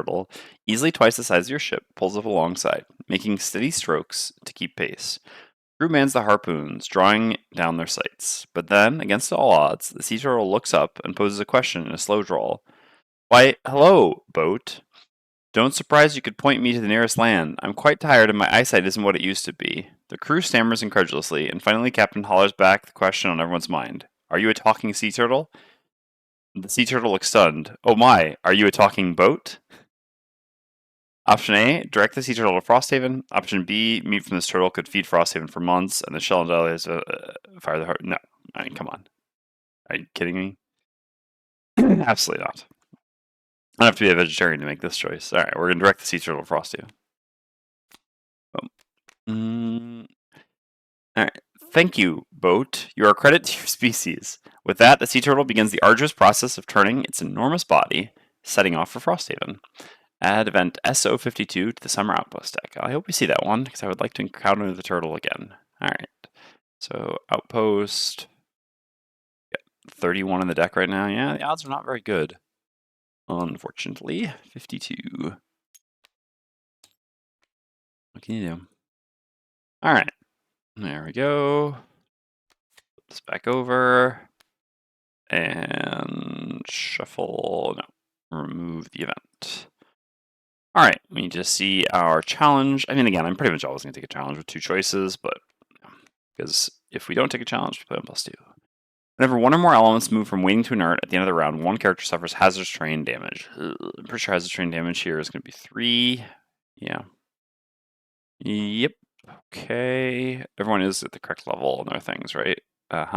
turtle, easily twice the size of your ship, pulls up alongside, making steady strokes to keep pace. Crew mans the harpoons, drawing down their sights. But then, against all odds, the sea turtle looks up and poses a question in a slow drawl. Why, hello, boat. Don't surprise you could point me to the nearest land. I'm quite tired and my eyesight isn't what it used to be. The crew stammers incredulously, and finally Captain hollers back the question on everyone's mind. Are you a talking sea turtle? The sea turtle looks stunned. Oh my, are you a talking boat? Option A, direct the sea turtle to Frosthaven. Option B, meat from this turtle could feed Frosthaven for months, and the shell and belly is fire the heart. No, I mean, come on. Are you kidding me? Absolutely not. I don't have to be a vegetarian to make this choice. All right, we're gonna direct the sea turtle to Frosthaven. All right. Thank you, boat. You're a credit to your species. With that, the sea turtle begins the arduous process of turning its enormous body, setting off for Frosthaven. Add event SO52 to the Summer Outpost deck. I hope we see that one, because I would like to encounter the turtle again. Alright. So, Outpost. 31 in the deck right now. Yeah, the odds are not very good. Unfortunately. 52. What can you do? Alright. There we go. Flip this back over. And shuffle. No. Remove the event. Alright, we need to see our challenge. I mean, again, I'm pretty much always going to take a challenge with two choices, but because if we don't take a challenge, we play on +2. Whenever one or more elements move from waiting to inert at the end of the round, one character suffers hazardous terrain damage. I'm pretty sure hazardous terrain damage here is going to be 3. Yeah. Yep. Okay. Everyone is at the correct level on their things, right? No. I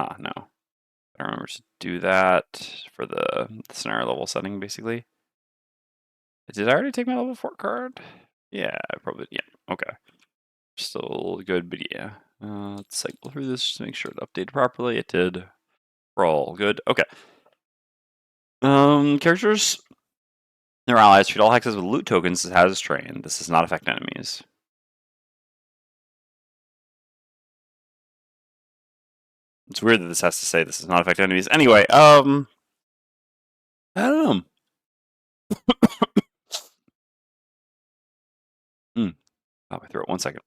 remember to do that for the scenario level setting, basically. Did I already take my level 4 card? Yeah, probably. Yeah. Okay. Still good, but yeah. Let's cycle through this just to make sure it updated properly. It did. We're all good. Okay. Characters. Their allies treat all hexes with loot tokens as hazardous terrain. This does not affect enemies. It's weird that this has to say this does not affect enemies. Anyway, I don't know. Pop my throat. 1 second.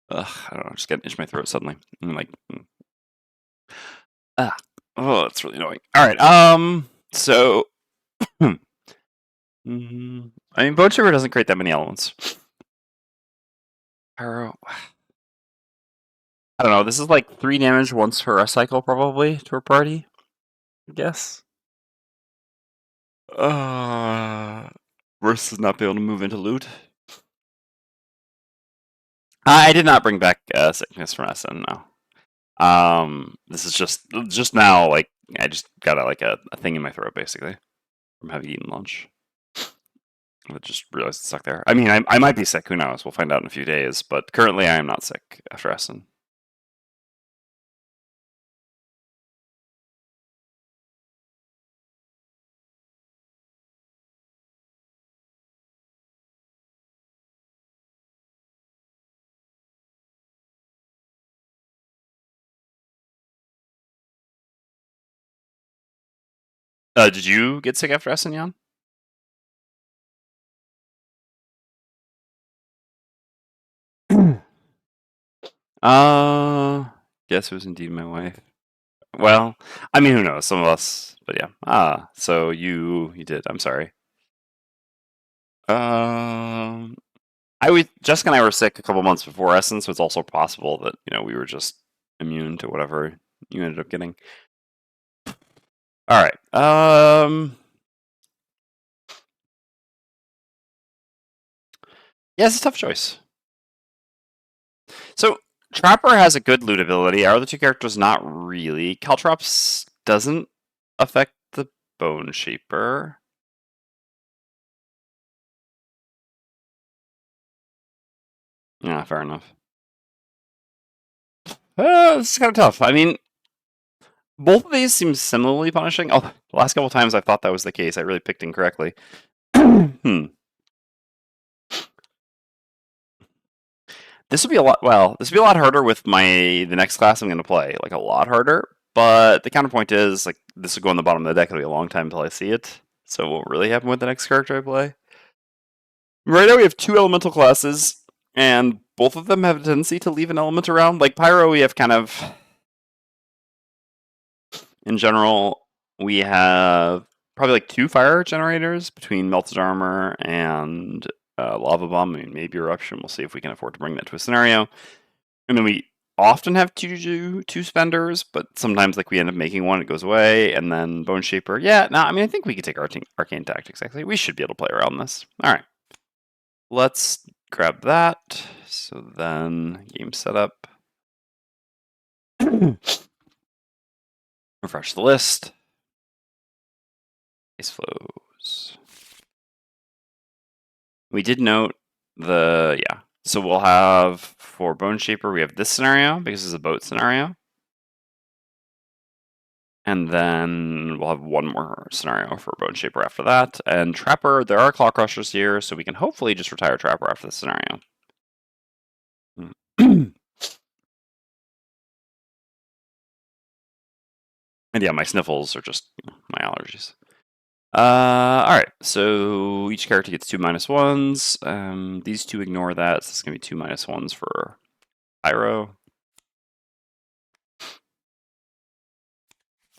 Ugh, I don't know. I'm just getting itch my throat suddenly. I'm like, oh, that's really annoying. All right. So, I mean, Boat Shiver doesn't create that many elements. Arrow. I don't know. This is like 3 damage once per rest cycle, probably to a party. I guess. Versus not be able to move into loot. I did not bring back sickness from SN. No. This is just now. Like I just got a thing in my throat basically from having eaten lunch. I just realized it's stuck there. I mean, I might be sick. Who knows? We'll find out in a few days. But currently, I am not sick after Essen. Did you get sick after Essen, Jan? Guess it was indeed my wife. Well, I mean, who knows? Some of us, but yeah. So you did. I'm sorry. Jessica and I were sick a couple months before Essen, so it's also possible that we were just immune to whatever you ended up getting. All right. Yeah, it's a tough choice. So Trapper has a good loot ability. Our other two characters not really. Caltrops doesn't affect the Bone Shaper. Yeah, fair enough. This is kind of tough. I mean, both of these seem similarly punishing. Oh, the last couple times I thought that was the case. I really picked incorrectly. This would be a lot. Well, this would be a lot harder with the next class I'm going to play. Like a lot harder. But the counterpoint is like this will go on the bottom of the deck. It'll be a long time until I see it. So what will really happen with the next character I play? Right now we have two elemental classes, and both of them have a tendency to leave an element around. Like Pyro, we have kind of, in general, we have probably like two fire generators between Melted Armor and Lava Bomb. I mean, maybe Eruption. We'll see if we can afford to bring that to a scenario. And then we often have two spenders, but sometimes like we end up making one, it goes away, and then Bone Shaper. Yeah, no, I mean I think we could take Arcane Tactics. Actually, we should be able to play around this. All right, let's grab that. So then game setup. Refresh the list. Base flows. We did note yeah. So we'll have for Bone Shaper, we have this scenario because it's a boat scenario. And then we'll have one more scenario for Bone Shaper after that. And Trapper, there are Claw Crushers here, so we can hopefully just retire Trapper after this scenario. And yeah, my sniffles are just my allergies. Alright, so each character gets 2 -1s. These two ignore that, so it's going to be 2 -1s for Pyro.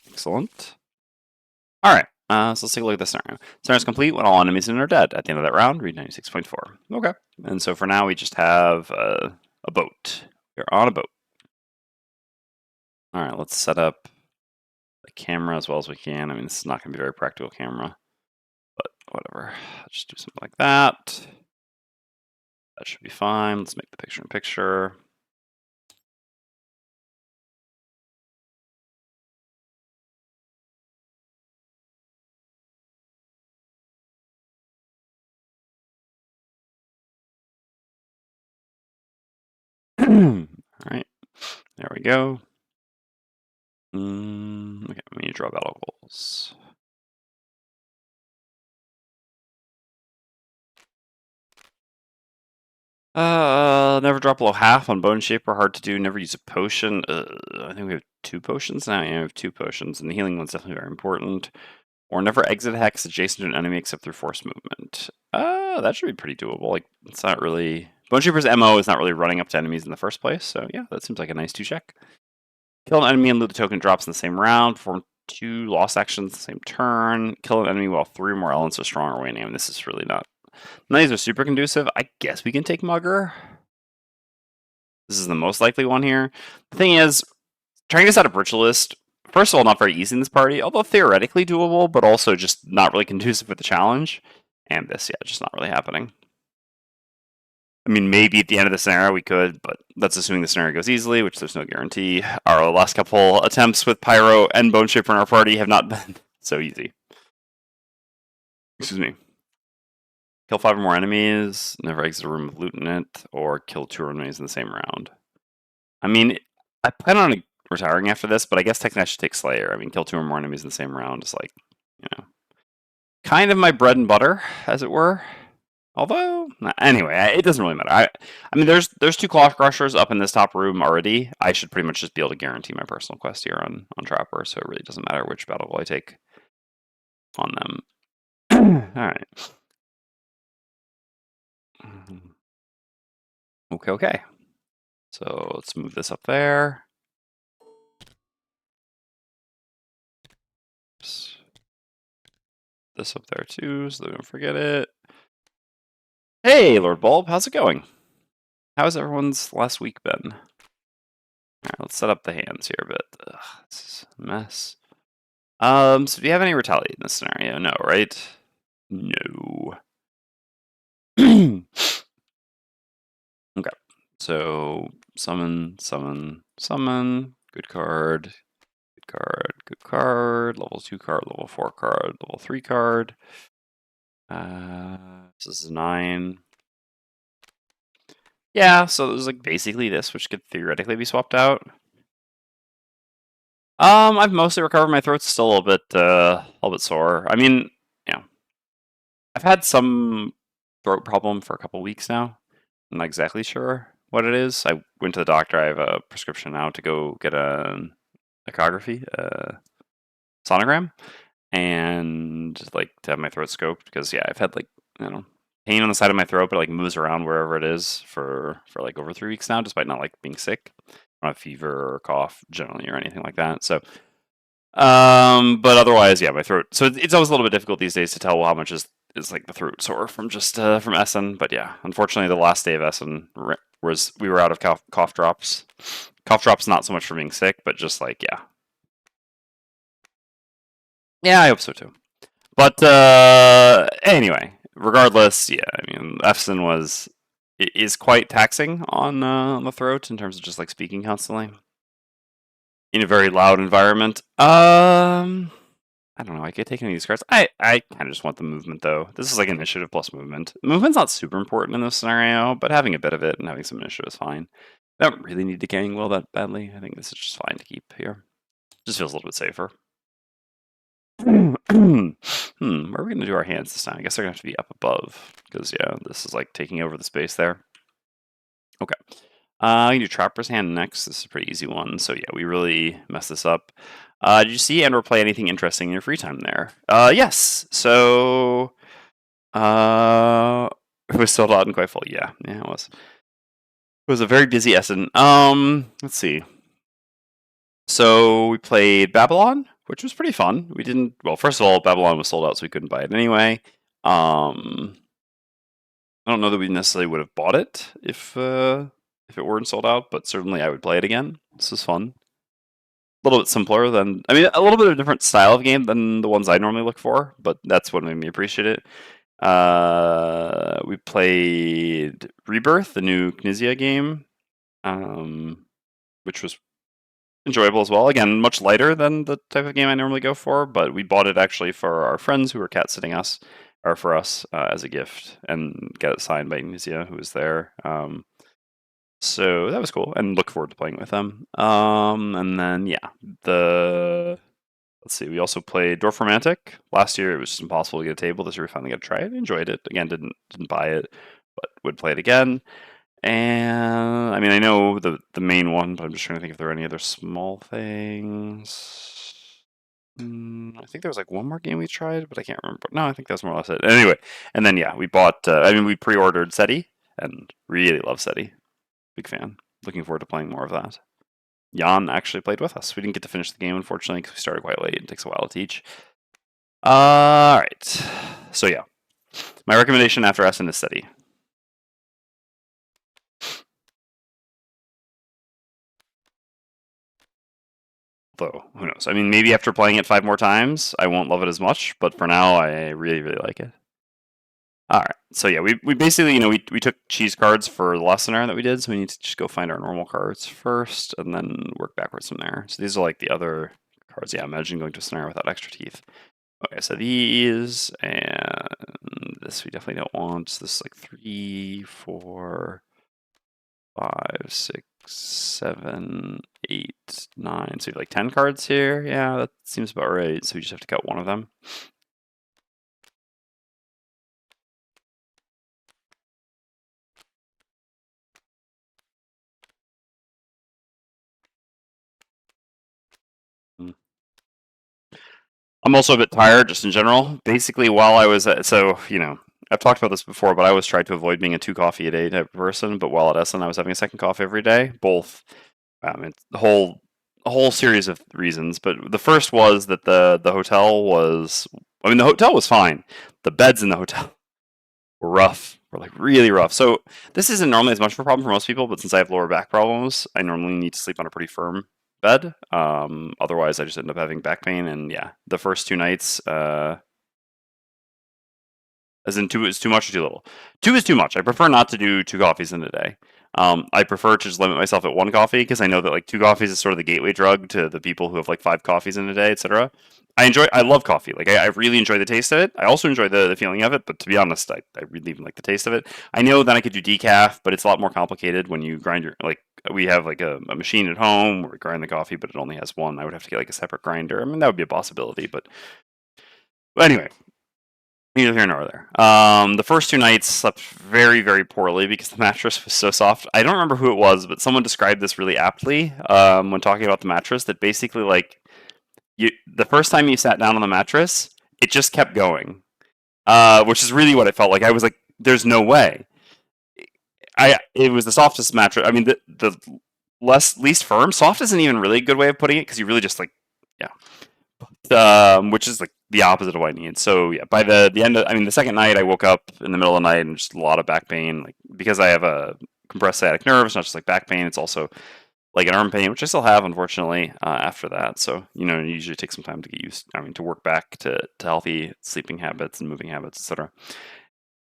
Excellent. Alright, so let's take a look at the scenario. Scenario is complete when all enemies in are dead. At the end of that round, read 96.4. Okay. And so for now, we just have a boat. We're on a boat. Alright, let's set up the camera as well as we can. I mean, this is not going to be a very practical camera, but whatever. I'll just do something like that. That should be fine. Let's make the picture-in-picture. Alright, there we go. Okay, we need to draw battle goals. Never drop below half on Bone Shaper. Hard to do. Never use a potion. I think we have 2 potions now. Yeah, we have 2 potions, and the healing one's definitely very important. Or never exit hex adjacent to an enemy except through force movement. That should be pretty doable. Like, it's not really... Bone Shaper's MO is not really running up to enemies in the first place, so yeah, that seems like a nice 2-check. Kill an enemy and loot the token drops in the same round. Perform 2 lost actions the same turn. Kill an enemy while 3 more elements are strong or waning. I mean, this is really not... None of these are super conducive. I guess we can take Mugger. This is the most likely one here. The thing is, trying this out of Ritualist, first of all, not very easy in this party, although theoretically doable, but also just not really conducive with the challenge. And this, yeah, just not really happening. I mean, maybe at the end of the scenario we could, but that's assuming the scenario goes easily, which there's no guarantee. Our last couple attempts with Pyro and Bone Shaper in our party have not been so easy. Excuse me. Kill 5 or more enemies, never exit a room with loot in it, or kill 2 enemies in the same round. I mean, I plan on retiring after this, but I guess technically I should take Slayer. I mean, kill 2 or more enemies in the same round is like, you know, kind of my bread and butter, as it were. Although, anyway, it doesn't really matter. I mean, there's 2 Claw Crushers up in this top room already. I should pretty much just be able to guarantee my personal quest here on Trapper, so it really doesn't matter which battle goal I take on them. All right. Okay. So let's move this up there. Oops. This up there too, so don't forget it. Hey, Lord Bulb, how's it going? How's everyone's last week been? Alright, let's set up the hands here a bit. Ugh, this is a mess. So do you have any retaliate in this scenario? No, right? No. Okay. So summon. Good card. Good card. Level 2 card, level 4 card, level 3 card. This is 9. Yeah, so there's like basically this, which could theoretically be swapped out. I've mostly recovered. My throat's still a little bit sore. I mean, you know, I've had some throat problem for a couple weeks now. I'm not exactly sure what it is. I went to the doctor. I have a prescription now to go get a echography, sonogram, and like to have my throat scoped because yeah, I've had like I don't know pain on the side of my throat, but like moves around wherever it is for like over 3 weeks now, despite not like being sick. I don't have fever or cough generally or anything like that. So but otherwise, yeah, my throat. So it's always a little bit difficult these days to tell how much is like the throat sore from just from Essen. But yeah, unfortunately, the last day of Essen was we were out of cough drops. Cough drops not so much for being sick, but just like yeah, I hope so too. But anyway, regardless, yeah, I mean, Essen is quite taxing on the throat in terms of just like speaking constantly in a very loud environment. I don't know. I could take any of these cards. I kind of just want the movement, though. This is like initiative plus movement. Movement's not super important in this scenario, but having a bit of it and having some initiative is fine. I don't really need decaying will that badly. I think this is just fine to keep here. Just feels a little bit safer. Where are we going to do our hands this time? I guess they're going to have to be up above, because, yeah, this is like taking over the space there. Okay. You can do Trapper's Hand next. This is a pretty easy one. So, yeah, we really messed this up. Did you see and or play anything interesting in your free time there? Yes. So, it was sold out and quite full. Yeah, it was. It was a very busy Essen. Let's see. So we played Babylon, which was pretty fun. We didn't. Well, first of all, Babylon was sold out, so we couldn't buy it anyway. I don't know that we necessarily would have bought it if it weren't sold out, but certainly I would play it again. This was fun. A little bit simpler than, I mean, a little bit of a different style of game than the ones I normally look for, but that's what made me appreciate it. We played Rebirth, the new Knizia game, which was enjoyable as well. Again, much lighter than the type of game I normally go for, but we bought it actually for our friends who were cat sitting us, or for us as a gift, and get it signed by Knizia, who was there. So that was cool, and look forward to playing with them. And then yeah, let's see. We also played Dwarf Romantic. Last year it was just impossible to get a table. This year we finally got to try it. Enjoyed it. Again, didn't buy it, but would play it again. And I mean, I know the main one, but I'm just trying to think if there are any other small things. I think there was like one more game we tried, but I can't remember. No, I think that's more or less it. Anyway, and then yeah, we bought. I mean, we pre-ordered SETI and really love SETI. Big fan. Looking forward to playing more of that. Jan actually played with us. We didn't get to finish the game, unfortunately, because we started quite late. It takes a while to teach. All right. So, yeah. My recommendation after Essen is SETI. Though, who knows? I mean, maybe after playing it 5 more times, I won't love it as much, but for now, I really, really like it. All right. So yeah, we basically, we took cheese cards for the last scenario that we did, so we need to just go find our normal cards first and then work backwards from there. So these are like the other cards. Yeah, imagine going to a scenario without extra teeth. Okay, so these and this we definitely don't want. This is like 3, 4, 5, 6, 7, 8, 9. So you have like 10 cards here. Yeah, that seems about right. So we just have to cut one of them. I'm also a bit tired, just in general. Basically, while I was I've talked about this before, but I always tried to avoid being a 2 coffee a day type of person. But while at Essen, I was having a second coffee every day. Both, it's a whole series of reasons. But the first was that the hotel was, I mean, the hotel was fine. The beds in the hotel were rough, were like really rough. So this isn't normally as much of a problem for most people, but since I have lower back problems, I normally need to sleep on a pretty firm bed. Otherwise, I just end up having back pain. And yeah, the first 2 nights, as in 2 is too much or too little. 2 is too much. I prefer not to do 2 coffees in a day. I prefer to just limit myself at one coffee because I know that like two coffees is sort of the gateway drug to the people who have like five coffees in a day, etc. I love coffee. Like I really enjoy the taste of it. I also enjoy the feeling of it, but to be honest, I really even like the taste of it. I know that I could do decaf, but it's a lot more complicated when you grind your like we have like a machine at home where we grind the coffee, but it only has one. I would have to get like a separate grinder. I mean, that would be a possibility, but anyway, neither here nor there. The first two nights slept very, very poorly because the mattress was so soft. I don't remember who it was, but someone described this really aptly when talking about the mattress. That basically, like, the first time you sat down on the mattress, it just kept going, which is really what it felt like. I was like, "There's no way." It was the softest mattress. I mean, the least firm. Soft isn't even really a good way of putting it because you really just like, yeah, which is like the opposite of what I need. So yeah, by the end of, I mean, the second night, I woke up in the middle of the night and just a lot of back pain, like because I have a compressed sciatic nerve. It's not just like back pain; it's also like an arm pain, which I still have, unfortunately, after that. So it usually takes some time to get used. I mean, to work back to healthy sleeping habits and moving habits, etc.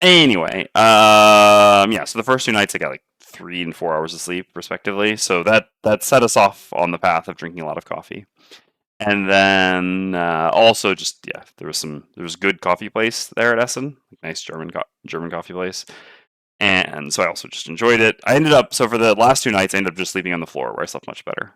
Anyway, yeah. So the first two nights, I got like 3 and 4 hours of sleep, respectively. So that set us off on the path of drinking a lot of coffee. And then also just yeah, there was a good coffee place there at Essen, like nice German coffee place, and so I also just enjoyed it. I ended up so for the last two nights, I ended up just sleeping on the floor where I slept much better.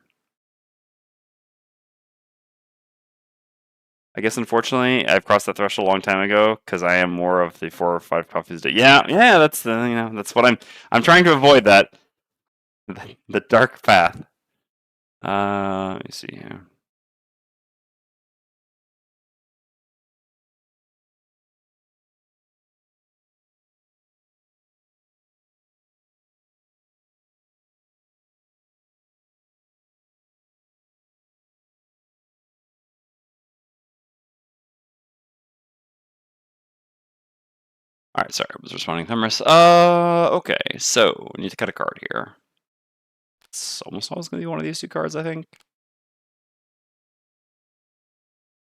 I guess unfortunately I've crossed that threshold a long time ago because I am more of the 4 or 5 coffees a day. Yeah, yeah, that's the that's what I'm trying to avoid that the dark path. Let me see here. All right, sorry, I was responding to Hummus. Okay, so we need to cut a card here. It's almost always going to be one of these two cards, I think.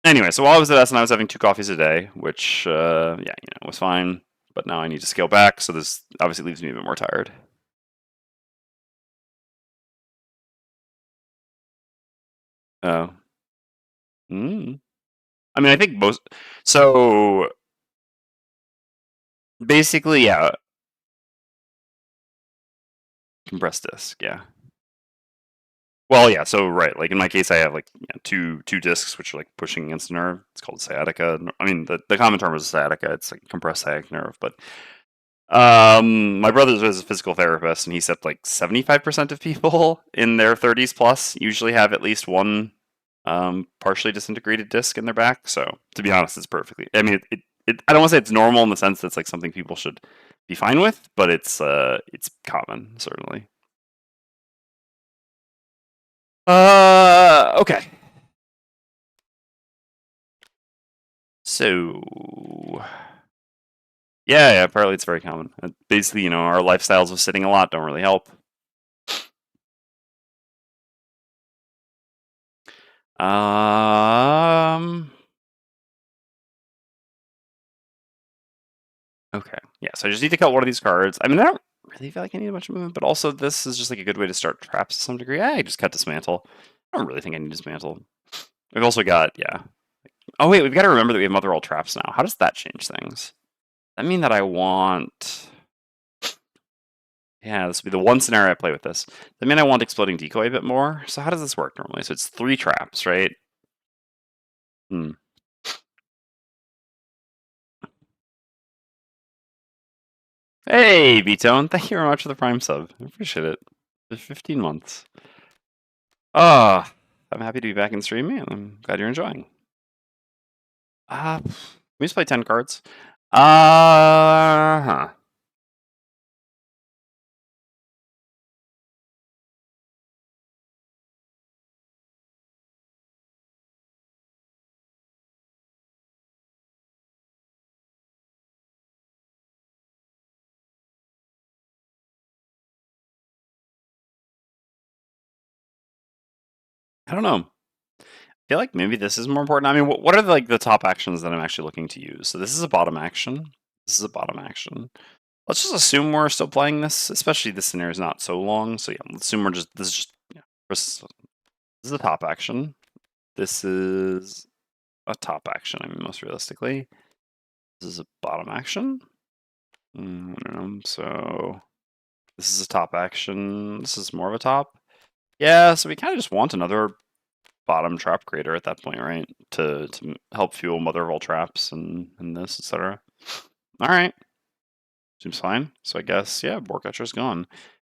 Anyway, so while I was at Essen, I was having 2 coffees a day, which, yeah, was fine. But now I need to scale back, so this obviously leaves me a bit more tired. Oh. Mm. I mean, I think most. So basically, yeah, compressed disc, yeah. Well, yeah. So right, like in my case, I have like two discs which are like pushing against the nerve. It's called sciatica. I mean, the common term is sciatica. It's like compressed sciatic nerve. But my brother is a physical therapist, and he said like 75% of people in their 30s plus usually have at least one partially disintegrated disc in their back. So to be honest, it's perfectly. I mean, I don't want to say it's normal in the sense that it's like something people should be fine with, but it's common certainly. Okay. So, yeah, apparently it's very common. Basically, our lifestyles of sitting a lot don't really help. Um, okay. Yeah, so I just need to cut one of these cards. I mean, I don't really feel like I need a bunch of movement, but also this is just like a good way to start traps to some degree. I just cut dismantle. I don't really think I need dismantle. We've also got, yeah. Oh, wait, we've got to remember that we have mother all traps now. How does that change things? That mean that I want. Yeah, this would be the one scenario I play with this. That mean I want exploding decoy a bit more. So how does this work normally? So it's 3 traps, right? Hmm. Hey, B-Tone, thank you very much for the Prime sub. I appreciate it. For 15 months. Ah, I'm happy to be back in streaming, and I'm glad you're enjoying. We just play 10 cards. Huh. I don't know. I feel like maybe this is more important. I mean, what are like the top actions that I'm actually looking to use? So this is a bottom action. This is a bottom action. Let's just assume we're still playing this, especially this scenario is not so long. So yeah, let's assume this is just, yeah, this is a top action. This is a top action, I mean, most realistically. This is a bottom action. So this is a top action. This is more of a top. Yeah, so we kind of just want another bottom trap creator at that point, right? To help fuel mother of all traps and this, etc. All right. Seems fine. So I guess, yeah, Borketcher's gone.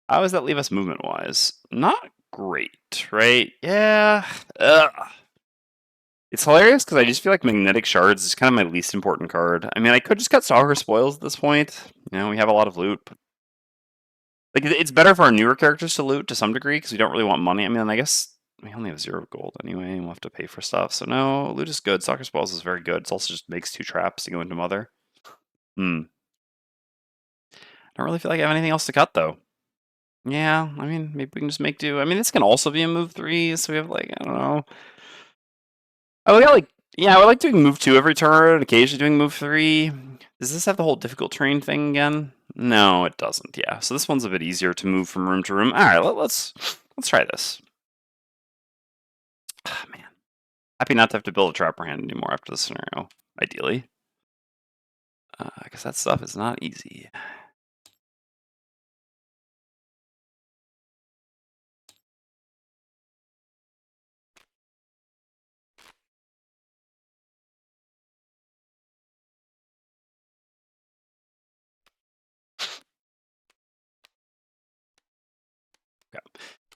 How does that leave us movement-wise? Not great, right? Yeah. Ugh. It's hilarious because I just feel like Magnetic Shards is kind of my least important card. I mean, I could just cut Stalker Spoils at this point. You know, we have a lot of loot. But like, it's better for our newer characters to loot to some degree because we don't really want money. I mean, I guess we only have 0 gold anyway, and we'll have to pay for stuff. So no, loot is good. Stalker Spoils is very good. It also just makes 2 traps to go into Mother. I don't really feel like I have anything else to cut, though. Yeah, I mean, maybe we can just make do. I mean, this can also be a move 3, so we have, like, I don't know. I would like, yeah, I would like doing move 2 every turn, occasionally doing move 3. Does this have the whole difficult terrain thing again? No, it doesn't, yeah. So this one's a bit easier to move from room to room. Alright, let's try this. Ah, man. Happy not to have to build a trapper hand anymore after this scenario, ideally. Because that stuff is not easy.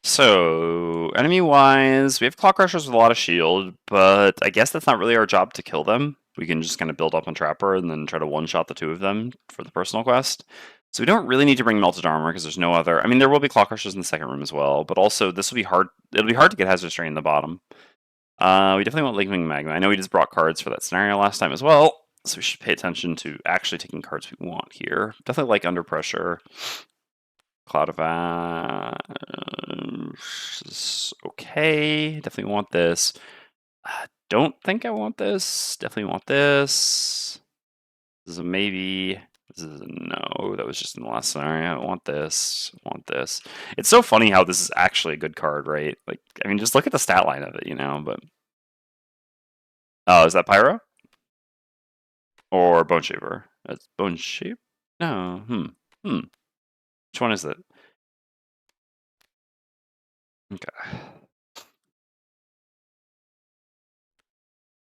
So, enemy-wise, we have Claw Crushers with a lot of shield, but I guess that's not really our job to kill them. We can just kind of build up on Trapper and then try to one-shot the 2 of them for the personal quest. So we don't really need to bring Melted Armor because there's no other... I mean, there will be Claw Crushers in the second room as well, but also this will be hard... It'll be hard to get Hazardous Rain in the bottom. We definitely want Lingering Magma. I know we just brought cards for that scenario last time as well, so we should pay attention to actually taking cards we want here. Definitely like Under Pressure. Cloud of Ash is okay. Definitely want this. Don't think I want this. Definitely want this. This is a maybe. This is a no. That was just in the last scenario. I want this. Want this. It's so funny how this is actually a good card, right? Like, I mean, just look at the stat line of it, you know. But oh, is that Pyro or Bone Shaper? That's Bone Shape. No. Which one is it? Okay.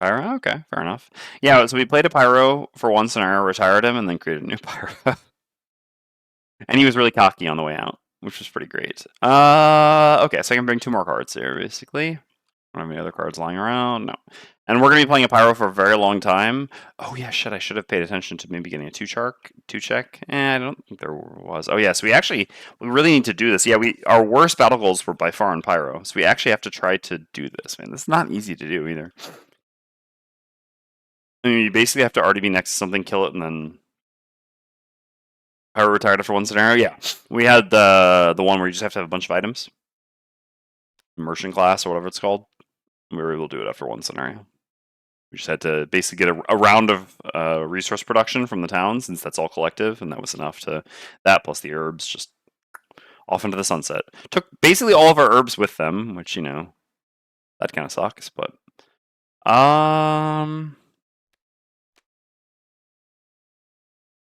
Pyro? Okay, fair enough. Yeah, so we played a Pyro for one scenario, retired him, and then created a new Pyro. And he was really cocky on the way out, which was pretty great. Okay, so I can bring 2 more cards here, basically. Don't have any other cards lying around? No. And we're going to be playing a Pyro for a very long time. Oh yeah, shit, I should have paid attention to maybe getting a 2-check. I don't think there was. Oh yeah, so we really need to do this. Yeah, our worst battle goals were by far in Pyro, so we actually have to try to do this, man. This is not easy to do either. I mean, you basically have to already be next to something, kill it, and then Pyro retired after one scenario. Yeah, we had the one where you just have to have a bunch of items, immersion class or whatever it's called. We were able to do it after one scenario. We just had to basically get a round of resource production from the town, since that's all collective, and that was enough to that plus the herbs just off into the sunset. Took basically all of our herbs with them, which, you know, that kind of sucks, but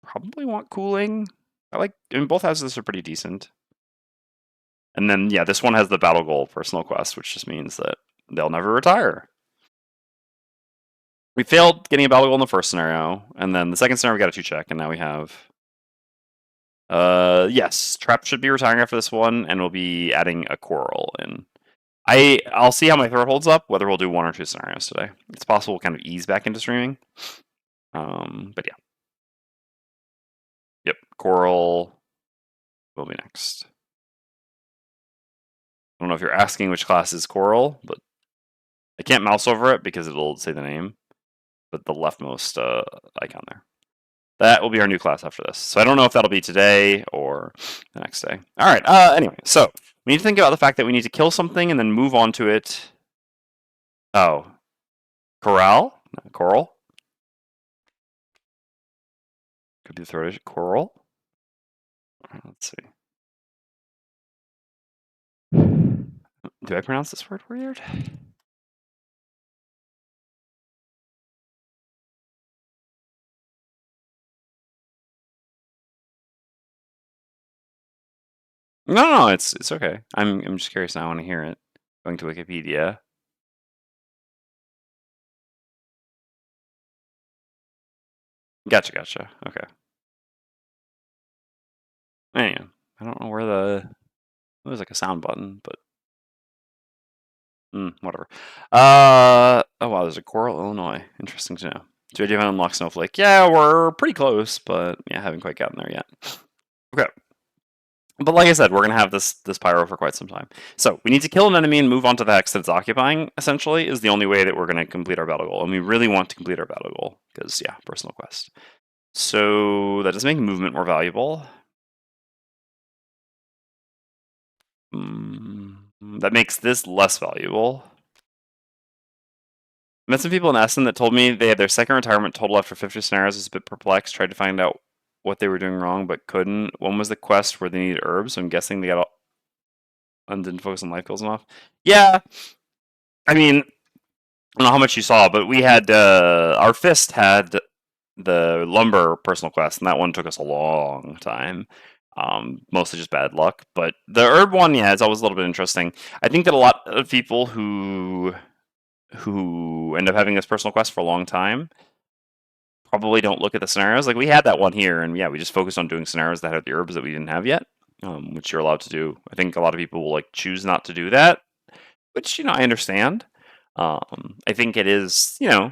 probably want cooling. I mean, both houses are pretty decent. And then, yeah, this one has the battle goal personal quest, which just means that they'll never retire. We failed getting a battle goal in the first scenario, and then the second scenario we got a 2-check, and now we have... yes, Trap should be retiring after this one, and we'll be adding a Coral in. I'll see how my throat holds up, whether we'll do 1 or 2 scenarios today. It's possible we'll kind of ease back into streaming. But yeah. Yep, Coral will be next. I don't know if you're asking which class is Coral, but I can't mouse over it because it'll say the name. But the leftmost icon there. That will be our new class after this. So I don't know if that'll be today or the next day. All right. Anyway, so we need to think about the fact that we need to kill something and then move on to it. Oh, Coral? No, Coral? Could be the third Coral. Let's see. Do I pronounce this word weird? No, it's okay. I'm just curious now. I want to hear it. Going to Wikipedia. Gotcha. Okay. Anyway, I don't know where there's like a sound button, but whatever. Oh wow, there's a Coral, Illinois. Interesting to know. Do you have unlock Snowflake? Yeah, we're pretty close, but yeah, haven't quite gotten there yet. Okay. But like I said, we're gonna have this pyro for quite some time. So we need to kill an enemy and move on to the hex that it's occupying. Essentially, is the only way that we're gonna complete our battle goal, and we really want to complete our battle goal because yeah, personal quest. So that does make movement more valuable. That makes this less valuable. I met some people in Essen that told me they had their second retirement total after 50 scenarios. Was a bit perplexed, tried to find out what they were doing wrong, but couldn't. One was the quest where they needed herbs, so I'm guessing they got all and didn't focus on life goals enough. Yeah, I mean, I don't know how much you saw, but we had our fist had the lumber personal quest, and that one took us a long time. Mostly just bad luck, but the herb one, yeah, it's always a little bit interesting. I think that a lot of people who end up having this personal quest for a long time probably don't look at the scenarios. Like we had that one here, and yeah, we just focused on doing scenarios that had the herbs that we didn't have yet, which you're allowed to do. I think a lot of people will like choose not to do that, which I understand. I think it is uh,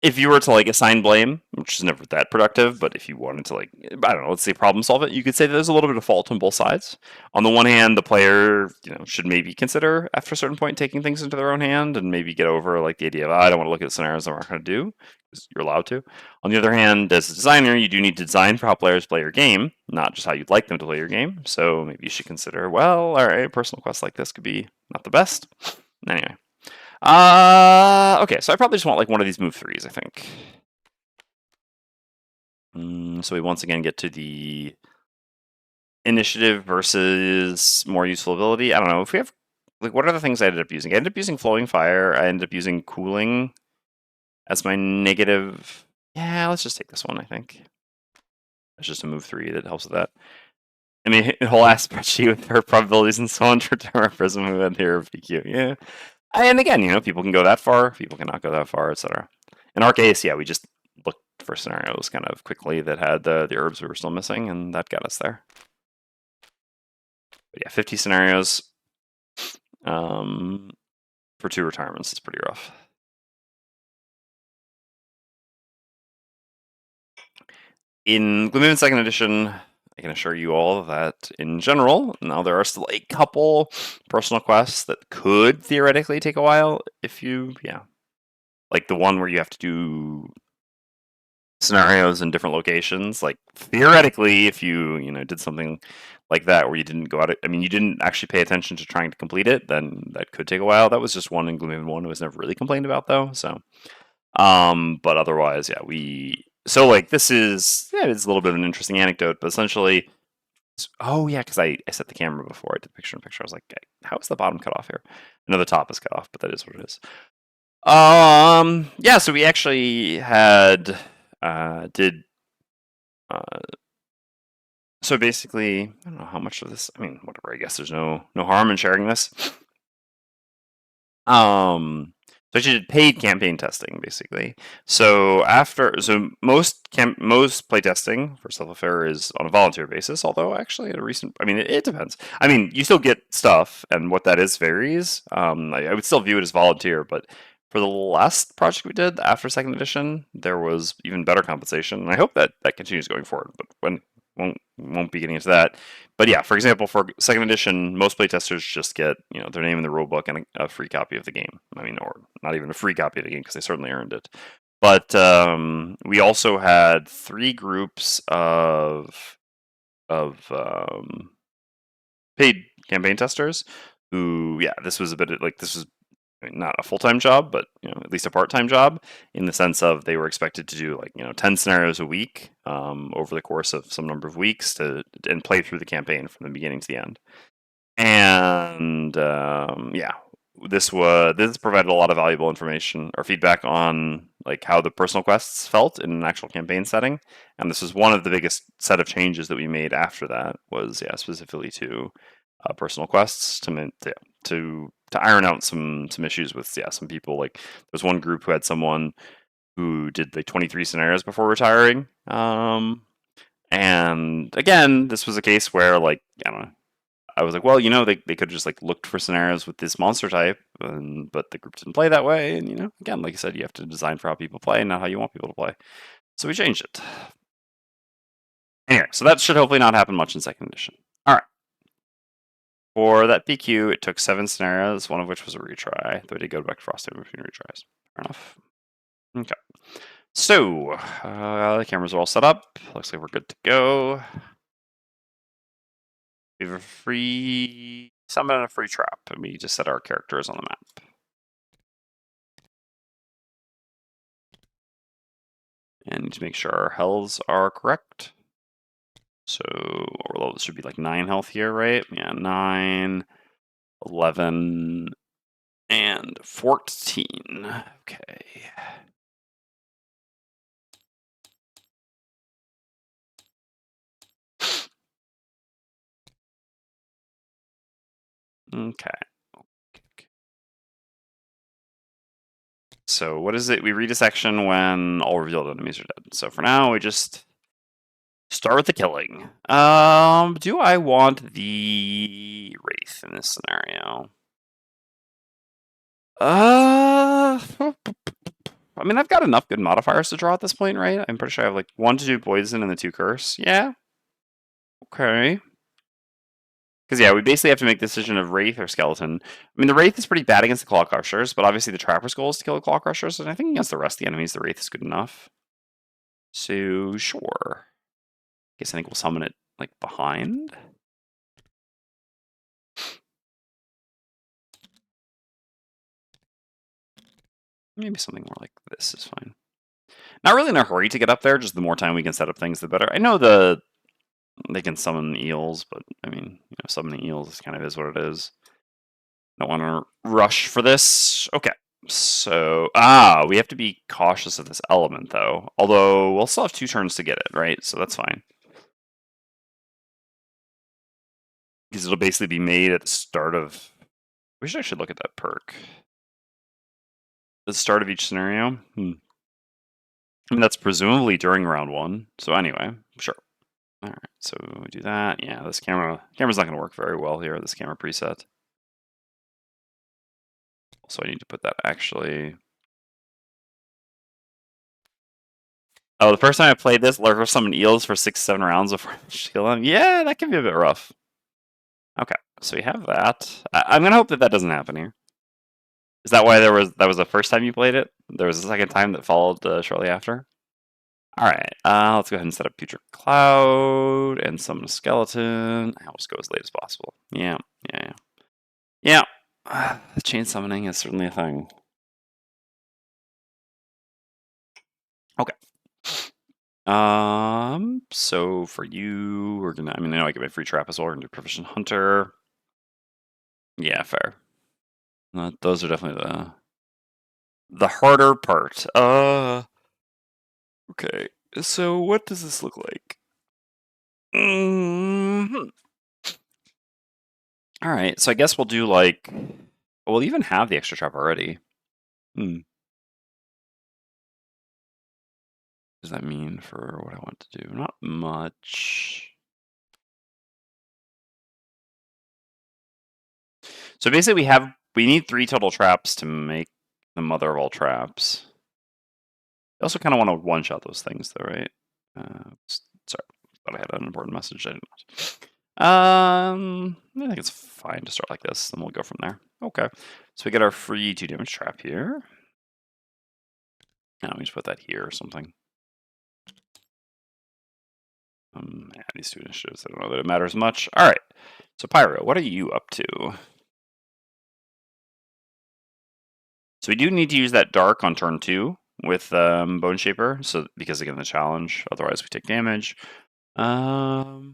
if you were to like assign blame, which is never that productive, but if you wanted to like, I don't know, let's say problem solve it, you could say that there's a little bit of fault on both sides. On the one hand, the player, should maybe consider after a certain point taking things into their own hand and maybe get over like the idea of I don't want to look at scenarios I'm not going to do because you're allowed to. On the other hand, as a designer, you do need to design for how players play your game, not just how you'd like them to play your game. So maybe you should consider, well, all right, personal quests like this could be not the best. Anyway. Okay, so I probably just want like one of these move threes, I think. So we once again get to the initiative versus more useful ability. I don't know if we have like what are the things I ended up using? I ended up using flowing fire. I ended up using cooling as my negative. Yeah, let's just take this one. I think it's just a move three that helps with that. I mean, a whole ass spreadsheet with her probabilities and so on for Terra Prism who had here of PQ. Yeah, and again, people can go that far, people cannot go that far, etc. In our case, yeah, we just looked for scenarios kind of quickly that had the herbs we were still missing, and that got us there. But yeah, 50 scenarios for 2 retirements is pretty rough. In Gloomhaven 2nd Edition, I can assure you all that in general, now there are still a couple personal quests that could theoretically take a while if you, like the one where you have to do scenarios in different locations. Like theoretically, if you did something like that where you didn't go out, you didn't actually pay attention to trying to complete it, then that could take a while. That was just one in Gloomhaven 1. It was never really complained about though. So, but otherwise, yeah, so like this is it's a little bit of an interesting anecdote, but essentially. Oh yeah, because I set the camera before I did picture in picture. I was like, how is the bottom cut off here? I know the top is cut off, but that is what it is. Yeah, so we actually had did so basically, I don't know how much of this. Whatever. I guess there's no harm in sharing this. So she did paid campaign testing, basically. So most playtesting for Self Affair is on a volunteer basis. Although actually, at a recent, it depends. You still get stuff, and what that is varies. I would still view it as volunteer, but for the last project we did after 2nd edition, there was even better compensation, and I hope that continues going forward. But won't be getting into that. But yeah, for example, for 2nd edition, most playtesters just get their name in the rulebook and a free copy of the game. Or not even a free copy of the game because they certainly earned it. But we also had 3 groups of paid campaign testers who, this was a bit like this was not a full-time job, but at least a part-time job, in the sense of they were expected to do like 10 scenarios a week over the course of some number of weeks and play through the campaign from the beginning to the end. And yeah, this provided a lot of valuable information or feedback on like how the personal quests felt in an actual campaign setting. And this was one of the biggest set of changes that we made after that was specifically to personal quests to iron out some issues with some people. Like there was one group who had someone who did like 23 scenarios before retiring. And again, this was a case where like I don't know. I was like, well, they could have just like looked for scenarios with this monster type, but the group didn't play that way. And again, like I said, you have to design for how people play, not how you want people to play. So we changed it. Anyway, so that should hopefully not happen much in second edition. All right. For that PQ, it took 7 scenarios, one of which was a retry. Though I did go back to Frosthaven between retries. Fair enough. Okay. So the cameras are all set up. Looks like we're good to go. We have a free summon and a free trap, and we just set our characters on the map. And need to make sure our healths are correct. So well, this should be like 9 health here, right? Yeah, 9, 11, and 14. Okay. Okay. So what is it? We read a section when all revealed enemies are dead. So for now, we just start with the killing. Do I want the Wraith in this scenario? I mean, I've got enough good modifiers to draw at this point, right? I'm pretty sure I have like 1 to 2 poison and the 2 curse. Yeah. Okay. Because yeah, we basically have to make the decision of Wraith or Skeleton. I mean, the Wraith is pretty bad against the Claw Crushers, but obviously the Trapper's goal is to kill the Claw Crushers, and I think against the rest of the enemies, the Wraith is good enough. So sure. Guess I think we'll summon it like behind. Maybe something more like this is fine. Not really in a hurry to get up there, just the more time we can set up things, the better. I know they can summon eels, but I mean, summoning eels kind of is what it is. Don't want to rush for this. Okay. So, we have to be cautious of this element, though. Although, we'll still have 2 turns to get it, right? So that's fine. Because it'll basically be made at the start of... I wish I should look at that perk. The start of each scenario? I mean, that's presumably during round 1. So anyway, sure. Alright, so we do that. Yeah, this camera's not going to work very well here, this camera preset. Also, I need to put that actually... Oh, the first time I played this, Lurker summoned eels for 6-7 rounds before I kill them. Yeah, that can be a bit rough. Okay, so we have that. I'm gonna hope that that doesn't happen here. Is that why that was the first time you played it? There was a second time that followed shortly after? Alright, let's go ahead and set up Future Cloud and summon a skeleton. I'll just go as late as possible. Yeah. Chain summoning is certainly a thing. Okay. So for you, we're gonna. I mean, I know I get my free trap as well. We're gonna do Proficient Hunter. Yeah, fair. Those are definitely the harder part. Okay. So what does this look like? All right. So I guess we'll do like. We'll even have the extra trap already. What does that mean for what I want to do? Not much. So basically, we need 3 total traps to make the mother of all traps. I also kind of want to one-shot those things, though, right? Sorry, thought I had an important message. I did not. I think it's fine to start like this, then we'll go from there. Okay, so we get our free 2 damage trap here. Now we just put that here or something. Yeah, these 2 initiatives, I don't know that it matters much. All right, so Pyro, what are you up to? So we do need to use that dark on turn 2 with Bone Shaper, so because again the challenge, otherwise we take damage. So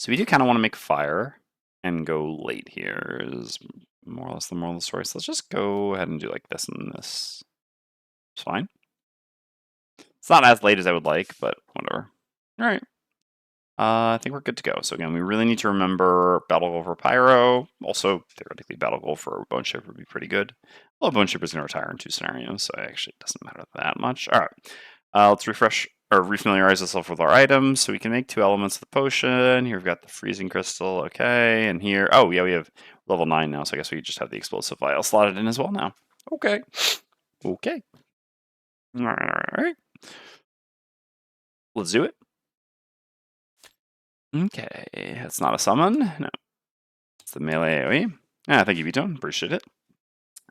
we do kind of want to make fire and go late here is more or less the moral of the story. So let's just go ahead and do like this and this. It's fine. It's not as late as I would like, but whatever. All right. I think we're good to go. So again, we really need to remember Battle Goal for Pyro. Also, theoretically, Battle Goal for Bone Shipper would be pretty good. Well, Bone Shipper is going to retire in 2 scenarios, so actually it doesn't matter that much. All right. Let's refresh or refamiliarize ourselves with our items. So we can make 2 elements of the potion. Here we've got the freezing crystal. Okay. And here, oh, yeah, we have level 9 now. So I guess we just have the explosive vial slotted in as well now. Okay. Okay. All right. Let's do it. Okay. That's not a summon. No. It's the melee AoE. Yeah, thank you, Vito. Appreciate it.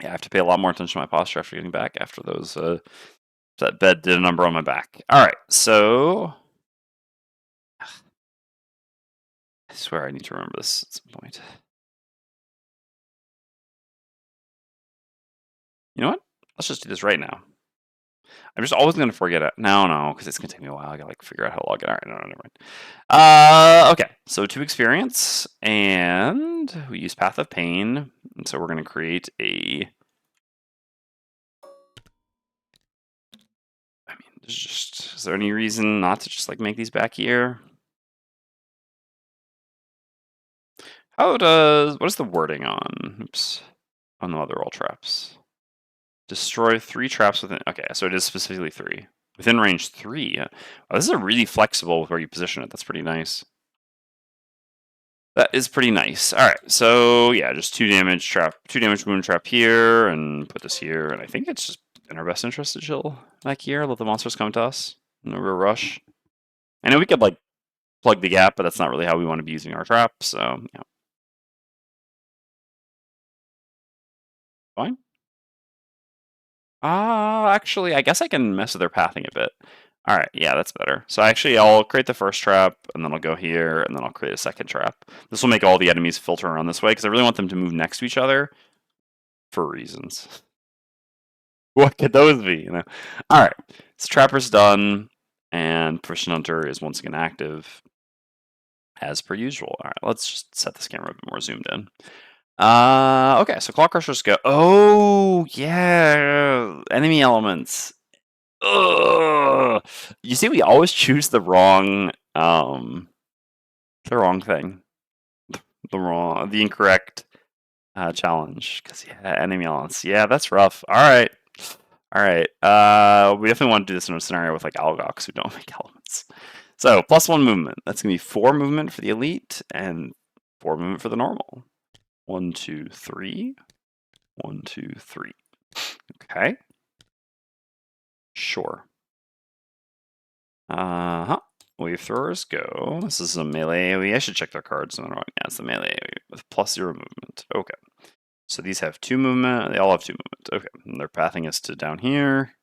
Yeah, I have to pay a lot more attention to my posture after getting back after those. That bed did a number on my back. All right, so I swear I need to remember this at some point. You know what? Let's just do this right now. I'm just always going to forget it. No, because it's going to take me a while. I got to like figure out how to log in. All right, no, never mind. Okay, so 2 experience, and we use Path of Pain, and so we're going to create a. I mean, is there any reason not to just like make these back here? What is the wording on? Oops, on the other all traps. Destroy 3 traps within. Okay, so it is specifically 3 within range 3. Wow, this is a really flexible with where you position it. That's pretty nice. That is pretty nice. All right, so yeah, just 2 damage trap, 2 damage wound trap here, and put this here. And I think it's just in our best interest to chill back here. Let the monsters come to us. No real rush. I know we could like plug the gap, but that's not really how we want to be using our traps. So yeah, fine. Actually, I guess I can mess with their pathing a bit. All right, yeah, that's better. So actually, I'll create the first trap, and then I'll go here, and then I'll create a second trap. This will make all the enemies filter around this way, because I really want them to move next to each other for reasons. What could those be? You know? All right, so Trapper's done, and Proficient Hunter is once again active, as per usual. All right, let's just set this camera a bit more zoomed in. Okay, so Claw Crushers go. Oh, yeah, enemy elements. Ugh. You see, we always choose the wrong thing, the incorrect challenge. Because yeah, enemy elements. Yeah, that's rough. All right, all right. We definitely want to do this in a scenario with like Algox who don't make elements. So +1 movement. That's gonna be 4 movement for the elite and 4 movement for the normal. 1, 2, 3. 1, 2, 3. Okay. Sure. Wave throwers go. This is a melee AoE. I should check their cards. No, yeah, it's the melee AoE with +0 movement. Okay. So these have 2 movement. They all have 2 movement. Okay. And their pathing is to down here.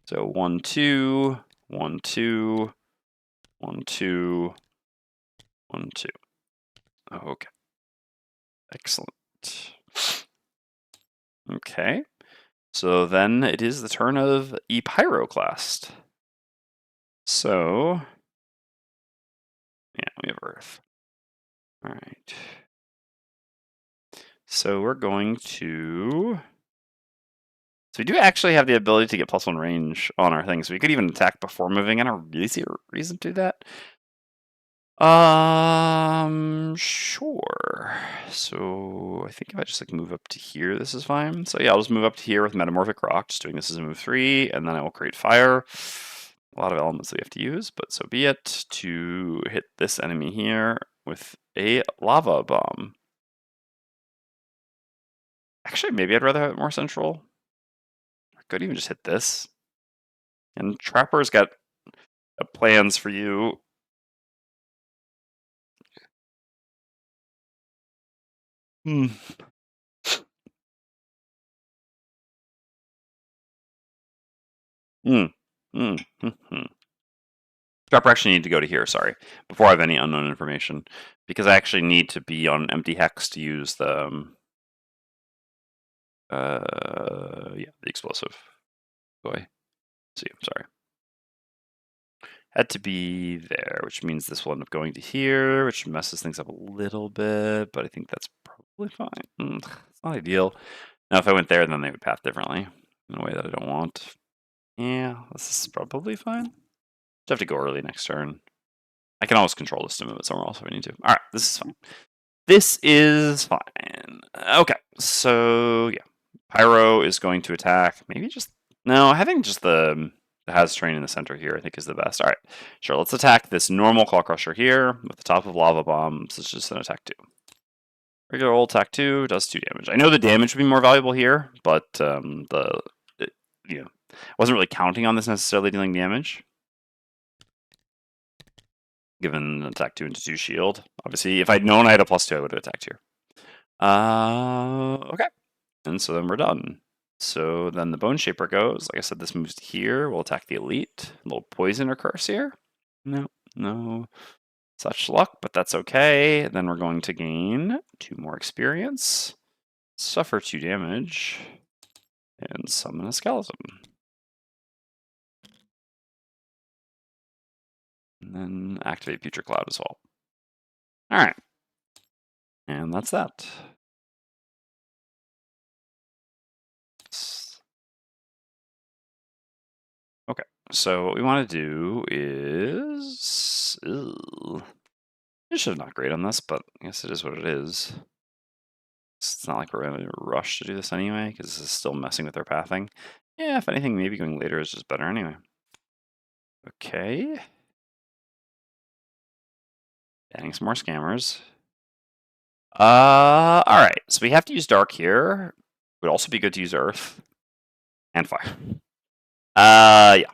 So 1, 2, 1, 2, 1, 2, 1, 2. Okay. Excellent. Okay. So then it is the turn of Pyroclast. So yeah, we have Earth. All right. So we're going to. So we do actually have the ability to get +1 range on our things. So we could even attack before moving. I don't really see a reason to do that. Sure. So I think if I just like move up to here, this is fine. So yeah, I'll just move up to here with Metamorphic Rock, just doing this as a move 3, and then I will create fire. A lot of elements that we have to use, but so be it, to hit this enemy here with a lava bomb. Actually, maybe I'd rather have it more central. I could even just hit this. And Trapper's got plans for you. Hmm. Mm. Mm. Mm. Dropper actually need to go to here, sorry, before I have any unknown information. Because I actually need to be on empty hex to use the yeah, the explosive. Boy. See, I'm sorry. Had to be there, which means this will end up going to here, which messes things up a little bit, but I think that's probably fine. It's not ideal. Now, if I went there, then they would path differently in a way that I don't want. Yeah, this is probably fine. Just have to go early next turn. I can always control this to move it somewhere else if I need to. All right, this is fine. This is fine. Okay, so yeah, Pyro is going to attack. Maybe just no. Having just the has train in the center here, I think, is the best. All right, sure. Let's attack this normal Claw Crusher here with the top of Lava Bombs. It's just an attack 2. Regular old attack 2 does 2 damage. I know the damage would be more valuable here, but I wasn't really counting on this necessarily dealing damage. Given attack 2 into 2 shield. Obviously, if I'd known I had a +2, I would have attacked here. Okay. And so then we're done. So then the Bone Shaper goes. Like I said, this moves to here. We'll attack the Elite. A little poison or curse here. No such luck, but that's okay. Then we're going to gain 2 more experience, suffer 2 damage, and summon a skeleton. And then activate Future Cloud as well. All right. And that's that. Okay, so what we want to do is... I should have not grade on this, but I guess it is what it is. It's not like we're in a rush to do this anyway, because this is still messing with our pathing. Yeah, if anything, maybe going later is just better anyway. Okay. Adding some more scammers. Alright, so we have to use Dark here. It would also be good to use Earth. And Fire. Yeah.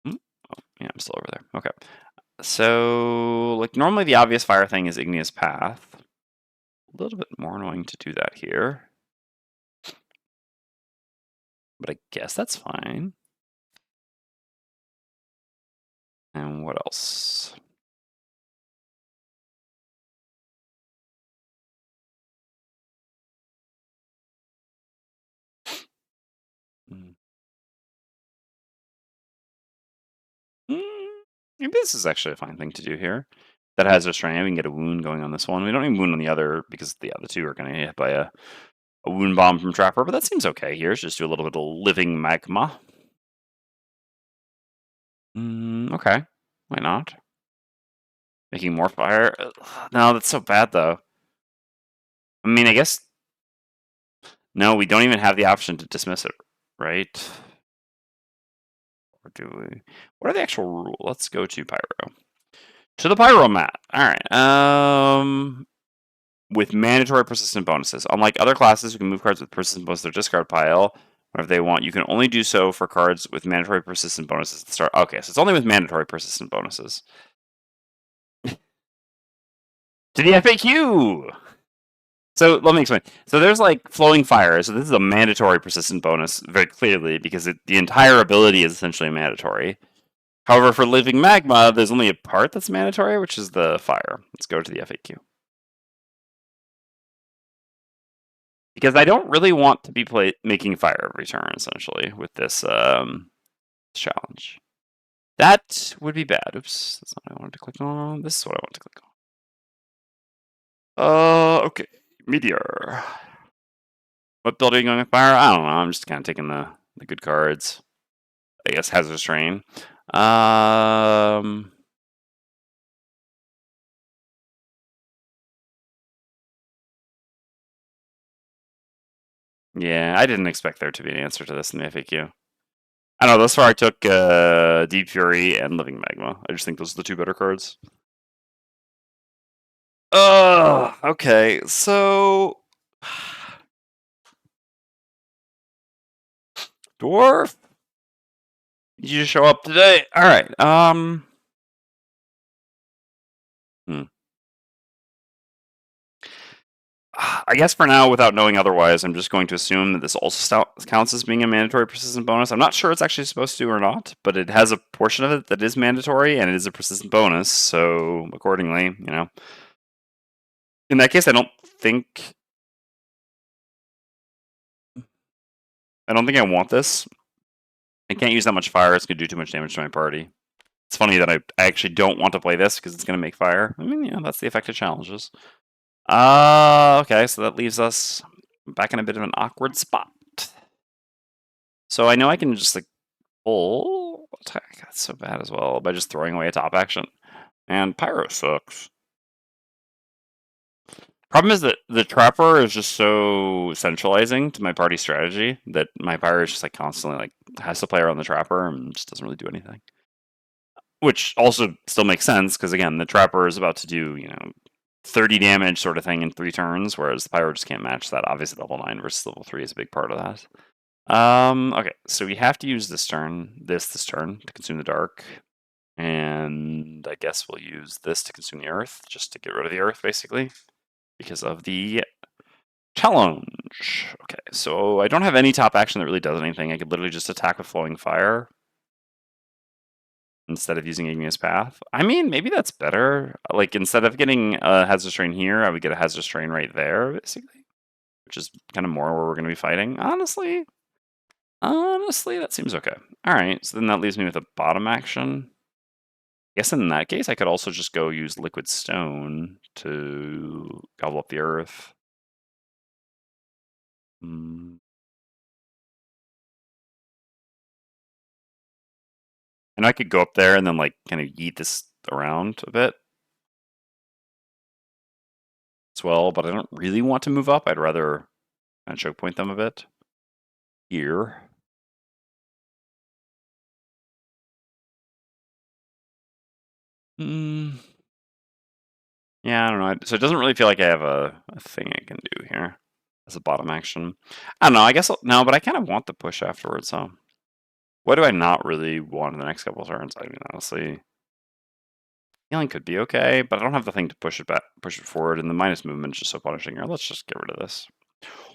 Oh, yeah, I'm still over there. Okay. So, like, normally the obvious fire thing is Igneous Path. A little bit more annoying to do that here. But I guess that's fine. And what else? Maybe this is actually a fine thing to do here. That has restraint. We can get a wound going on this one. We don't need wound on the other because the other two are going to get hit by a wound bomb from Trapper, but that seems okay here. Let's just do a little bit of living magma. Okay. Why not? Making more fire? No, that's so bad, though. I mean, I guess... No, we don't even have the option to dismiss it, right? Or do we? What are the actual rules? Let's go to Pyro. To the Pyro mat. Alright. With mandatory persistent bonuses. Unlike other classes who can move cards with persistent bonuses to their discard pile whenever they want, you can only do so for cards with mandatory persistent bonuses at the start. Okay, so it's only with mandatory persistent bonuses. To the FAQ! So let me explain. So there's like flowing fire. So this is a mandatory persistent bonus very clearly because the entire ability is essentially mandatory. However, for living magma, there's only a part that's mandatory, which is the fire. Let's go to the FAQ. Because I don't really want to be making fire every turn, essentially, with this challenge. That would be bad. Oops, that's not what I wanted to click on. This is what I want to click on. Okay. Meteor. What build are you going with fire? I don't know. I'm just kind of taking the good cards. I guess Hazardous Terrain. Yeah, I didn't expect there to be an answer to this in the FAQ. I don't know. Thus far, I took Deep Fury and Living Magma. I just think those are the 2 better cards. Okay. So... Dwarf? Did you just show up today? Alright, I guess for now, without knowing otherwise, I'm just going to assume that this also counts as being a mandatory persistent bonus. I'm not sure it's actually supposed to or not, but it has a portion of it that is mandatory, and it is a persistent bonus, so accordingly, you know. In that case, I don't think I want this. I can't use that much fire, it's going to do too much damage to my party. It's funny that I actually don't want to play this, because it's going to make fire. I mean, yeah, that's the effect of challenges. Okay, so that leaves us back in a bit of an awkward spot. So I know I can just, like, full attack. That's so bad as well, by just throwing away a top action. And Pyro sucks. Problem is that the Trapper is just so centralizing to my party strategy that my Pyro is just, like, constantly, like, has to play around the Trapper and just doesn't really do anything. Which also still makes sense, because again, the Trapper is about to do, 30 damage sort of thing in 3 turns, whereas the Pyro just can't match that. Obviously, level 9 versus level 3 is a big part of that. Okay, so we have to use this turn to consume the dark. And I guess we'll use this to consume the earth, just to get rid of the earth, basically, because of the challenge. Okay, so I don't have any top action that really does anything. I could literally just attack with flowing fire instead of using Igneous Path. I mean, maybe that's better. Like, instead of getting a Hazardous Terrain here, I would get a Hazardous Terrain right there, basically, which is kind of more where we're going to be fighting. Honestly, that seems okay. All right, so then that leaves me with a bottom action. I guess in that case, I could also just go use Liquid Stone to gobble up the earth. And I could go up there and then, like, kind of yeet this around a bit as well, but I don't really want to move up. I'd rather kind of choke point them a bit here. Yeah, I don't know. So it doesn't really feel like I have a thing I can do here as a bottom action. I don't know. I guess no, but I kind of want the push afterwards. So what do I not really want in the next couple of turns? I mean, honestly, healing could be okay, but I don't have the thing to push it back, push it forward, and the minus movement is just so punishing here. Let's just get rid of this.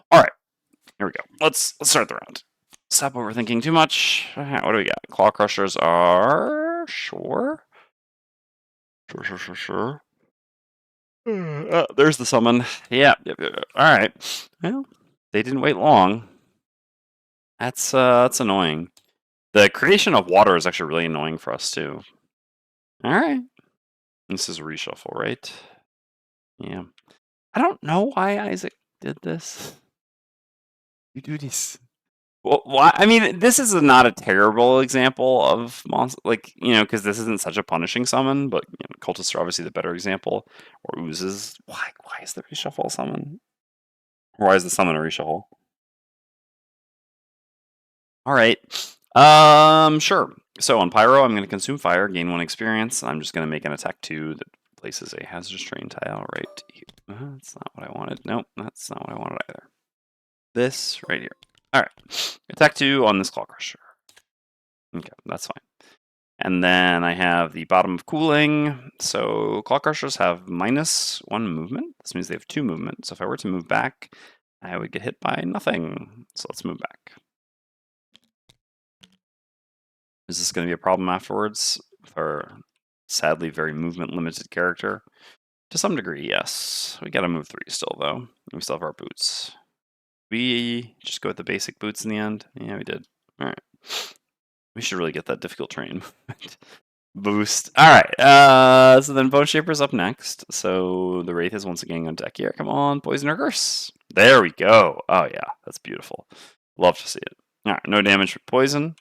All right, here we go. Let's start the round. Stop overthinking too much. What do we got? Claw crushers are sure. There's the summon. Yeah. All right. Well, they didn't wait long. That's annoying. The creation of water is actually really annoying for us too. All right. This is a reshuffle, right? Yeah. I don't know why Isaac did this. You do this. Well, why? I mean, this is not a terrible example of monster, like, because this isn't such a punishing summon. But cultists are obviously the better example, or oozes. Why is the reshuffle a summon? Or why is the summon a reshuffle? All right. Sure. So on Pyro, I'm going to consume fire, gain 1 experience. I'm just going to make an attack 2 that places a Hazardous Terrain tile right here. That's not what I wanted. Nope, that's not what I wanted either. This right here. All right. Attack 2 on this Claw Crusher. Okay, that's fine. And then I have the bottom of cooling. So Claw Crushers have -1 movement. This means they have 2 movement. So if I were to move back, I would get hit by nothing. So let's move back. Is this going to be a problem afterwards with our sadly very movement limited character? To some degree, yes. We got to move 3 still, though. We still have our boots. We just go with the basic boots in the end? Yeah, we did. All right. We should really get that difficult terrain boost. All right. So then Bone Shaper's up next. So the Wraith is once again on deck here. Come on, Poison or Curse. There we go. Oh, yeah. That's beautiful. Love to see it. All right. No damage for poison.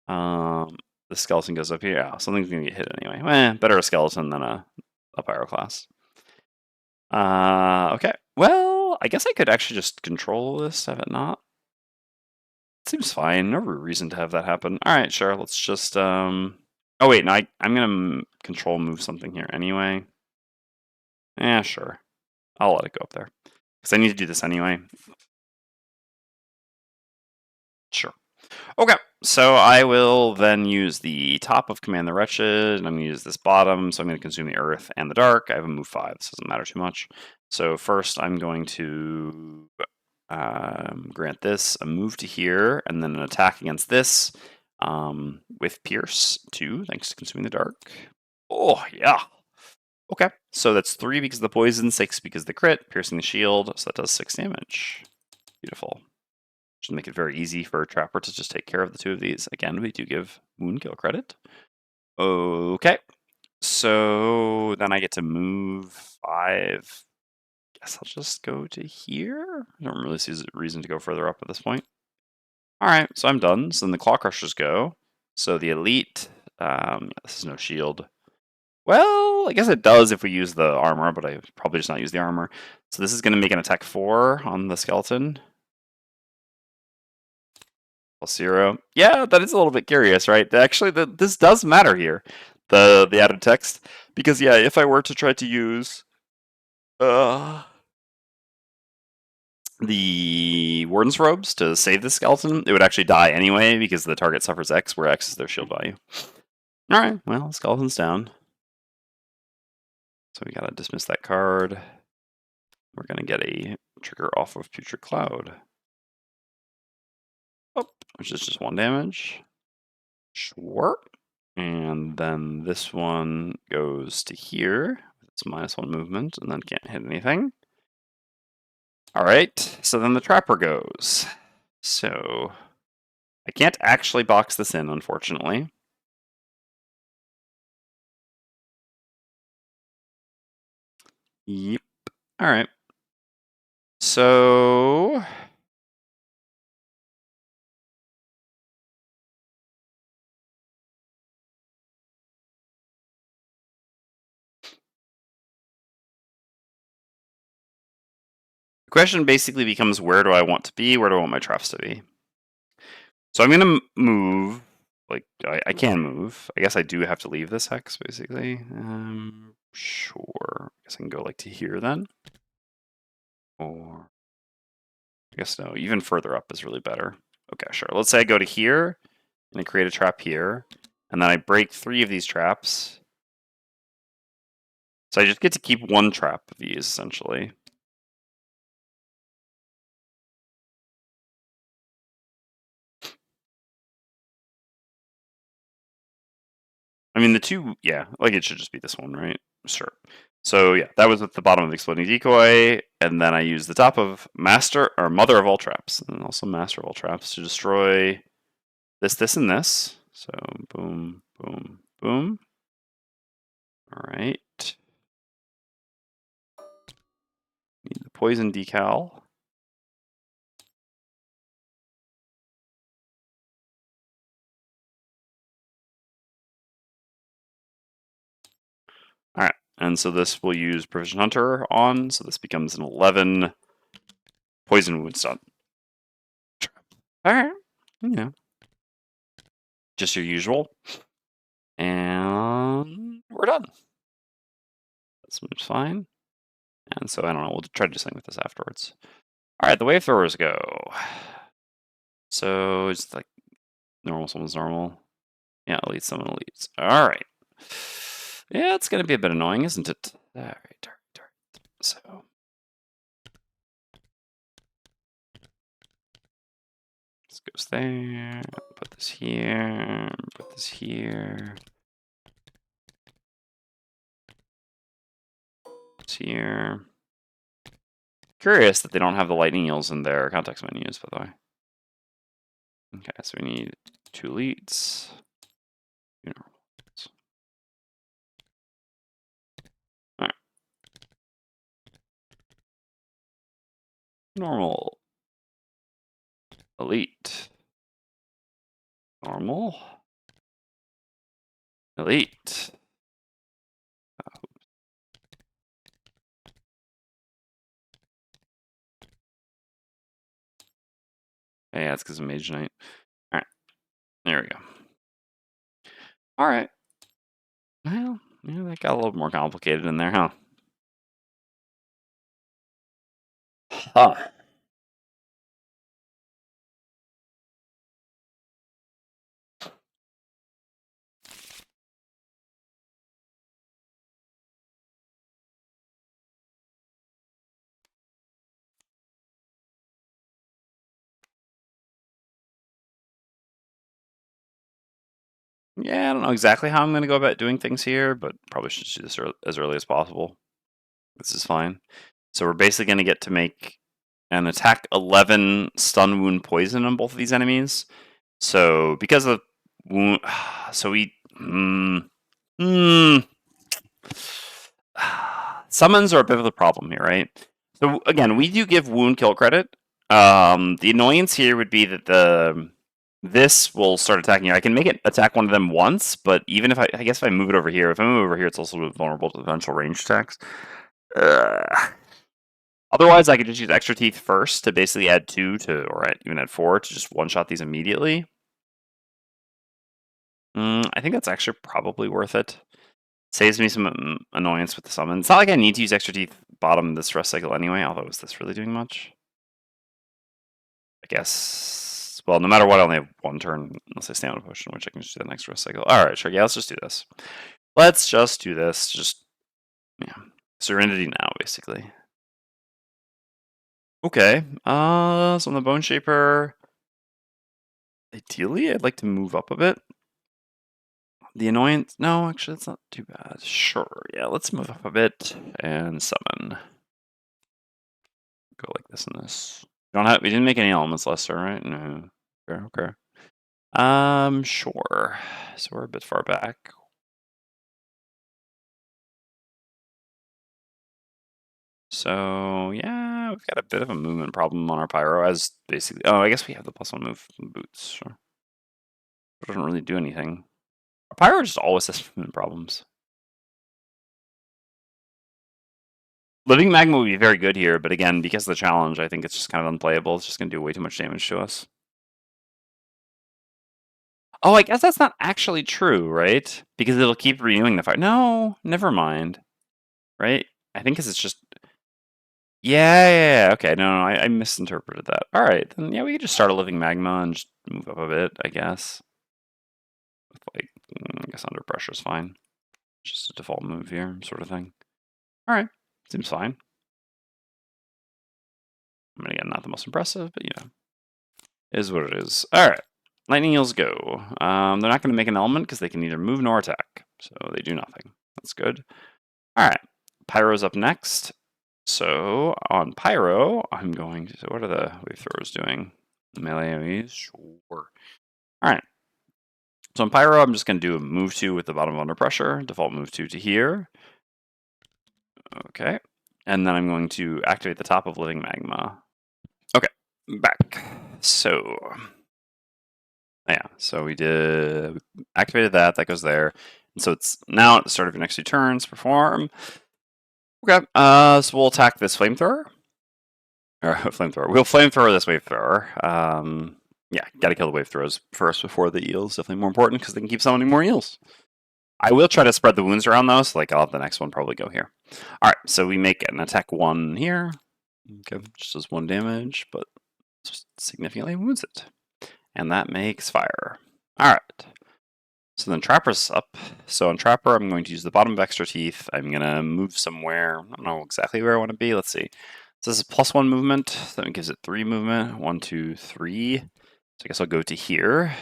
The skeleton goes up here. Yeah, something's gonna get hit anyway. Better a skeleton than a pyroclast. Okay. Well, I guess I could actually just control this, have it not. Seems fine. No reason to have that happen. All right, sure. Let's just Oh wait, no, I'm gonna control move something here anyway. Yeah, sure. I'll let it go up there because I need to do this anyway. Sure. Okay, so I will then use the top of Command the Wretched, and I'm going to use this bottom, so I'm going to consume the earth and the dark. I have a move 5, this doesn't matter too much. So first I'm going to grant this a move to here, and then an attack against this with Pierce 2, thanks to Consuming the Dark. Oh, yeah. Okay, so that's 3 because of the poison, 6 because of the crit, piercing the shield, so that does 6 damage. Beautiful. Should make it very easy for a Trapper to just take care of the 2 of these. Again, we do give wound kill credit. Okay, so then I get to move 5. Guess I'll just go to here. I don't really see a reason to go further up at this point. Alright, so I'm done. So then the Claw Crushers go. So the Elite, this is no shield. Well, I guess it does if we use the armor, but I probably just not use the armor. So this is going to make an attack 4 on the skeleton. +0. Yeah, that is a little bit curious, right? Actually, this does matter here, the added text, because yeah, if I were to try to use the Warden's Robes to save the skeleton, it would actually die anyway because the target suffers X, where X is their shield value. Alright, well, skeleton's down. So we gotta dismiss that card. We're gonna get a trigger off of Future Cloud. Oh, which is just 1 damage. Sure. And then this one goes to here. It's -1 movement, and then can't hit anything. Alright, so then the Trapper goes. So I can't actually box this in, unfortunately. Yep. Alright. So the question basically becomes, where do I want to be? Where do I want my traps to be? So I'm going to move. Like, I can move. I guess I do have to leave this hex, basically. Sure. I guess I can go, like, to here, then. Or... I guess no. Even further up is really better. Okay, sure. Let's say I go to here, and I create a trap here. And then I break 3 of these traps. So I just get to keep 1 trap of these, essentially. I mean, the 2, yeah, like it should just be this one, right? Sure. So yeah, that was at the bottom of the Exploding Decoy, and then I use the top of Master, or Mother of all Traps, and also Master of all Traps to destroy this, and this. So boom, boom, boom. Alright. Need the poison decal. Alright, and so this will use Provision Hunter on, so this becomes an 11 poison wound stun. Alright, just your usual. And we're done. This move's fine. And so, I don't know, we'll try to do something with this afterwards. Alright, the wave throwers go. So, it's like normal summons normal. Yeah, elite summon elites. Alright. Yeah, it's going to be a bit annoying, isn't it? Alright. So... this goes there. Put this here. Put this here. It's here. Curious that they don't have the lightning eels in their context menus, by the way. Okay, so we need 2 elites. Alright. Normal. Elite. Normal. Elite. Yeah, it's because of Mage Knight. Alright. There we go. Alright. Well, yeah, that got a little more complicated in there, huh? Huh. Yeah, I don't know exactly how I'm going to go about doing things here, but probably should do this as early as possible. This is fine. So we're basically going to get to make an attack 11 stun, wound, poison on both of these enemies. So because of wound, so we summons are a bit of the problem here, right? So again, we do give wound kill credit. The annoyance here would be that this will start attacking you. I can make it attack one of them once, but even if I guess if I move it over here, if I move over here, it's also vulnerable to eventual range attacks. Otherwise, I could just use extra teeth first to basically add 2 to, or even add 4 to just one-shot these immediately. I think that's actually probably worth it. Saves me some annoyance with the summon. It's not like I need to use extra teeth bottom this rest cycle anyway, although is this really doing much? I guess, well, no matter what, I only have one turn unless I stamina potion, which I can just do the next rest cycle. Alright, sure, yeah, let's just do this. Let's just do this, just, yeah, Serenity now, basically. Okay, so on the Bone Shaper, ideally, I'd like to move up a bit. The annoyance, no, actually, that's not too bad. Sure, yeah, let's move up a bit and summon. Go like this and this. We didn't make any elements lesser, right? No. Okay. Sure. So we're a bit far back. So yeah, we've got a bit of a movement problem on our pyro as basically. Oh, I guess we have the +1 move boots. Sure. It doesn't really do anything. Our pyro just always has movement problems. Living magma would be very good here, but again, because of the challenge, I think it's just kind of unplayable. It's just going to do way too much damage to us. Oh, I guess that's not actually true, right? Because it'll keep renewing the fire. No, never mind. Right? I think because it's just. Yeah. Okay, no, I misinterpreted that. All right, then yeah, we could just start a living magma and just move up a bit, I guess. Like, I guess under pressure is fine. Just a default move here, sort of thing. All right, seems fine. I mean, again, not the most impressive, but is what it is. All right, lightning eels go. They're not going to make an element because they can neither move nor attack, so they do nothing. That's good. All right, pyro's up next. So on pyro, I'm going to. What are the wave throwers doing? Melee enemies, sure. All right. So on pyro, I'm just going to do a move 2 with the bottom under pressure. Default move 2 to here. Okay. And then I'm going to activate the top of living magma. Okay, back. So yeah, so we activated that. That goes there. And so it's now at the start of your next 2 turns. Perform. Okay. So we'll attack this flamethrower. Or flamethrower. We'll flamethrower this wave thrower. Yeah, gotta kill the wave throwers first before the eels. Definitely more important because they can keep summoning more eels. I will try to spread the wounds around though, so like I'll have the next one probably go here. Alright, so we make an attack 1 here. Okay, just does 1 damage, but just significantly wounds it. And that makes fire. Alright. So then Trapper's up. So on Trapper, I'm going to use the bottom of extra teeth. I'm gonna move somewhere. I don't know exactly where I want to be. Let's see. So this is +1 movement. That gives it 3 movement. 1, 2, 3. So I guess I'll go to here.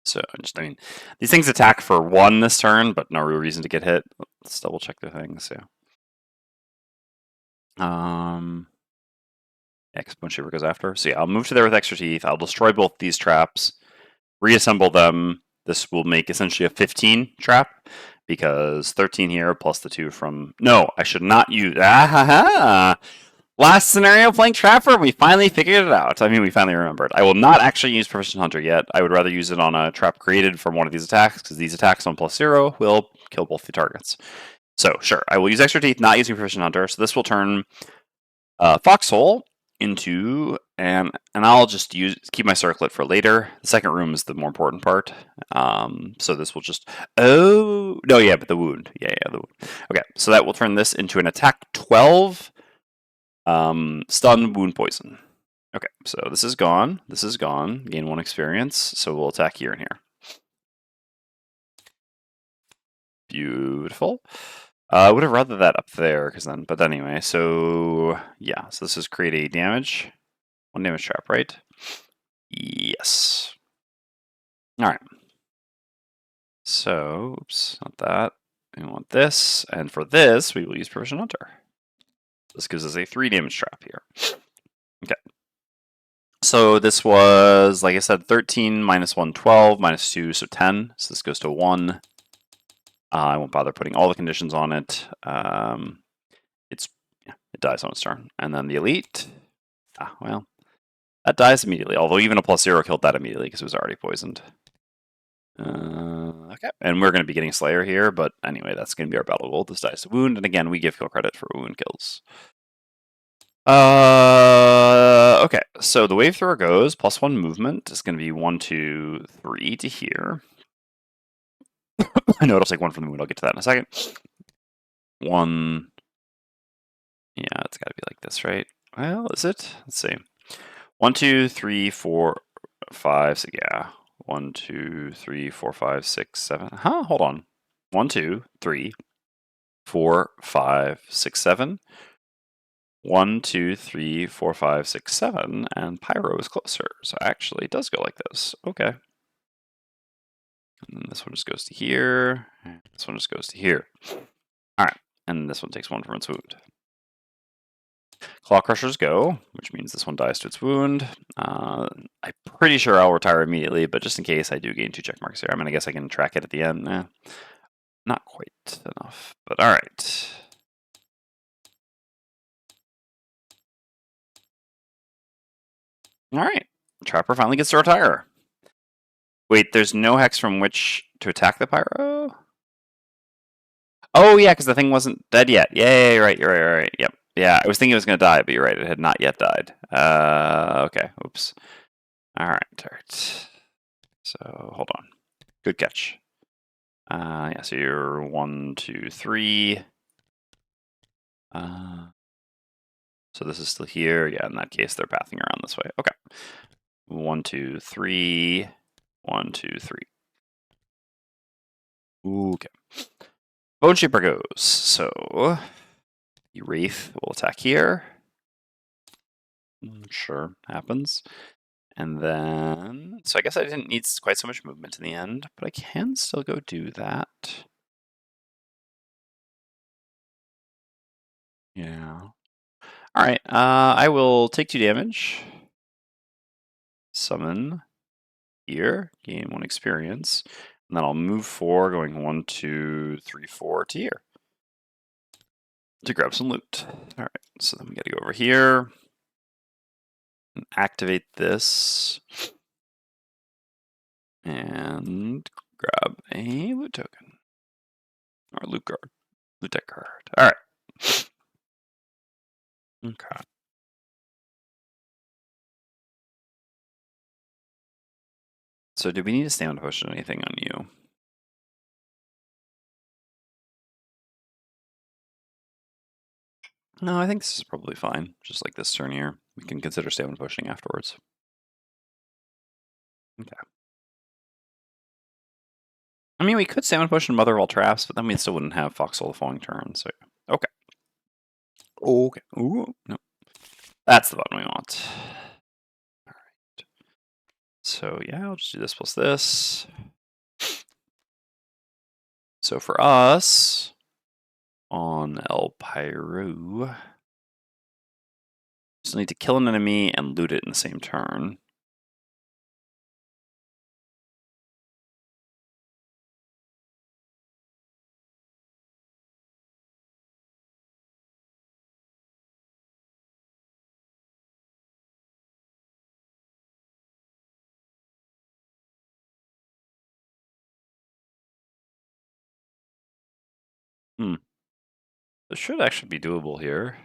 So I mean, these things attack for 1 this turn, but no real reason to get hit. Let's double check their things. Yeah. X Bone Shaper goes after. So yeah, I'll move to there with extra teeth. I'll destroy both these traps, reassemble them. This will make essentially a 15 trap because 13 here plus the 2 from. No, I should not use. Last scenario playing Trapper, we finally figured it out. I mean, we finally remembered. I will not actually use Proficient Hunter yet. I would rather use it on a trap created from one of these attacks, because these attacks on +0 will kill both the targets. So, sure, I will use Extra Teeth, not using Proficient Hunter. So this will turn Foxhole into, and I'll just keep my circlet for later. The second room is the more important part. So this will just, oh, no, yeah, but the wound. Yeah, the wound. Okay, so that will turn this into an attack 12. Stun, wound, poison. Okay, so this is gone. This is gone. Gain 1 experience. So we'll attack here and here. Beautiful. I would have rather that up there, but anyway, so yeah, so this is create a damage. 1 damage trap, right? Yes. All right. So, oops, not that. We want this, and for this, we will use Provision Hunter. This gives us a 3 damage trap here. Okay. So this was, like I said, 13 minus 1, 12, minus 2, so 10. So this goes to 1. I won't bother putting all the conditions on it. It dies on its turn. And then the elite, well, that dies immediately. Although even a +0 killed that immediately because it was already poisoned. Okay, and we're going to be getting Slayer here, but anyway, that's going to be our battle goal. This dies to wound, and again, we give kill credit for wound kills. Okay, so the wave thrower goes +1 movement is going to be 1, 2, 3 to here. I know it'll take 1 from the wound. I'll get to that in a second. 1. Yeah, it's got to be like this, right? Well, is it? Let's see. 1, 2, 3, 4, 5. So yeah. 1, 2, 3, 4, 5, 6, 7. Huh? Hold on. 1, 2, 3, 4, 5, 6, 7. 1, 2, 3, 4, 5, 6, 7. And Pyro is closer. So actually, it does go like this. Okay. And then this one just goes to here. This one just goes to here. All right. And this one takes 1 from its wound. Claw Crushers go, which means this one dies to its wound. I'm pretty sure I'll retire immediately, but just in case I do gain 2 check marks here, I guess I can track it at the end. Not quite enough, but all right. All right. Trapper finally gets to retire. Wait, there's no hex from which to attack the Pyro? Oh, yeah, because the thing wasn't dead yet. Yay, right, you're right. Yep. Yeah, I was thinking it was going to die, but you're right, it had not yet died. Okay, oops. All right. So, hold on. Good catch. Yeah, so you're 1, 2, 3. So this is still here. Yeah, in that case, they're pathing around this way. Okay. 1, 2, 3. 1, 2, 3. Okay. Bone Shaper goes. So the Wraith will attack here. Sure, happens. And then, so I guess I didn't need quite so much movement in the end, but I can still go do that. Yeah. All right. I will take 2 damage. Summon here, gain 1 experience, and then I'll move 4, going 1, 2, 3, 4 to here to grab some loot. All right, so then we got to go over here and activate this and grab a loot token or loot card, loot deck card. All right. Okay. So do we need to stand push anything on you? No, I think this is probably fine. Just like this turn here. We can consider stamina pushing afterwards. Okay. I mean, we could stamina push and Mother of All Traps, but then we still wouldn't have Foxhole the following turn. So, okay. Okay. Ooh, no. That's the button we want. All right. So, yeah, I'll just do this plus this. So for us, on El Pyro, just need to kill an enemy and loot it in the same turn. This should actually be doable here.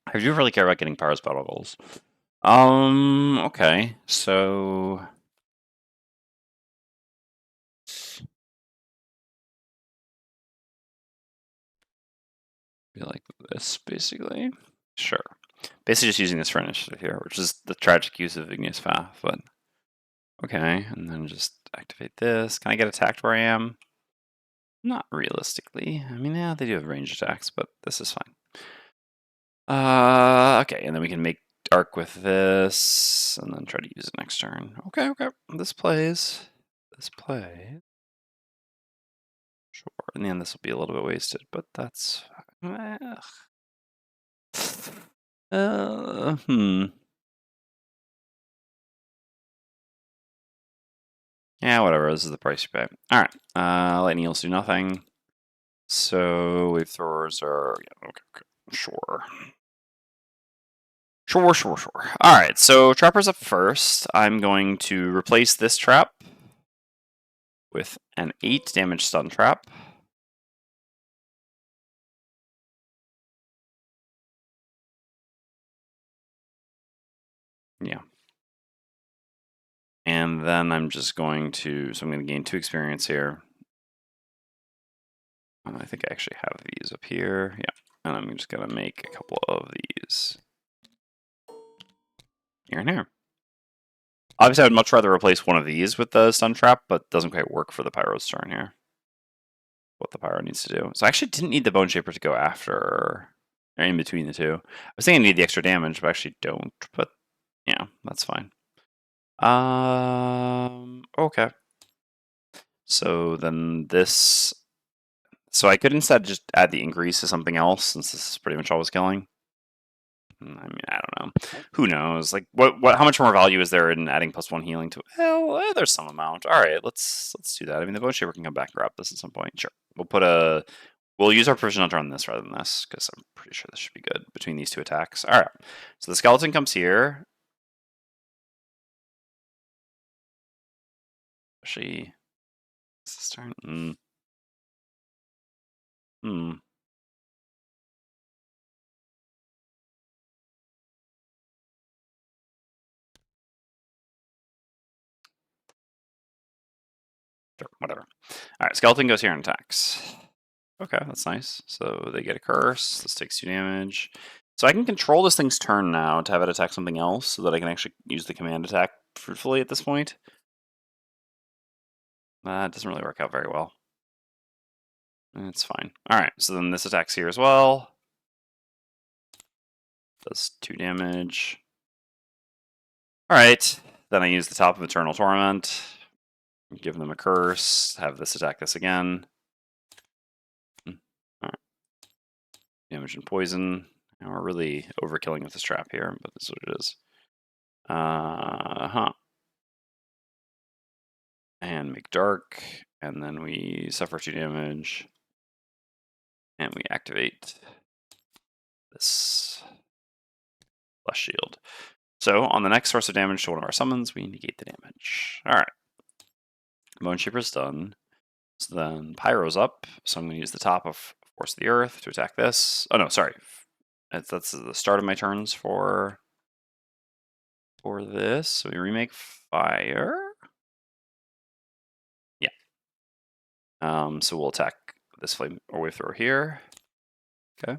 I do really care about getting Pyro's battle goals. Okay, so be like this, basically. Sure. Basically just using this for initiative here, which is the tragic use of Igneous Path, but okay, and then just activate this. Can I get attacked where I am? Not realistically. I mean, yeah, they do have range attacks, but this is fine. Okay, and then we can make dark with this, and then try to use it next turn. Okay, okay. This plays. This plays. Sure. In the end, this will be a little bit wasted, but that's. Hmm. Yeah, whatever. This is the price you pay. All right. Lightning heals do nothing. So wave throwers are okay. Sure. Sure. All right. So trapper's up first. I'm going to replace this trap with an 8 damage stun trap. Yeah. And then I'm just going to, so I'm going to gain 2 experience here. I think I actually have these up here. Yeah. And I'm just going to make a couple of these here and here. Obviously, I would much rather replace one of these with the stun trap, but it doesn't quite work for the Pyro's turn here. What the Pyro needs to do. So I actually didn't need the Bone Shaper to go after, or in between the two. I was thinking I need the extra damage, but I actually don't. But yeah, that's fine. Okay. So then this. So I could instead just add the increase to something else, since this is pretty much always killing. I mean, I don't know. Who knows? Like, how much more value is there in adding +1 healing to? Well, there's some amount. All right, let's do that. I mean, the Bone Shaper can come back and grab this at some point. Sure, we'll use our Provision Hunter on this rather than this, because I'm pretty sure this should be good between these two attacks. All right, so the skeleton comes here. Actually, is this turn? Sure, whatever. All right, skeleton goes here and attacks. Okay, that's nice. So they get a curse. This takes 2 damage. So I can control this thing's turn now to have it attack something else, so that I can actually use the command attack fruitfully at this point. That doesn't really work out very well. It's fine. All right, so then this attacks here as well. Does 2 damage. All right, then I use the top of Eternal Torment. Give them a curse. Have this attack this again. All right. Damage and poison. Now we're really overkilling with this trap here, but this is what it is. And make dark, and then we suffer 2 damage, and we activate this Flesh Shield. So on the next source of damage to one of our summons, we negate the damage. All right. Bone Shaper's done. So then Pyro's up, so I'm going to use the top of Force of the Earth to attack this. Oh no, sorry. That's the start of my turns for this. So we remake Fire. Yeah. So we'll attack this flame or wave thrower here. Okay.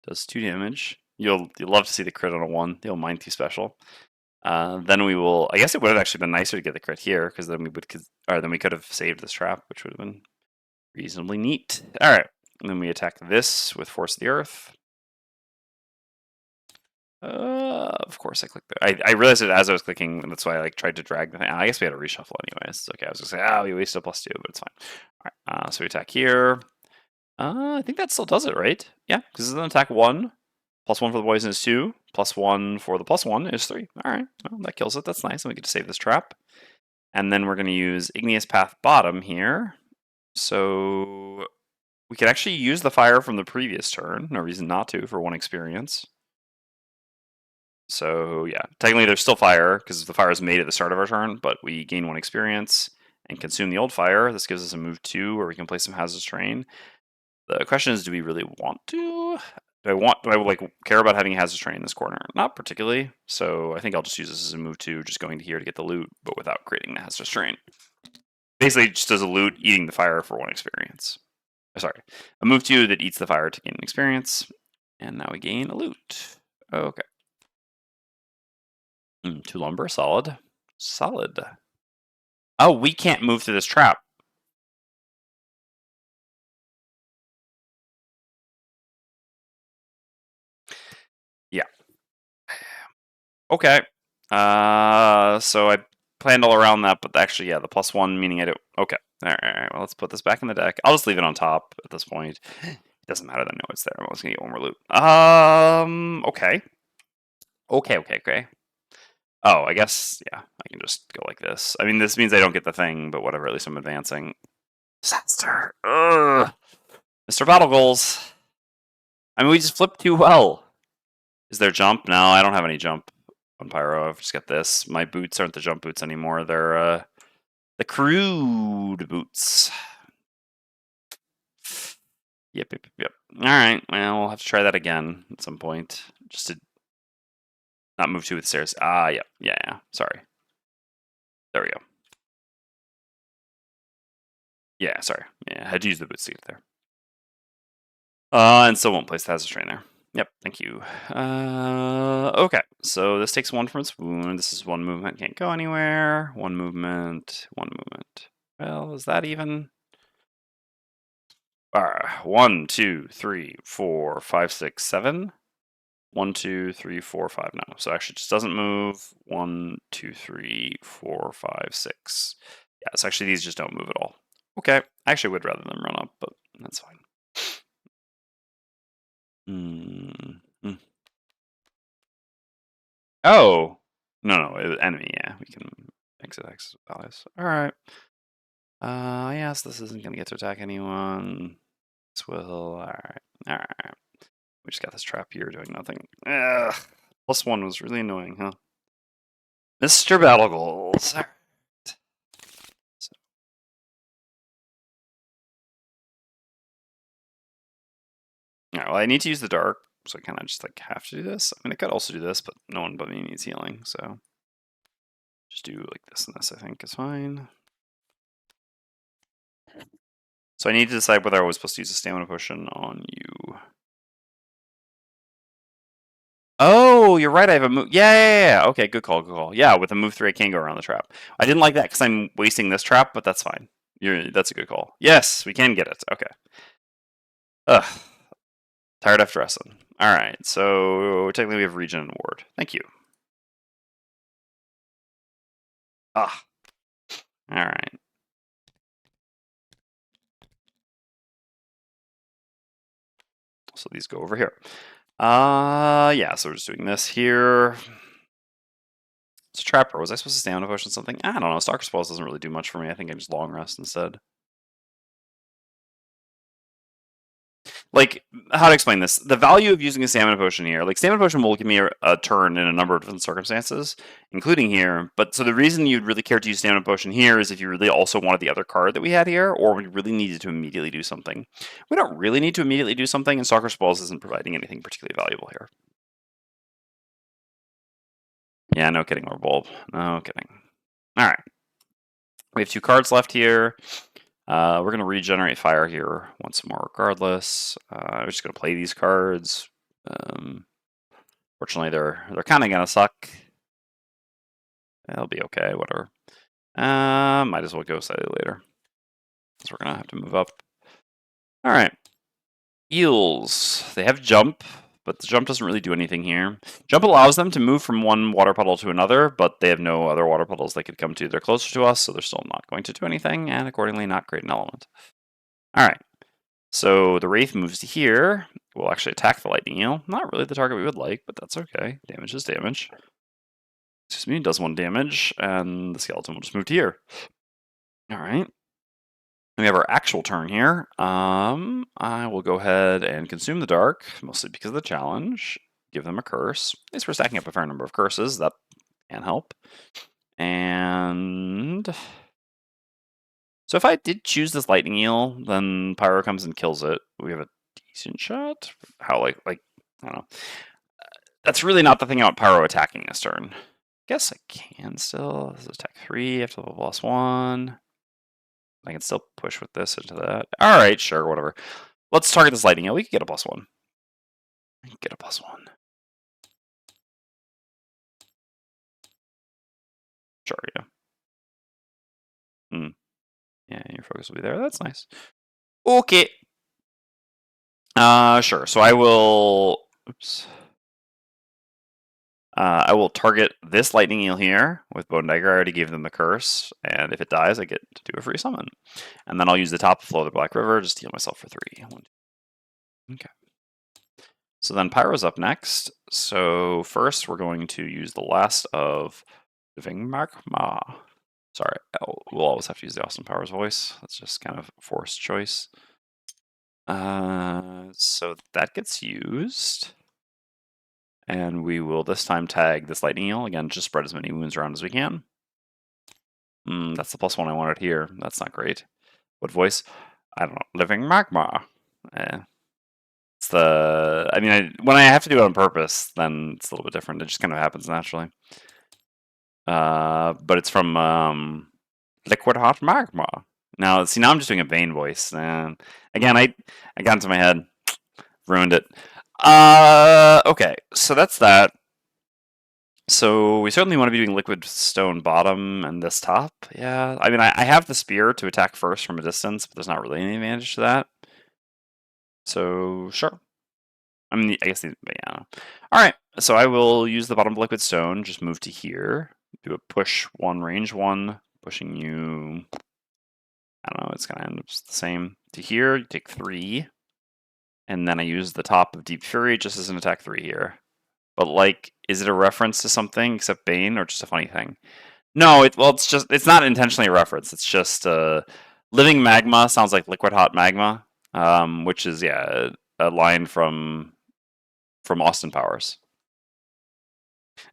Does 2 damage. You'll love to see the crit on a 1. The old Mind Thief special. Then we will. I guess it would have actually been nicer to get the crit here, because then we could have saved this trap, which would have been reasonably neat. All right, and then we attack this with Force of the Earth. Of course, I clicked there. I realized it as I was clicking, and that's why I tried to drag the thing. I guess we had a reshuffle anyways. It's okay. I was gonna say, we wasted a +2, but it's fine. All right, so we attack here. I think that still does it, right? Yeah, because it's an attack 1. +1 for the poison is 2. +1 for the +1 is 3. All right, well, that kills it. That's nice. And we get to save this trap. And then we're going to use Igneous Path Bottom here. So we can actually use the fire from the previous turn. No reason not to for 1 experience. So yeah, technically there's still fire, because the fire is made at the start of our turn, but we gain 1 experience and consume the old fire. This gives us a move 2 where we can place some hazardous terrain. The question is, do we really want to? Do I care about having a hazardous terrain in this corner? Not particularly. So I think I'll just use this as a move 2, just going to here to get the loot, but without creating the hazardous terrain. Basically, just as a loot, eating the fire for 1 experience. Sorry, a move 2 that eats the fire to gain an experience, and now we gain a loot. Okay. 2 lumber, solid. Oh, we can't move through this trap. Okay. So I planned all around that, but actually, yeah, the +1 meaning I don't. Okay. All right. Well, let's put this back in the deck. I'll just leave it on top at this point. It doesn't matter that I know it's there. I'm always gonna get one more loot. Okay. Okay. Oh, I guess yeah. I can just go like this. I mean, this means I don't get the thing, but whatever. At least I'm advancing. Disaster. Ugh. Mr. Battle Goals. I mean, we just flipped too well. Is there jump? No, I don't have any jump on Pyro. I've just got this. My boots aren't the jump boots anymore. They're the crude boots. Yep. All right. Well, we'll have to try that again at some point, just to not move too with the stairs. Yep. Yeah. Sorry. There we go. Yeah. Sorry. Yeah. I had to use the boots to get there. And still won't place the hazard train there. Yep, thank you. Okay, so this takes 1 from its wound. This is 1 movement, can't go anywhere. 1 movement, 1 movement. Well, is that even? 1, 2, 3, 4, 5, 6, 7. 1, 2, 3, 4, 5. No, so actually, it just doesn't move. 1, 2, 3, 4, 5, 6. Yeah, so actually, these just don't move at all. Okay, I actually would rather them run up, but that's fine. Oh! No, enemy, yeah. We can exit allies. Alright. Yes, this isn't gonna get to attack anyone. This will. Alright. We just got this trap here doing nothing. Ugh. +1 was really annoying, huh? Mr. Battle Goals. Alright. Alright, well, I need to use the dark, so I kind of just like have to do this. I mean, I could also do this, but no one but me needs healing, so just do like this and this, I think is fine. So I need to decide whether I was supposed to use a stamina potion on you. Oh, you're right. I have a move. Yeah. Okay, good call. Yeah, with a move 3, I can go around the trap. I didn't like that because I'm wasting this trap, but that's fine. That's a good call. Yes, we can get it. Okay. Ugh. Tired after wrestling. All right. So technically, we have regen and ward. Thank you. Ah. All right. So these go over here. Yeah. So we're just doing this here. It's a trapper. Was I supposed to stamina potion something? I don't know. Stalker Spells doesn't really do much for me. I think I just long rest instead. Like, how to explain this? The value of using a stamina potion here, like stamina potion will give me a turn in a number of different circumstances, including here. But so the reason you'd really care to use stamina potion here is if you really also wanted the other card that we had here, or we really needed to immediately do something. We don't really need to immediately do something, and Stalker Spells isn't providing anything particularly valuable here. Yeah, no kidding, Bulb. No kidding. All right. We have 2 cards left here. We're going to regenerate fire here once more regardless. We're just going to play these cards. Fortunately, they're kind of going to suck. They'll be okay, whatever. Might as well go slightly later. So we're going to have to move up. All right. Eels. They have jump, but the jump doesn't really do anything here. Jump allows them to move from one water puddle to another, but they have no other water puddles they could come to. They're closer to us, so they're still not going to do anything, and accordingly not create an element. All right. So the Wraith moves to here. We'll actually attack the Lightning Eel. Not really the target we would like, but that's okay. Damage is damage. Excuse me, does 1 damage, and the Skeleton will just move to here. All right. We have our actual turn here. I will go ahead and consume the dark, mostly because of the challenge. Give them a curse. At least we're stacking up a fair number of curses. That can help. And so if I did choose this Lightning Eel, then Pyro comes and kills it. We have a decent shot. How I don't know. That's really not the thing about Pyro attacking this turn. Guess I can still. This is attack 3. I have to level +1. I can still push with this into that. All right, sure, whatever. Let's target this Lightning Eel. We can get a +1. We can get a +1. Sure, yeah. Yeah, your focus will be there. That's nice. Okay. Sure. So I will. Oops. I will target this lightning eel here with Bone Dagger. I already gave them the curse, and if it dies, I get to do a free summon. And then I'll use the top flow of the Black River just to heal myself for 3. Okay. So then Pyro's up next. So first we're going to use the last of Living Magma. Sorry, we'll always have to use the Austin Powers voice. That's just kind of a forced choice. So that gets used. And we will this time tag this lightning eel. Again, just spread as many wounds around as we can. That's the +1 I wanted here. That's not great. What voice? I don't know. Living Magma. It's the... I mean, when I have to do it on purpose, then it's a little bit different. It just kind of happens naturally. But it's from Liquid Hot Magma. Now, see, now I'm just doing a Bane voice. And again, I got into my head. Ruined it. Okay, so that's that. So we certainly want to be doing Liquid Stone bottom and this top. Yeah, I mean, I have the spear to attack first from a distance, but there's not really any advantage to that. So, sure. I mean, I guess, yeah. All right, so I will use the bottom of Liquid Stone, just move to here, do a push 1, range 1, pushing you, I don't know, it's going to end up the same. To here, you take 3, and then I use the top of Deep Fury just as an attack 3 here. But, like, is it a reference to something except Bane, or just a funny thing? No, it's not intentionally a reference. It's just Living Magma sounds like Liquid Hot Magma, which is, yeah, a line from Austin Powers.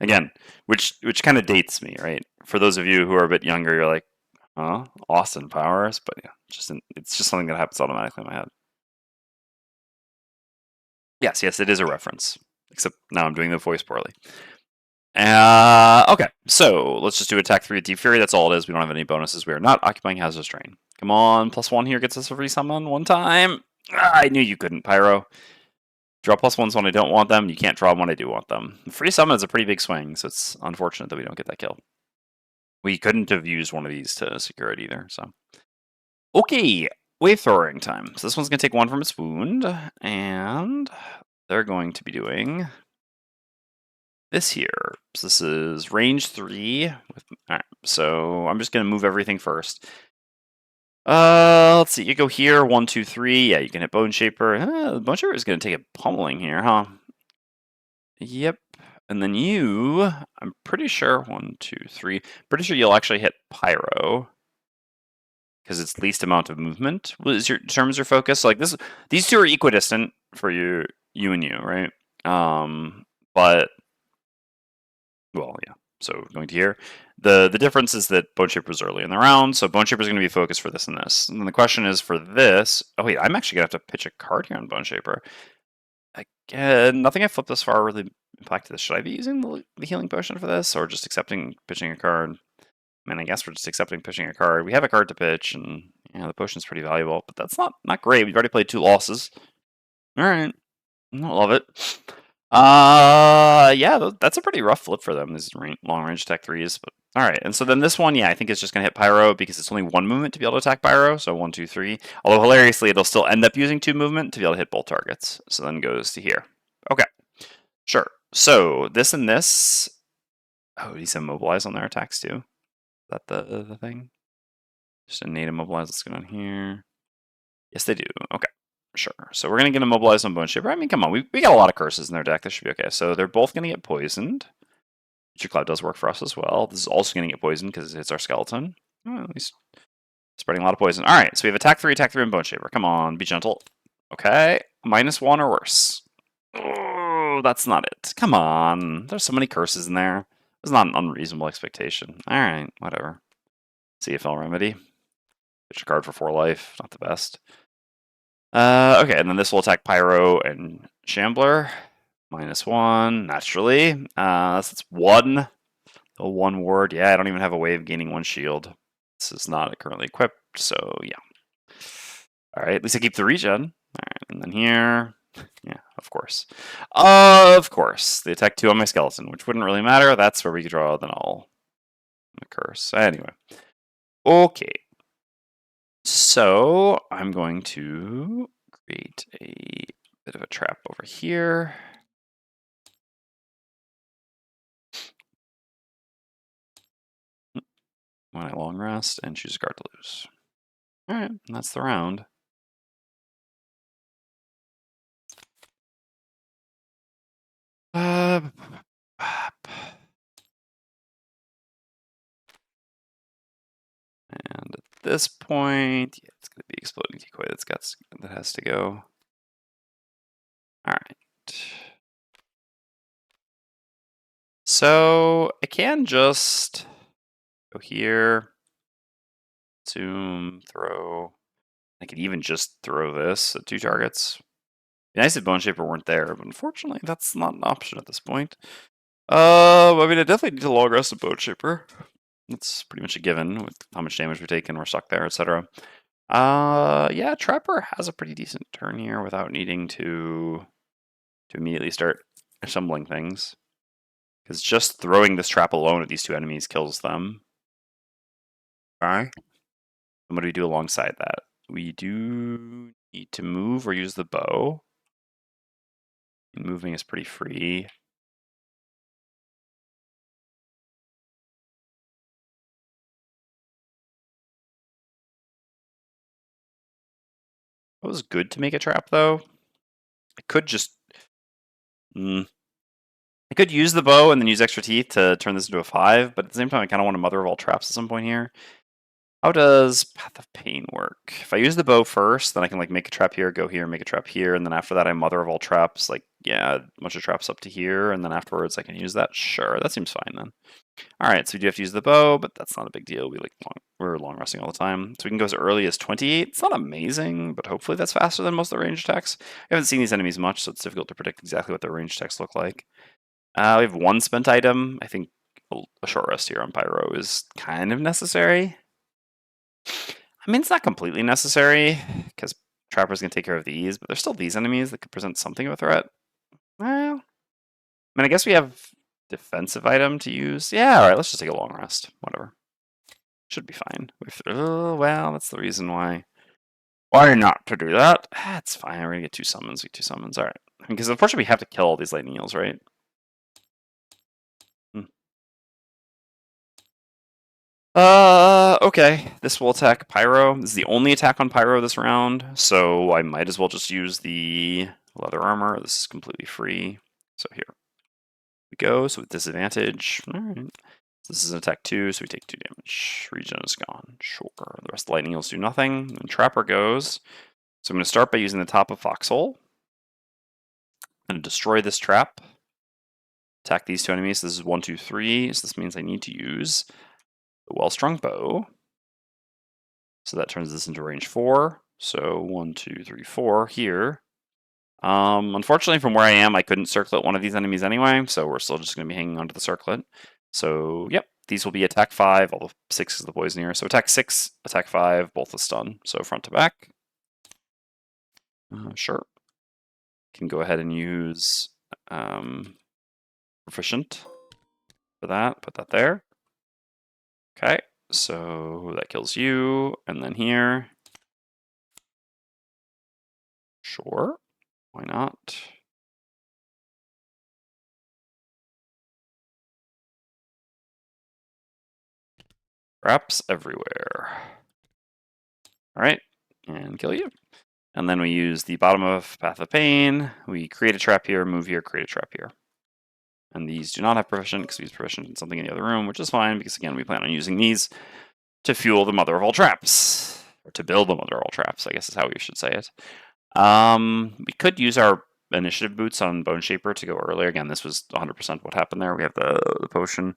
Again, which kind of dates me, right? For those of you who are a bit younger, you're like, huh? Austin Powers? But yeah, it's just something that happens automatically in my head. Yes, it is a reference. Except now I'm doing the voice poorly. Okay, so let's just do attack 3 at Deep Fury. That's all it is. We don't have any bonuses. We are not occupying Hazardous Terrain. Come on, +1 here gets us a free summon one time. I knew you couldn't, Pyro. Draw +1s when I don't want them. You can't draw them when I do want them. The free summon is a pretty big swing, so it's unfortunate that we don't get that kill. We couldn't have used one of these to secure it either, so. Okay, wave throwing time. So this one's going to take 1 from its wound, and they're going to be doing this here. So this is range 3. Alright, so I'm just going to move everything first. Let's see, you go here, 1, 2, 3. Yeah, you can hit Bone Shaper. The Bone Shaper is going to take a pummeling here, huh? Yep. And then you, I'm pretty sure, 1, 2, 3. Pretty sure you'll actually hit Pyro. Because it's least amount of movement was your terms your focus. Like this, these two are equidistant for you and you, right? But well, yeah. So going to here, the difference is that Bone Shaper was early in the round, so Bone Shaper is going to be focused for this and this. And then the question is for this. Oh wait, I'm actually gonna have to pitch a card here on Bone Shaper. Again, nothing I flipped this far really impacted this. Should I be using the healing potion for this, or just accepting pitching a card? I mean, I guess we're just accepting pitching a card. We have a card to pitch, and yeah, the potion's pretty valuable, but that's not great. We've already played 2 losses. All right, I love it. Yeah, that's a pretty rough flip for them. These long range attack 3s, but all right. And so then this one, yeah, I think it's just gonna hit Pyro because it's only 1 movement to be able to attack Pyro. So 1, 2, 3. Although hilariously, it'll still end up using 2 movement to be able to hit both targets. So then goes to here. Okay, sure. So this and this. Oh, these immobilize on their attacks too. Is that the thing? Just innate immobilize. Let's go down here. Yes, they do. Okay, sure. So we're going to get immobilized on Bone Shaper. I mean, come on. We got a lot of curses in their deck. This should be okay. So they're both going to get poisoned. Future Cloud does work for us as well. This is also going to get poisoned because it's our skeleton. Oh, at least spreading a lot of poison. All right, so we have attack 3, and Bone Shaper. Come on, be gentle. Okay, -1 or worse. Oh, that's not it. Come on. There's so many curses in there. It's not an unreasonable expectation. All right, whatever. CFL Remedy. Pitch a card for 4 life. Not the best. Okay, and then this will attack Pyro and Shambler. -1, naturally. That's 1. A 1 ward. Yeah, I don't even have a way of gaining 1 shield. This is not currently equipped, so yeah. Alright, at least I keep the regen. Alright, and then here. Yeah, of course. Of course. The attack 2 on my skeleton, which wouldn't really matter. That's where we could draw the null. The curse. Anyway. Okay. So I'm going to create a bit of a trap over here. when I long rest and choose a card to lose. Alright, that's the round. And at this point, yeah, it's going to be Exploding Decoy that has to go. Alright. So I can just go here, zoom, throw. I could even just throw this at 2 targets. It'd be nice if Bone Shaper weren't there, but unfortunately that's not an option at this point. I mean, I definitely need to long rest a Bone Shaper. That's pretty much a given with how much damage we're taking, we're stuck there, etc. Yeah, Trapper has a pretty decent turn here without needing to immediately start assembling things. Because just throwing this trap alone at these 2 enemies kills them. Alright. And what do we do alongside that? We do need to move or use the bow. And moving is pretty free. It was good to make a trap, though. I could just... I could use the bow and then use extra teeth to turn this into a 5, but at the same time, I kind of want a Mother of all traps at some point here. How does Path of Pain work? If I use the bow first, then I can like make a trap here, go here, make a trap here, and then after that I Mother of all traps, like, yeah, a bunch of traps up to here, and then afterwards I can use that? Sure, that seems fine then. Alright, so we do have to use the bow, but that's not a big deal. We're long resting all the time. So we can go as early as 28. It's not amazing, but hopefully that's faster than most of the range attacks. I haven't seen these enemies much, so it's difficult to predict exactly what their range attacks look like. We have 1 spent item. I think a short rest here on Pyro is kind of necessary. I mean, it's not completely necessary, because Trapper's going to take care of these, but there's still these enemies that could present something of a threat. Well, I mean, I guess we have defensive item to use. Yeah, alright, let's just take a long rest. Whatever. Should be fine. Oh, well, that's the reason why. Why not to do that? It's fine, we're going to get 2 summons, we get 2 summons, alright. Because unfortunately we have to kill all these lightning eels, right? Okay. This will attack Pyro. This is the only attack on Pyro this round, so I might as well just use the leather armor. This is completely free. So here we go. So with disadvantage. Alright. This is an attack 2, so we take 2 damage. Regen is gone. Sure. The rest of the lightning eels do nothing. And Trapper goes. So I'm going to start by using the top of Foxhole. I'm going to destroy this trap. Attack these 2 enemies. This is 1, 2, 3. So this means I need to use the well-strung bow. So that turns this into range 4. So 1, 2, 3, 4 here. Unfortunately, from where I am, I couldn't circlet one of these enemies anyway, so we're still just going to be hanging onto the circlet. So, yep, these will be attack 5, although 6 is the poison here. So attack 6, attack 5, both with stun. So front to back. Sure. Can go ahead and use Proficient for that. Put that there. Okay, so that kills you, and then here. Sure, why not? Traps everywhere. Alright, and kill you. And then we use the bottom of Path of Pain. We create a trap here, move here, create a trap here. And these do not have proficient because we use proficient in something in the other room, which is fine because, again, we plan on using these to fuel the Mother of all traps. Or to build the Mother of all traps, I guess is how we should say it. We could use our initiative boots on Bone Shaper to go earlier. Again, this was 100% what happened there. We have the potion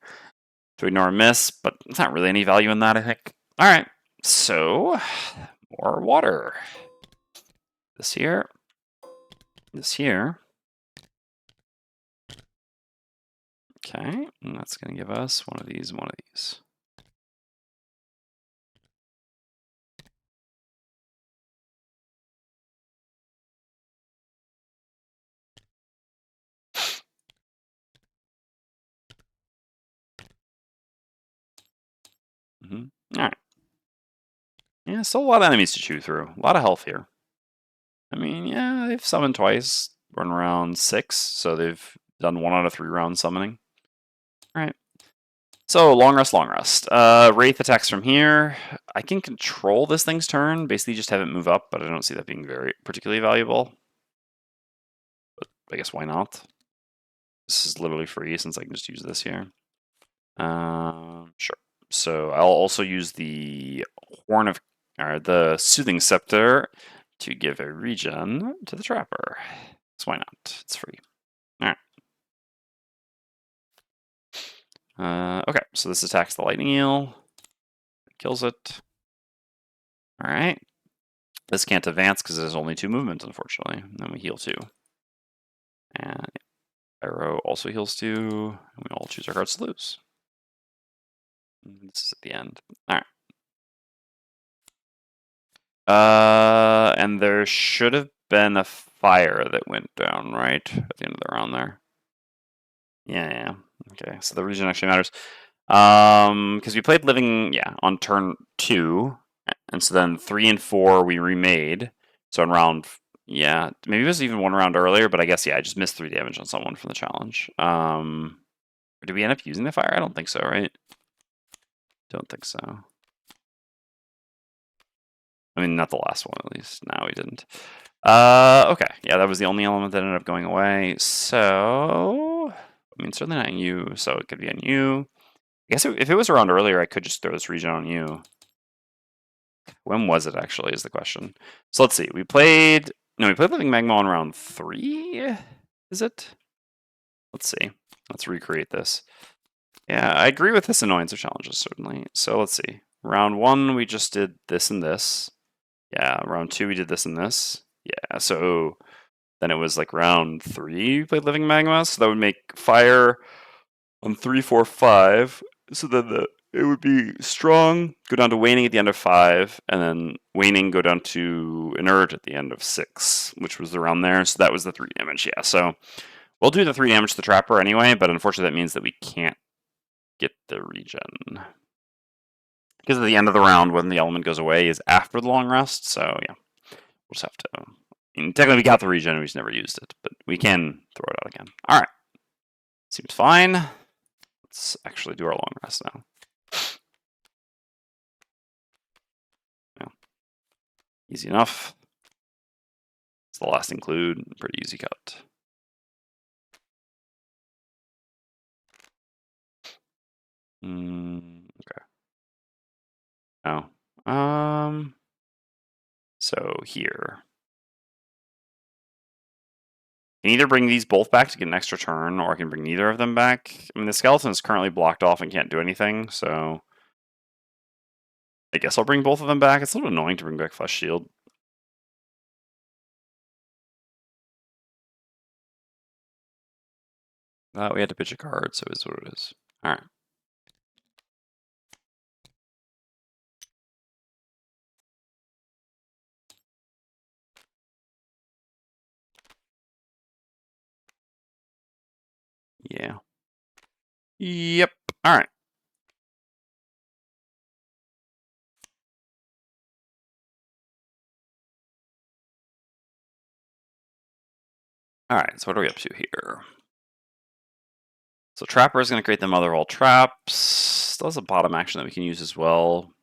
to ignore a miss, but it's not really any value in that, I think. Alright, so more water. This here. This here. Okay, and that's going to give us one of these and one of these. Alright. Yeah, still a lot of enemies to chew through. A lot of health here. I mean, yeah, they've summoned twice. Run around 6, so they've done 1 out of 3 rounds summoning. Alright. So, long rest, long rest. Wraith attacks from here. I can control this thing's turn, basically just have it move up, but I don't see that being very particularly valuable. But I guess why not? This is literally free since I can just use this here. Sure. So I'll also use the horn of, or the soothing scepter to give a regen to the trapper. So why not? It's free. All right. Okay, so this attacks the lightning eel, kills it. All right. This can't advance because there's only 2 movements, unfortunately. And then we heal 2. And Arrow also heals 2. And we all choose our cards to lose. And this is at the end. All right. And there should have been a fire that went down, right? At the end of the round there. Yeah. Okay, so the region actually matters. Because we played Living, on turn 2. And so then 3 and 4 we remade. So in round, maybe it was even 1 round earlier, but I guess, I just missed 3 damage on someone from the challenge. Did we end up using the fire? I don't think so, right? Don't think so. I mean, not the last one, at least. No, we didn't. Okay. Yeah, that was the only element that ended up going away. So, I mean, certainly not on you, so it could be on you. I guess if it was around earlier, I could just throw this region on you. When was it, actually, is the question. So let's see. We played Living Magma on round 3, is it? Let's see. Let's recreate this. Yeah, I agree with this annoyance of challenges, certainly. So let's see. Round 1, we just did this and this. Yeah, round 2 we did this and this. Yeah, so then it was like round 3 we played Living Magma, so that would make fire on 3, 4, 5. So then it would be strong, go down to waning at the end of 5, and then waning go down to inert at the end of 6, which was around there. So that was the 3 damage. Yeah, so we'll do the 3 damage to the trapper anyway, but unfortunately that means that we can't get the regen. Because at the end of the round, when the element goes away, is after the long rest. So yeah, we'll just have to. I mean, technically, we got the regen, we just never used it, but we can throw it out again. All right, seems fine. Let's actually do our long rest now. Yeah. Easy enough. It's the last include, pretty easy cut. Okay. Oh. So here. I can either bring these both back to get an extra turn, or I can bring neither of them back. I mean, the skeleton is currently blocked off and can't do anything, so I guess I'll bring both of them back. It's a little annoying to bring back Flesh Shield. We had to pitch a card, so it is what it is. All right. Yeah. Yep. All right. All right. So what are we up to here? So Trapper is going to create the mother of all traps. That's a bottom action that we can use as well.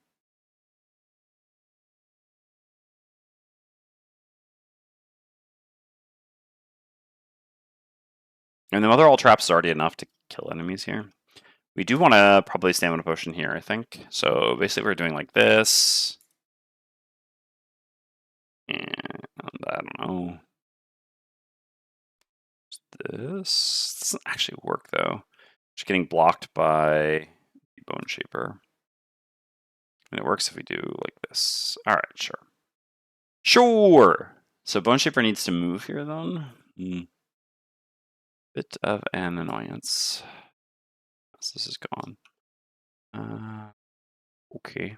And the mother of all traps is already enough to kill enemies here. We do want to probably stamina potion here, I think. So basically we're doing like this. And I don't know. This doesn't actually work though. Just getting blocked by the Bone Shaper. And it works if we do like this. All right, sure. Sure. So Bone Shaper needs to move here then. Bit of an annoyance. So this is gone. Okay.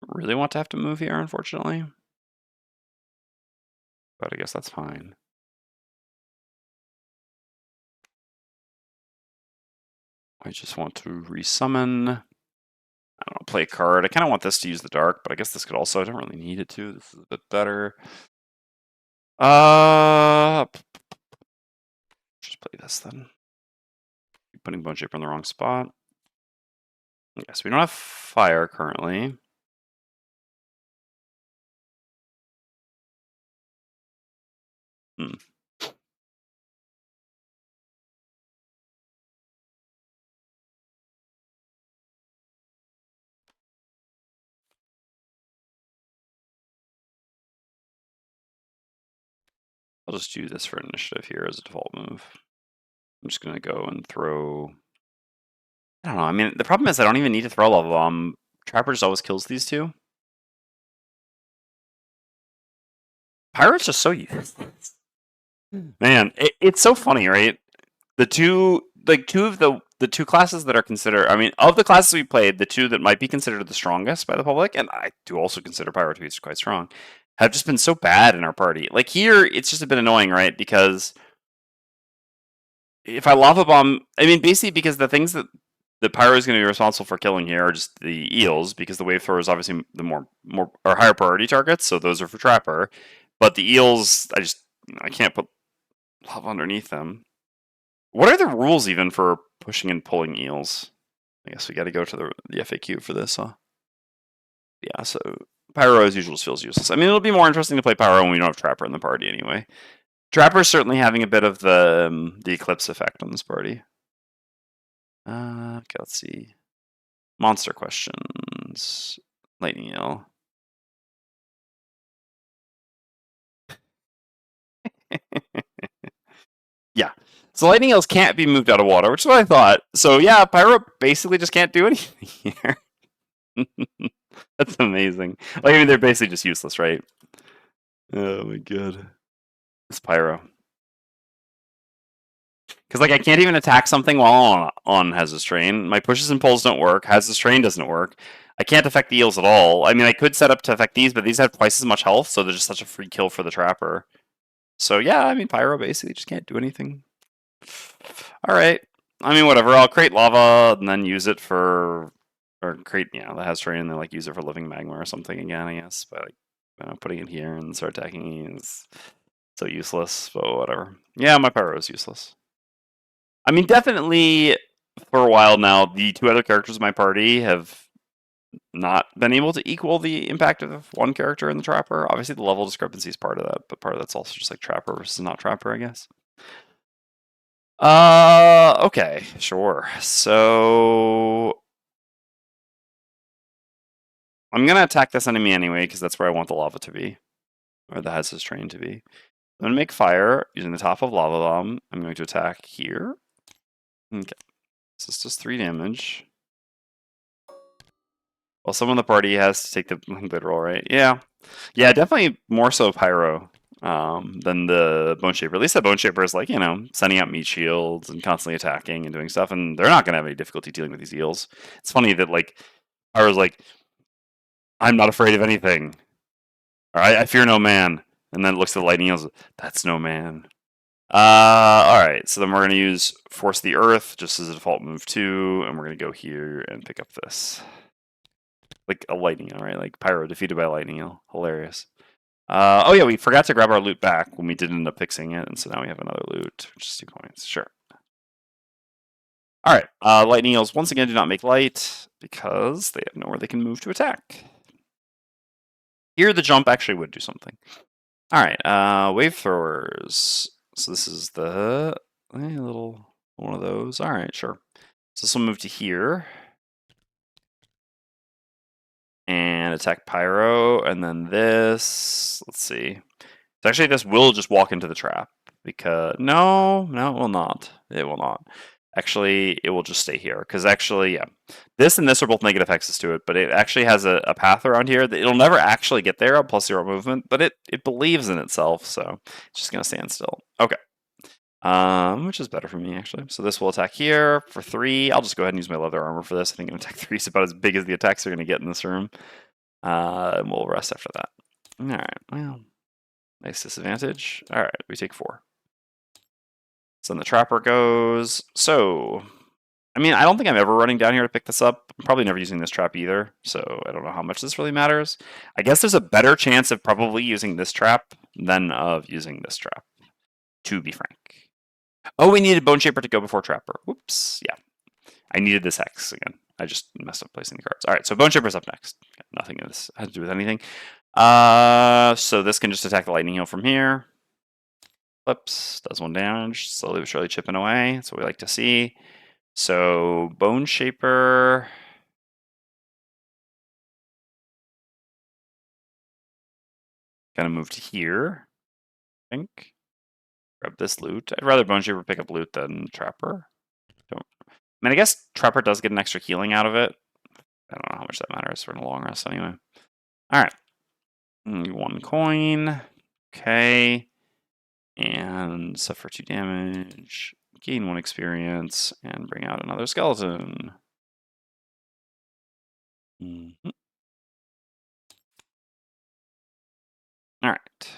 Really want to have to move here, unfortunately. But I guess that's fine. I just want to resummon. I don't know, play a card. I kind of want this to use the dark, but I guess this could also, I don't really need it to. This is a bit better. Just play this then. putting Bone Shaper in the wrong spot. Yes, we don't have fire currently. Hmm. I'll just do this for initiative here as a default move. I'm just gonna go and throw. I don't know. I mean, the problem is I don't even need to throw Lava Bomb. Trapper just always kills these two. Pyro's just so useless. Man, it's so funny, right? The two of the two classes that are considered, I mean, of the classes we played, the two that might be considered the strongest by the public, and I do also consider Pyro to be quite strong, have just been so bad in our party. Like here, it's just a bit annoying, right? Because if I Lava Bomb, I mean, basically because the things that the Pyro is going to be responsible for killing here are just the eels, because the Wave Thrower is obviously the more or higher priority targets, so those are for Trapper. But the eels, I can't put lava underneath them. What are the rules even for pushing and pulling eels? I guess we got to go to the FAQ for this, huh? Yeah, so Pyro as usual feels useless. I mean, it'll be more interesting to play Pyro when we don't have Trapper in the party anyway. Trapper's certainly having a bit of the Eclipse effect on this party. Okay, let's see. Monster questions. Lightning Eel. Yeah. So Lightning Eels can't be moved out of water, which is what I thought. So yeah, Pyro basically just can't do anything here. That's amazing. Like, I mean, they're basically just useless, right? Oh my god. It's Pyro. Because, like, I can't even attack something while on Hazardous Train. My pushes and pulls don't work. Hazardous Train doesn't work. I can't affect the eels at all. I mean, I could set up to affect these, but these have twice as much health, so they're just such a free kill for the Trapper. So yeah, I mean, Pyro basically just can't do anything. Alright. I mean, whatever. I'll create lava and then use it for... Or create, the Hazardous Train and then, like, use it for living magma or something again, I guess. By, like, putting it here and start attacking is so useless, but whatever. Yeah, my Pyro is useless. I mean, definitely for a while now, the two other characters in my party have not been able to equal the impact of one character in the Trapper. Obviously, the level discrepancy is part of that, but part of that's also just like Trapper versus not Trapper, I guess. Okay, sure. So I'm gonna attack this enemy anyway because that's where I want the lava to be, or the Hazardous Train to be. I'm gonna make fire using the top of Lava Bomb. I'm going to attack here. Okay, so it's just 3 damage. Well, someone in the party has to take the literal, right? Yeah. Yeah, definitely more so Pyro than the Bone Shaper. At least that Bone Shaper is like, sending out meat shields and constantly attacking and doing stuff, and they're not going to have any difficulty dealing with these eels. It's funny that, like, Pyro's like, I'm not afraid of anything. Or I fear no man. And then looks at the lightning eels, that's no man. Alright, so then we're going to use Force the Earth just as a default move too, and we're going to go here and pick up this. Like a lightning eel, right? Like Pyro defeated by a lightning eel. Hilarious. Oh yeah, we forgot to grab our loot back when we did end up fixing it, and so now we have another loot, which is 2 coins. Sure. Alright, lightning eels once again do not make light because they have nowhere they can move to attack. Here the jump actually would do something. Alright, wave throwers. So this is the little one of those. Alright, sure. So this will move to here. And attack Pyro, and then this, let's see. Actually, this will just walk into the trap, because, no, it will not. It will not. Actually, it will just stay here, because actually, yeah. This and this are both negative hexes to it, but it actually has a path around here that it'll never actually get there, plus 0 movement, but it believes in itself, so it's just going to stand still. Okay. Which is better for me, actually. So this will attack here for 3. I'll just go ahead and use my leather armor for this. I think an attack 3 is about as big as the attacks they're going to get in this room. And we'll rest after that. Alright, well, nice disadvantage. Alright, we take 4. So then the Trapper goes. So, I mean, I don't think I'm ever running down here to pick this up. I'm probably never using this trap either, so I don't know how much this really matters. I guess there's a better chance of probably using this trap than of using this trap, to be frank. Oh, we needed Bone Shaper to go before Trapper. Whoops. Yeah. I needed this hex again. I just messed up placing the cards. All right, so Bone Shaper's up next. Okay, nothing of this has to do with anything. So this can just attack the Lightning Heal from here. Flips, does 1 damage, slowly but surely chipping away. That's what we like to see. So Bone Shaper. Gonna move to here, I think. Grab this loot. I'd rather Bone Shaper pick up loot than Trapper. Don't. I mean, I guess Trapper does get an extra healing out of it. I don't know how much that matters for the long rest anyway. All right. 1 coin. Okay. And suffer 2 damage. Gain 1 experience. And bring out another skeleton. Mm-hmm. All right.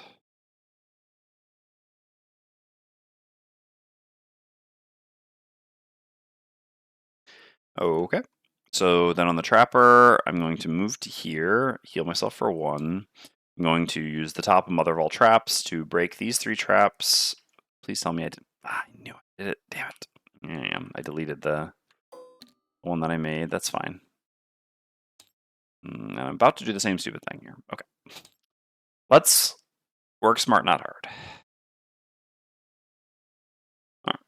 Okay. So then on the Trapper, I'm going to move to here, heal myself for 1. I'm going to use the top of Mother of all Traps to break these 3 traps. Please tell me I did. I knew I did it. Damn it. Yeah, I deleted the one that I made. That's fine. And I'm about to do the same stupid thing here. Okay. Let's work smart, not hard. All right.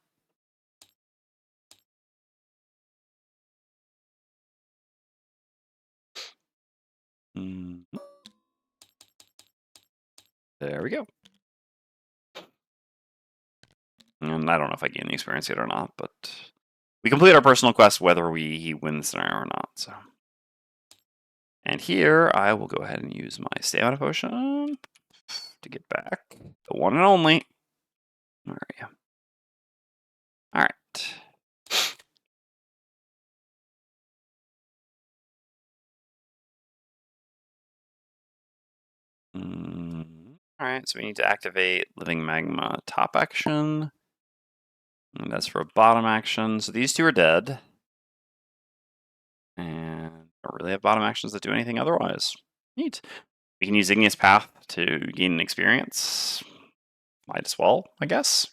There we go. And I don't know if I gain the experience yet or not, but we complete our personal quest whether he wins the scenario or not. So, and here I will go ahead and use my stamina potion to get back the one and only. Where are you? All right. All right, so we need to activate Living Magma top action. And that's for a bottom action. So these 2 are dead. And don't really have bottom actions that do anything otherwise. Neat. We can use Igneous Path to gain an experience. Might as well, I guess.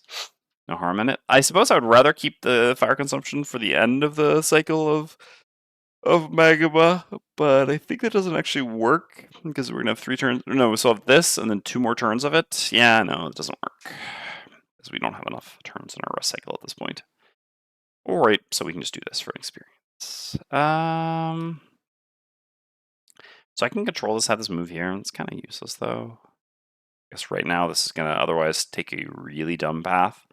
No harm in it. I suppose I would rather keep the fire consumption for the end of the cycle of magma, but I think that doesn't actually work because we're gonna have 3 turns. No, we still have this and then 2 more turns of it. Yeah, no, it doesn't work because we don't have enough turns in our rest cycle at this point. All right, so we can just do this for experience. So I can control this, have this move here. It's kind of useless though. I guess right now this is gonna otherwise take a really dumb path.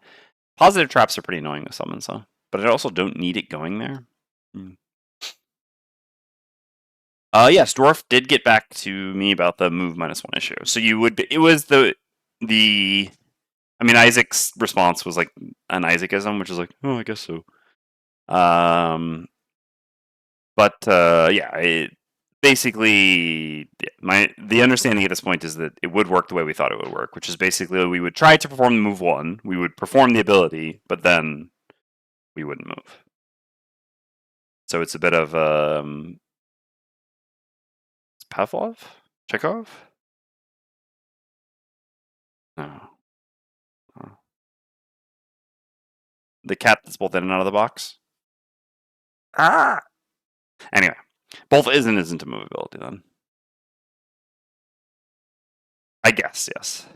Positive traps are pretty annoying with summons, though. But I also don't need it going there. Yes, Dwarf did get back to me about the move -1 issue. So you would it was the I mean Isaac's response was like an Isaacism, which is like, oh, I guess so. But yeah, basically the understanding at this point is that it would work the way we thought it would work, which is basically we would try to perform the move 1, we would perform the ability, but then we wouldn't move. So it's a bit of Pavlov? Chekhov? No. Oh. The cat that's both in and out of the box? Ah! Anyway, both is and isn't a move ability then. I guess, yes.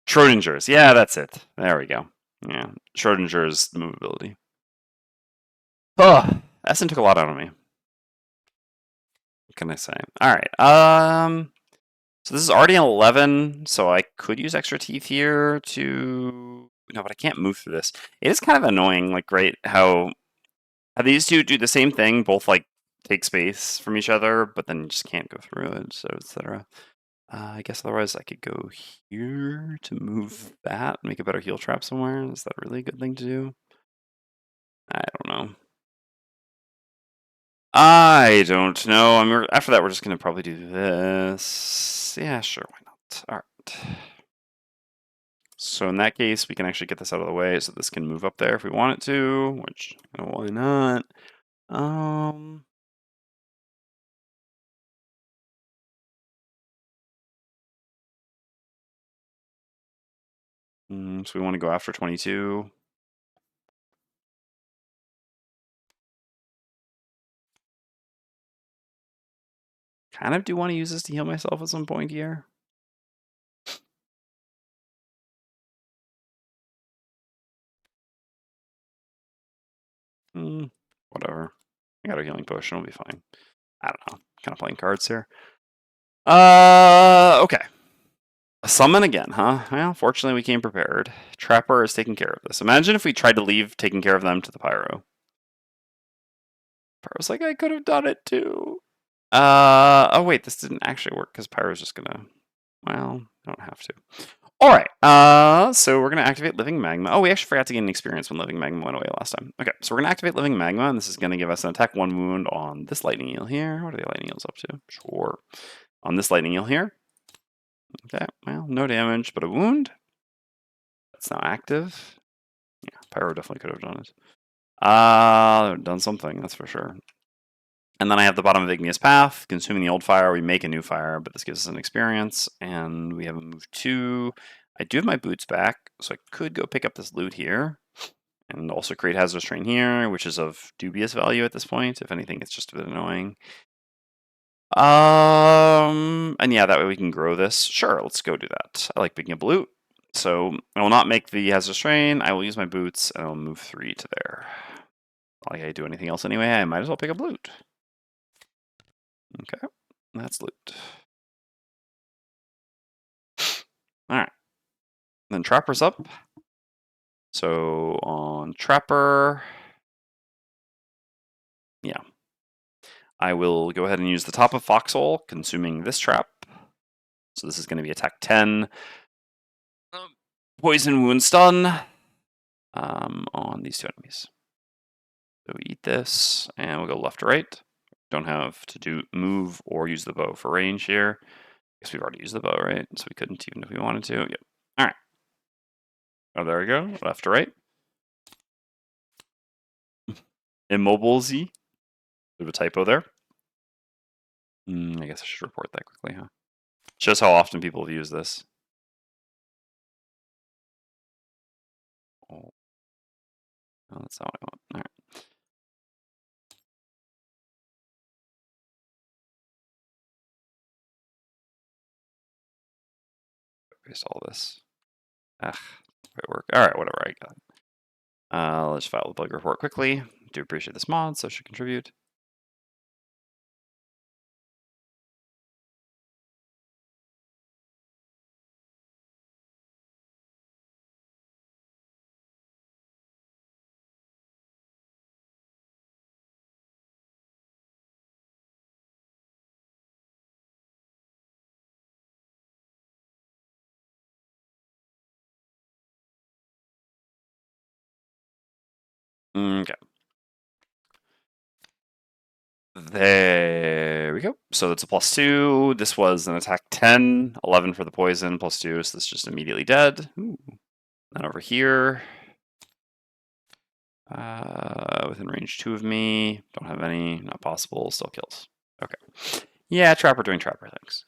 Schrodinger's. Yeah, that's it. There we go. Yeah, Schrodinger's the move ability. Oh, Essen took a lot out of me. What can I say? All right. So this is already an 11, so I could use extra teeth here to. No, but I can't move through this. It is kind of annoying, like, right, how these 2 do the same thing, both, like, take space from each other, but then you just can't go through it, so etc. I guess otherwise I could go here to move that, make a better heal trap somewhere. Is that really a good thing to do? I don't know. I don't know. I mean, after that, we're just going to probably do this. Yeah, sure, why not? All right. So in that case, we can actually get this out of the way so this can move up there if we want it to, which, why not? So we want to go after 22. Kind of do want to use this to heal myself at some point here. Whatever. I got a healing potion, it'll be fine. I don't know. Kind of playing cards here. Okay. A summon again, huh? Well, fortunately we came prepared. Trapper is taking care of this. Imagine if we tried to leave taking care of them to the Pyro. Pyro's like, I could have done it too. Oh wait, this didn't actually work because Pyro's just gonna, well, I don't have to. Alright, so we're gonna activate Living Magma. Oh, we actually forgot to gain an experience when Living Magma went away last time. Okay, so we're gonna activate Living Magma, and this is gonna give us an attack 1 wound on this Lightning Eel here. What are the Lightning Eels up to? Sure. On this Lightning Eel here. Okay, well, no damage, but a wound. That's now active. Yeah, Pyro definitely could have done it. Done something, that's for sure. And then I have the bottom of Igneous Path, consuming the old fire, we make a new fire, but this gives us an experience, and we have a move 2. I do have my boots back, so I could go pick up this loot here, and also create Hazardous Terrain here, which is of dubious value at this point. If anything, it's just a bit annoying. And yeah, that way we can grow this. Sure, let's go do that. I like picking up loot. So I will not make the Hazardous Terrain, I will use my boots, and I will move 3 to there. Not like I do anything else anyway, I might as well pick up loot. Okay, that's loot. Alright. Then Trapper's up. So on Trapper, yeah. I will go ahead and use the top of Foxhole, consuming this trap. So this is going to be attack 10. Poison, wound, stun on these 2 enemies. So we eat this, and we'll go left to right. Don't have to do move or use the bow for range here. I guess we've already used the bow, right? So we couldn't even if we wanted to. Yep. All right. Oh, there we go. Left to right. Immobile Z. Bit of a typo there. I guess I should report that quickly, huh? Shows how often people have used this. Oh, that's not what I want. All right. Paste all this. It work. All right, whatever. I got it. Let's file the bug report quickly. Do appreciate this mod, so should contribute. Okay. There we go. So that's a +2. This was an attack 10, 11 for the poison, +2, so this is just immediately dead. Ooh. Then over here, within range 2 of me, don't have any, not possible, still kills. Okay. Yeah, Trapper doing Trapper things.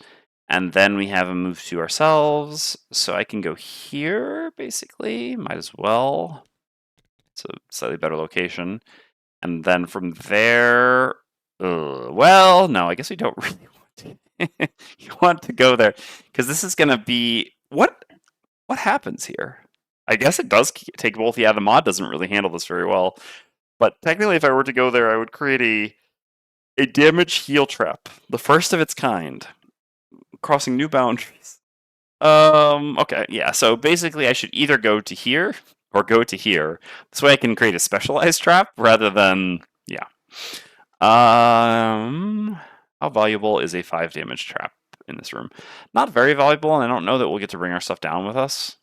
And then we have a move to ourselves, so I can go here, basically, might as well. It's a slightly better location. And then from there, well, no, I guess we don't really want to. You want to go there because this is going to be what happens here. I guess it does take both. Yeah, the mod doesn't really handle this very well, but technically, if I were to go there, I would create a damage heal trap, the first of its kind, crossing new boundaries. Okay, yeah. So basically, I should either go to here or go to here. This way, I can create a specialized trap rather than yeah. How valuable is a 5 damage trap in this room? Not very valuable, and I don't know that we'll get to bring our stuff down with us.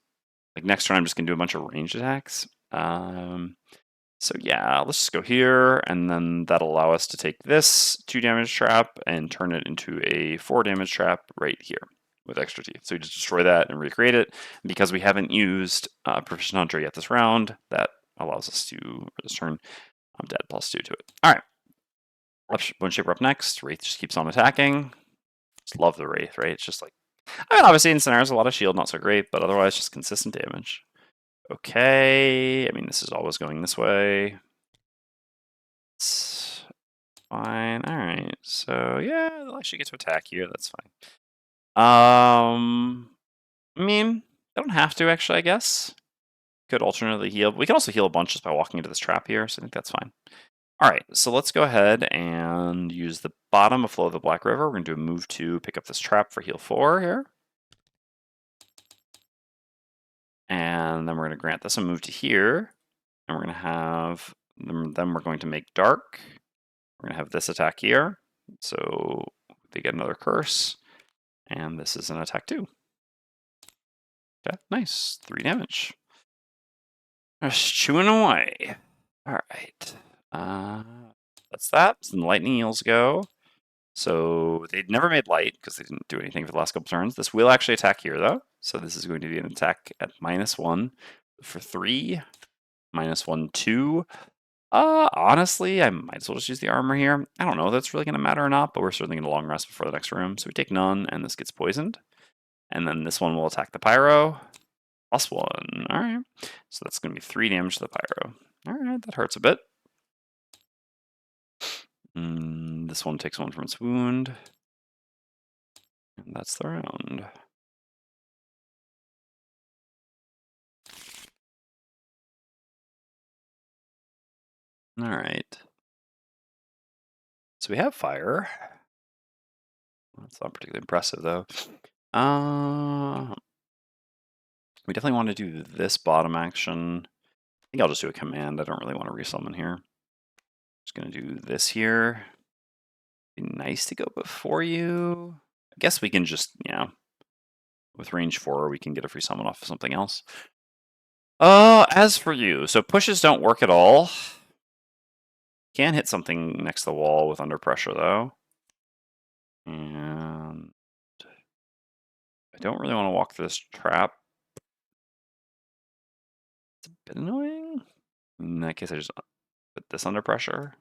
Like next turn, I'm just gonna do a bunch of ranged attacks. So yeah, let's just go here, and then that'll allow us to take this 2 damage trap and turn it into a 4 damage trap right here with extra teeth. So we just destroy that and recreate it. Because we haven't used Proficient Hunter yet this round, that allows us to, for this turn, I'm dead +2 to it. All right. Bone Shaper up next. Wraith just keeps on attacking. Just love the Wraith, right? It's just like, I mean, obviously in Snare's a lot of shield, not so great, but otherwise just consistent damage. okay. I mean, this is always going this way. It's fine. All right. So yeah, they'll actually get to attack here. That's fine. I mean, they don't have to actually. I guess could alternately heal. We can also heal a bunch just by walking into this trap here. So I think that's fine. All right. So let's go ahead and use the bottom of Flow of the Black River. We're gonna do a move 2, pick up this trap for heal 4 here. And then we're going to grant this a move to here. And we're going to have, then we're going to make dark. We're going to have this attack here. So they get another curse. And this is an attack too. Okay, nice. 3 damage. Just chewing away. All right. That's that. So the lightning eels go. So they'd never made light because they didn't do anything for the last couple turns. This will actually attack here though. So this is going to be an attack at -1 for 3. -1, 2. Honestly, I might as well just use the armor here. I don't know if that's really going to matter or not, but we're certainly going to long rest before the next room. So we take none, and this gets poisoned. And then this one will attack the pyro. +1. All right. So that's going to be 3 damage to the pyro. All right, that hurts a bit. This one takes 1 from its wound. And that's the round. All right. So we have fire. That's not particularly impressive, though. We definitely want to do this bottom action. I think I'll just do a command. I don't really want to resummon here. Just going to do this here. Be nice to go before you. I guess we can just, with range 4, we can get a free summon off of something else. As for you, so pushes don't work at all. Can hit something next to the wall with under pressure, though. And I don't really want to walk through this trap. It's a bit annoying. In that case, I just put this under pressure.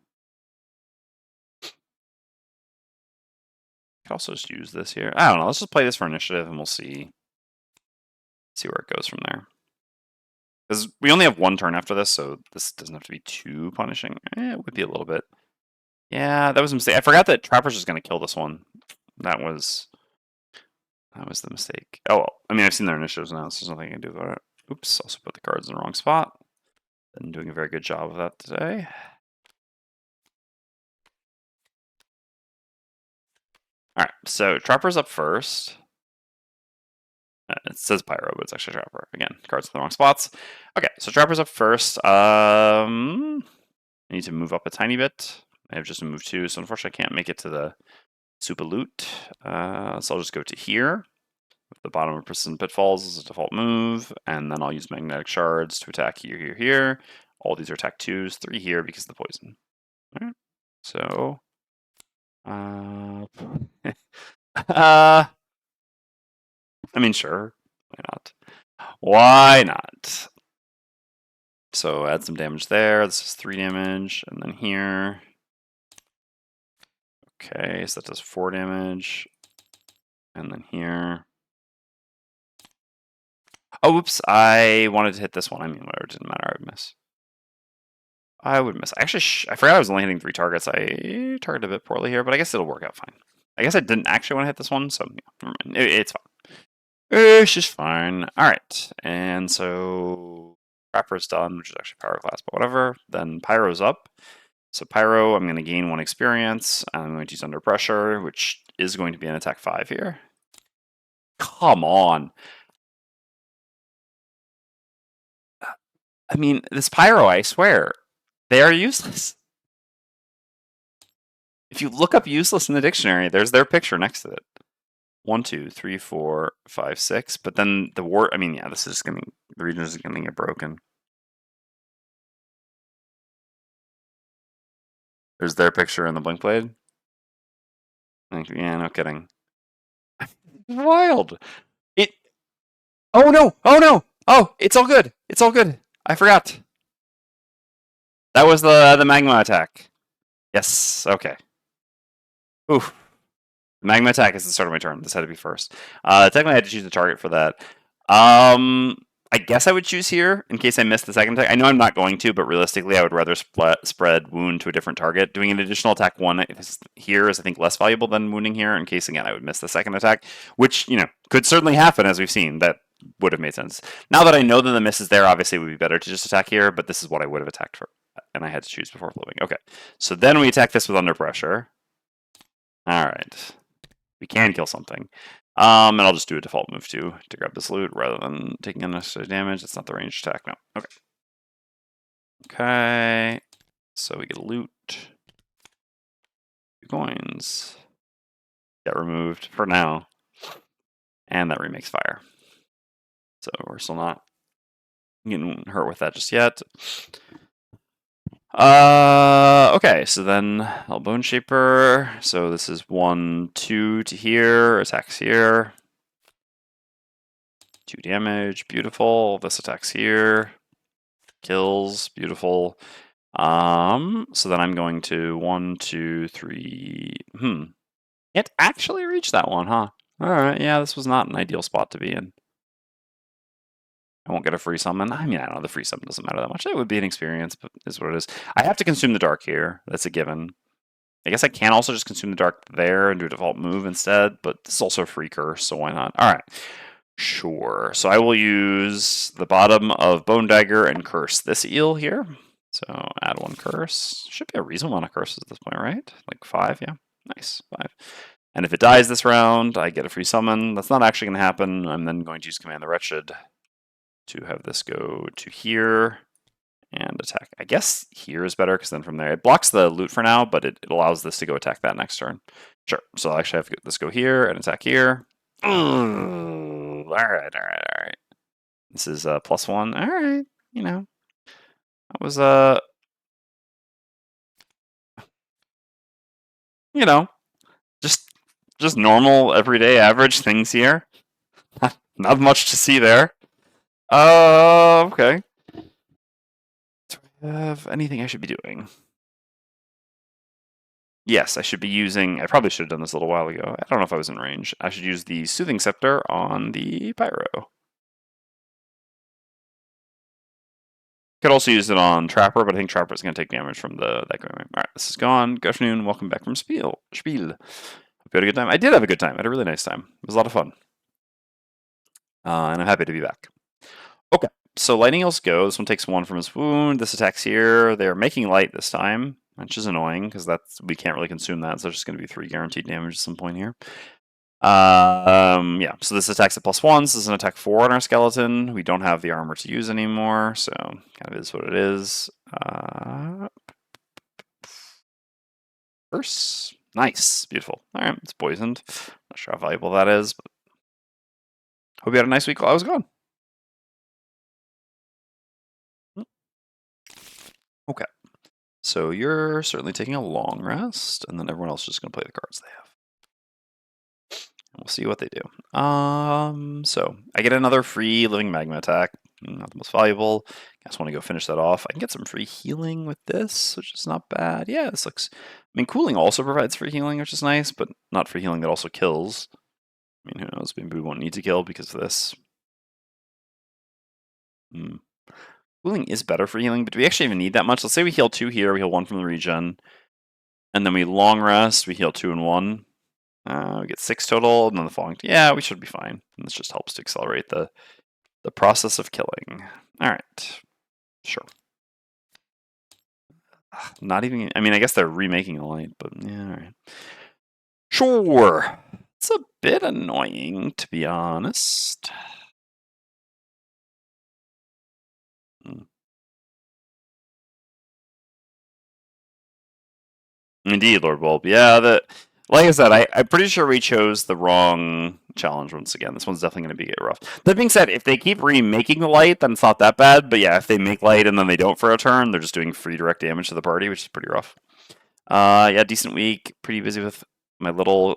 Could also just use this here. I don't know. Let's just play this for initiative, and we'll see where it goes from there. Because we only have 1 turn after this, so this doesn't have to be too punishing. It would be a little bit. Yeah, that was a mistake. I forgot that Trapper's just going to kill this one. That was the mistake. Oh, well. I mean, I've seen their initiatives now, so there's nothing I can do about it. Oops, also put the cards in the wrong spot. Been doing a very good job of that today. All right, so Trapper's up first. It says Pyro, but it's actually Trapper. Again, cards in the wrong spots. Okay, so Trapper's up first. I need to move up a tiny bit. I have just a move 2, so unfortunately I can't make it to the Super Loot. So I'll just go to here. With the bottom of Persistent Pitfalls as a default move, and then I'll use Magnetic Shards to attack here, here, here. All these are attack 2s, 3 here because of the poison. All right. So, I mean, sure. Why not? Why not? So add some damage there. This is 3 damage, and then here. Okay, so that does 4 damage, and then here. Oh, whoops! I wanted to hit this one. I mean, whatever. It didn't matter. I would miss. I would miss. Actually, I forgot I was only hitting 3 targets. I targeted a bit poorly here, but I guess it'll work out fine. I guess I didn't actually want to hit this one, so yeah, never mind. It's fine. It's just fine. All right, and so Trapper's done, which is actually Power Class, but whatever. Then Pyro's up. So Pyro, I'm going to gain 1 experience. I'm going to use Under Pressure, which is going to be an attack 5 here. Come on. I mean, this Pyro, I swear, they are useless. If you look up useless in the dictionary, there's their picture next to it. 1, 2, 3, 4, 5, 6. But then the word, I mean, yeah, this is going to, the region is going to get broken. There's their picture in the Blink Blade. Yeah, no kidding. Wild. Oh no! Oh no! Oh, it's all good. It's all good. I forgot. That was the magma attack. Yes. Okay. Oof. Magma attack is the start of my turn. This had to be first. Technically, I had to choose a target for that. I guess I would choose here in case I miss the second attack. I know I'm not going to, but realistically, I would rather spread wound to a different target. Doing an additional attack one here is, I think, less valuable than wounding here in case, again, I would miss the second attack, which, could certainly happen, as we've seen. That would have made sense. Now that I know that the miss is there, obviously it would be better to just attack here, but this is what I would have attacked for, and I had to choose before flipping. Okay, so then we attack this with under pressure. All right. We can kill something. And I'll just do a default move too to grab this loot rather than taking unnecessary damage. It's not the ranged attack, no. Okay. Okay. So we get a loot. 2 coins. Get removed for now. And that remakes fire. So we're still not getting hurt with that just yet. Okay, so then Bone Shaper. So this is 1, 2 to here, attacks here. 2 damage, beautiful. This attacks here. Kills, beautiful. So then I'm going to 1, 2, 3. It actually reached that one, huh? Alright, yeah, this was not an ideal spot to be in. I won't get a free summon. I mean, I don't know, the free summon doesn't matter that much. It would be an experience, but it is what it is. I have to consume the dark here. That's a given. I guess I can also just consume the dark there and do a default move instead, but this is also a free curse, so why not? Alright. Sure. So I will use the bottom of Bone Dagger and curse this eel here. So add 1 curse. Should be a reasonable amount of curses at this point, right? Like 5, yeah. Nice, 5. And if it dies this round, I get a free summon. That's not actually going to happen. I'm then going to use Command the Wretched to have this go to here and attack. I guess here is better because then from there it blocks the loot for now, but it allows this to go attack that next turn. Sure. So I'll actually have this go here and attack here. All right. This is +1. All right, that was just normal, everyday, average things here. Not much to see there. Okay. Do I have anything I should be doing? Yes, I should be using. I probably should have done this a little while ago. I don't know if I was in range. I should use the Soothing Scepter on the Pyro. Could also use it on Trapper, but I think Trapper is going to take damage from that going away. All right, this is gone. Good afternoon. Welcome back from Spiel. Hope you had a good time. I did have a good time. I had a really nice time. It was a lot of fun. And I'm happy to be back. Okay, so Lightning Eels go. This one takes 1 from his wound. This attacks here. They're making light this time, which is annoying because we can't really consume that. So there's just going to be 3 guaranteed damage at some point here. Yeah, so this attacks at +1. This is an attack 4 on our skeleton. We don't have the armor to use anymore, so kind of is what it is. Curse. Nice. Beautiful. Alright, it's poisoned. Not sure how valuable that is, but hope you had a nice week while I was gone. Okay. So you're certainly taking a long rest, and then everyone else is just going to play the cards they have. And we'll see what they do. So I get another free Living Magma attack. Not the most valuable. I just want to go finish that off. I can get some free healing with this, which is not bad. Yeah, this looks... I mean, cooling also provides free healing, which is nice, but not free healing that also kills. I mean, who knows? Maybe we won't need to kill because of this. Cooling is better for healing, but do we actually even need that much? Let's say we heal 2 here, we heal 1 from the regen, and then we long rest, we heal 2 and 1. We get 6 total, and then the following... Yeah, we should be fine. And this just helps to accelerate the process of killing. Alright. Sure. Not even... I mean, I guess they're remaking the light, but yeah, alright. Sure. It's a bit annoying, to be honest. Indeed, Lord Bulb. Yeah, like I said, I'm pretty sure we chose the wrong challenge once again. This one's definitely going to be rough. That being said, if they keep remaking the light, then it's not that bad. But yeah, if they make light and then they don't for a turn, they're just doing free direct damage to the party, which is pretty rough. Yeah, decent week. Pretty busy with my little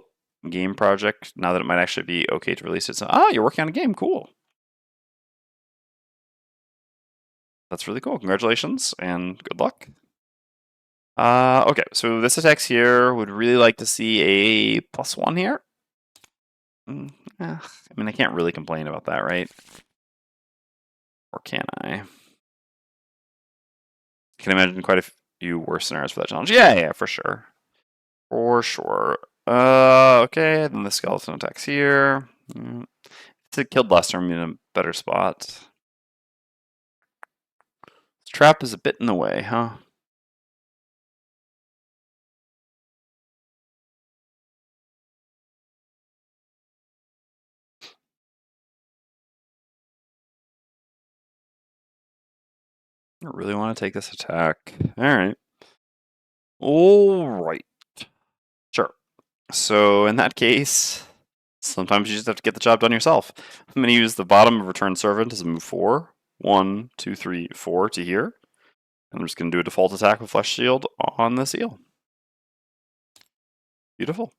game project now that it might actually be okay to release it. So, you're working on a game. Cool. That's really cool. Congratulations and good luck. Okay, so this attacks here. Would really like to see a +1 here. I mean, I can't really complain about that, right? Or can I? I can imagine quite a few worse scenarios for that challenge. Yeah, for sure. For sure. Okay, then the skeleton attacks here. If it killed last turn, I'm in a better spot. This trap is a bit in the way, huh? I don't really want to take this attack. Alright. Alright. Sure. So in that case, sometimes you just have to get the job done yourself. I'm going to use the bottom of Return Servant as a move 4. 1, 2, 3, 4 to here. And I'm just going to do a default attack with Flesh Shield on this eel. Beautiful.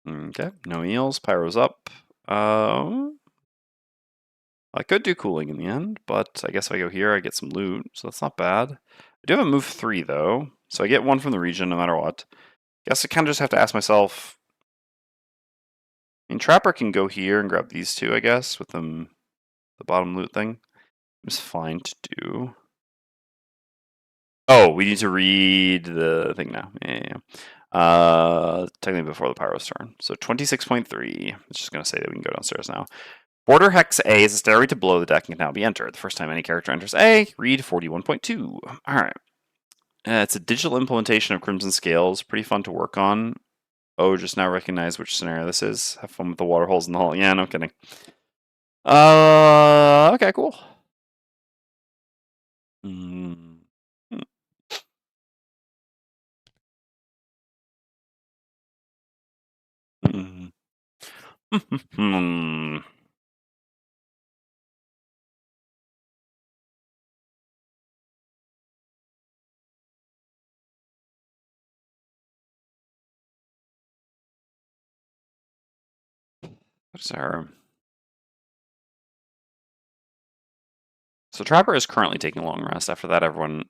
Okay, no eels. Pyro's up. I could do cooling in the end, but I guess if I go here, I get some loot, so that's not bad. I do have a move 3, though, so I get 1 from the region no matter what. Guess I kind of just have to ask myself... I mean, Trapper can go here and grab these two, I guess, with them, the bottom loot thing. It's fine to do. Oh, we need to read the thing now. Yeah. Technically before the Pyro's turn. So 26.3. It's just going to say that we can go downstairs now. Border Hex A is a stairway to below the deck and can now be entered. The first time any character enters A, read 41.2. Alright. It's a digital implementation of Crimson Scales. Pretty fun to work on. Oh, just now recognize which scenario this is. Have fun with the water holes in the hull. Yeah, no kidding. Okay, cool. Mm. Mm. What's our... So Trapper is currently taking a long rest. After that, everyone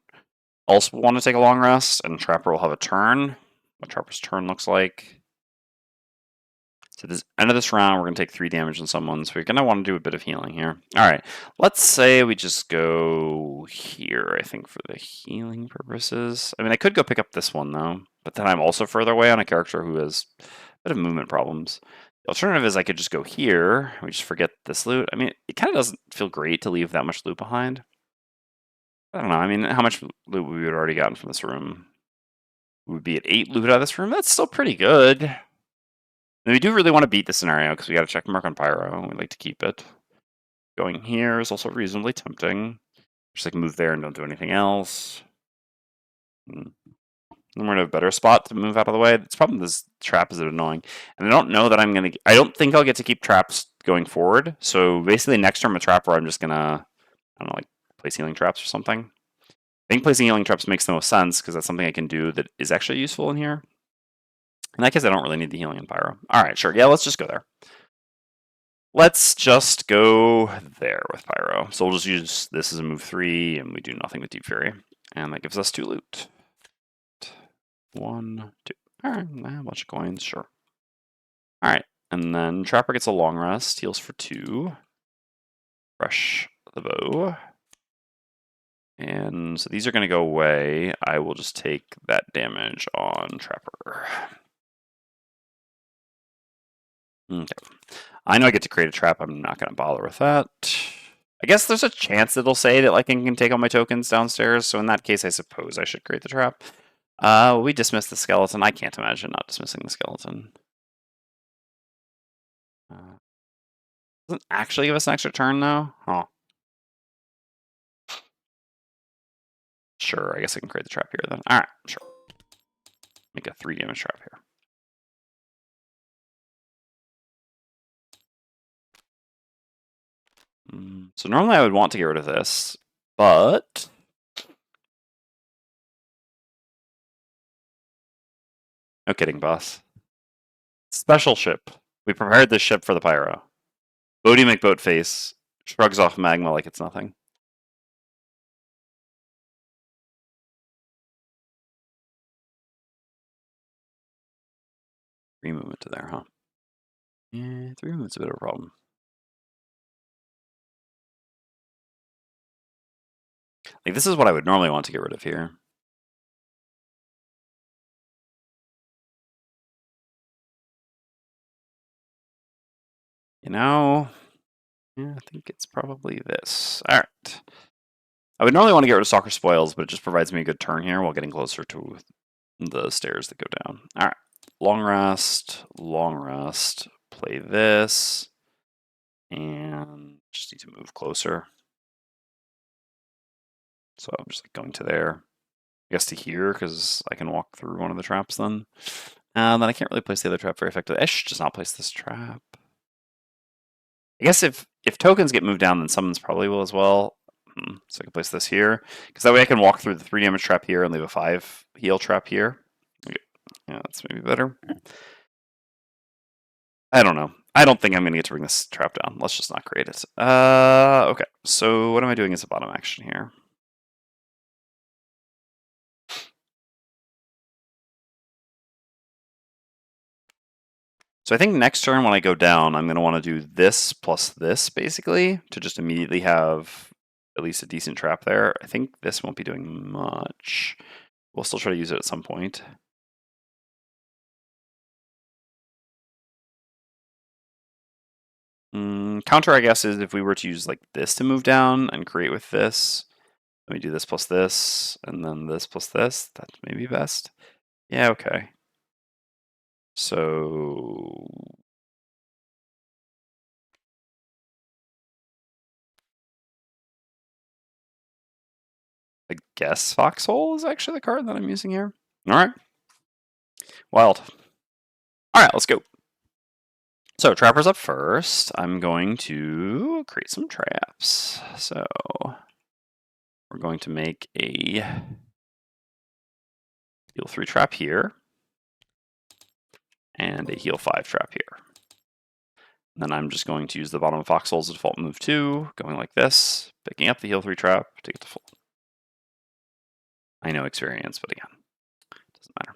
else will want to take a long rest, and Trapper will have a turn. What Trapper's turn looks like. So this end of this round, we're going to take 3 damage on someone, so we're going to want to do a bit of healing here. Alright, let's say we just go here, I think, for the healing purposes. I mean, I could go pick up this one, though, but then I'm also further away on a character who has a bit of movement problems. The alternative is I could just go here, we just forget this loot. I mean, it kind of doesn't feel great to leave that much loot behind. I don't know, I mean, how much loot we would have already gotten from this room? We would be at 8 loot out of this room? That's still pretty good. And we do really want to beat the scenario because we got a check mark on Pyro. We'd like to keep it. Going here is also reasonably tempting. Just like move there and don't do anything else. And we're in a better spot to move out of the way. The problem this trap is annoying. And I don't know that I'm going to... I don't think I'll get to keep traps going forward. So basically next turn with Trapper, I'm just going to, I don't know, like place healing traps or something. I think placing healing traps makes the most sense because that's something I can do that is actually useful in here. In that case, I don't really need the healing in Pyro. Alright, sure. Yeah, let's just go there. Let's just go there with Pyro. So we'll just use this as a move 3, and we do nothing with Deep Fury. And that gives us 2 loot. 1, 2. Alright, a bunch of coins, sure. Alright, and then Trapper gets a long rest, heals for 2. Fresh the bow. And so these are going to go away. I will just take that damage on Trapper. Okay. I know I get to create a trap. I'm not going to bother with that. I guess there's a chance it'll say that like I can take all my tokens downstairs. So in that case, I suppose I should create the trap. We dismiss the skeleton. I can't imagine not dismissing the skeleton. Doesn't actually give us an extra turn though. Oh. Sure, I guess I can create the trap here then. Alright, sure. Make a 3 damage trap here. So normally I would want to get rid of this, but... No kidding, boss. Special ship. We prepared this ship for the Pyro. Bodie McBoatface shrugs off magma like it's nothing. Three movement to there, huh? Yeah, 3 movement's a bit of a problem. Like, this is what I would normally want to get rid of here. You know, yeah, I think it's probably this. All right. I would normally want to get rid of Soccer Spoils, but it just provides me a good turn here while getting closer to the stairs that go down. All right. Long rest, play this, and just need to move closer. So I'm just like going to there. I guess to here, because I can walk through one of the traps then. And then I can't really place the other trap very effectively. I should just not place this trap. I guess if tokens get moved down, then summons probably will as well. So I can place this here, because that way I can walk through the 3 damage trap here and leave a 5 heal trap here. Yeah, that's maybe better. I don't know. I don't think I'm going to get to bring this trap down. Let's just not create it. Okay, so what am I doing as a bottom action here? So I think next turn when I go down, I'm going to want to do this plus this, basically, to just immediately have at least a decent trap there. I think this won't be doing much. We'll still try to use it at some point. Counter, I guess, is if we were to use like this to move down and create with this. Let me do this plus this, and then this plus this. That's maybe best. Yeah, okay. So I guess Foxhole is actually the card that I'm using here. All right. Wild. All right, let's go. So Trapper's up first. I'm going to create some traps. So we're going to make a heal 3 trap here and a heal 5 trap here. Then I'm just going to use the bottom of Foxhole's default move 2, going like this, picking up the heal 3 trap to get to full. I know experience, but again, doesn't matter.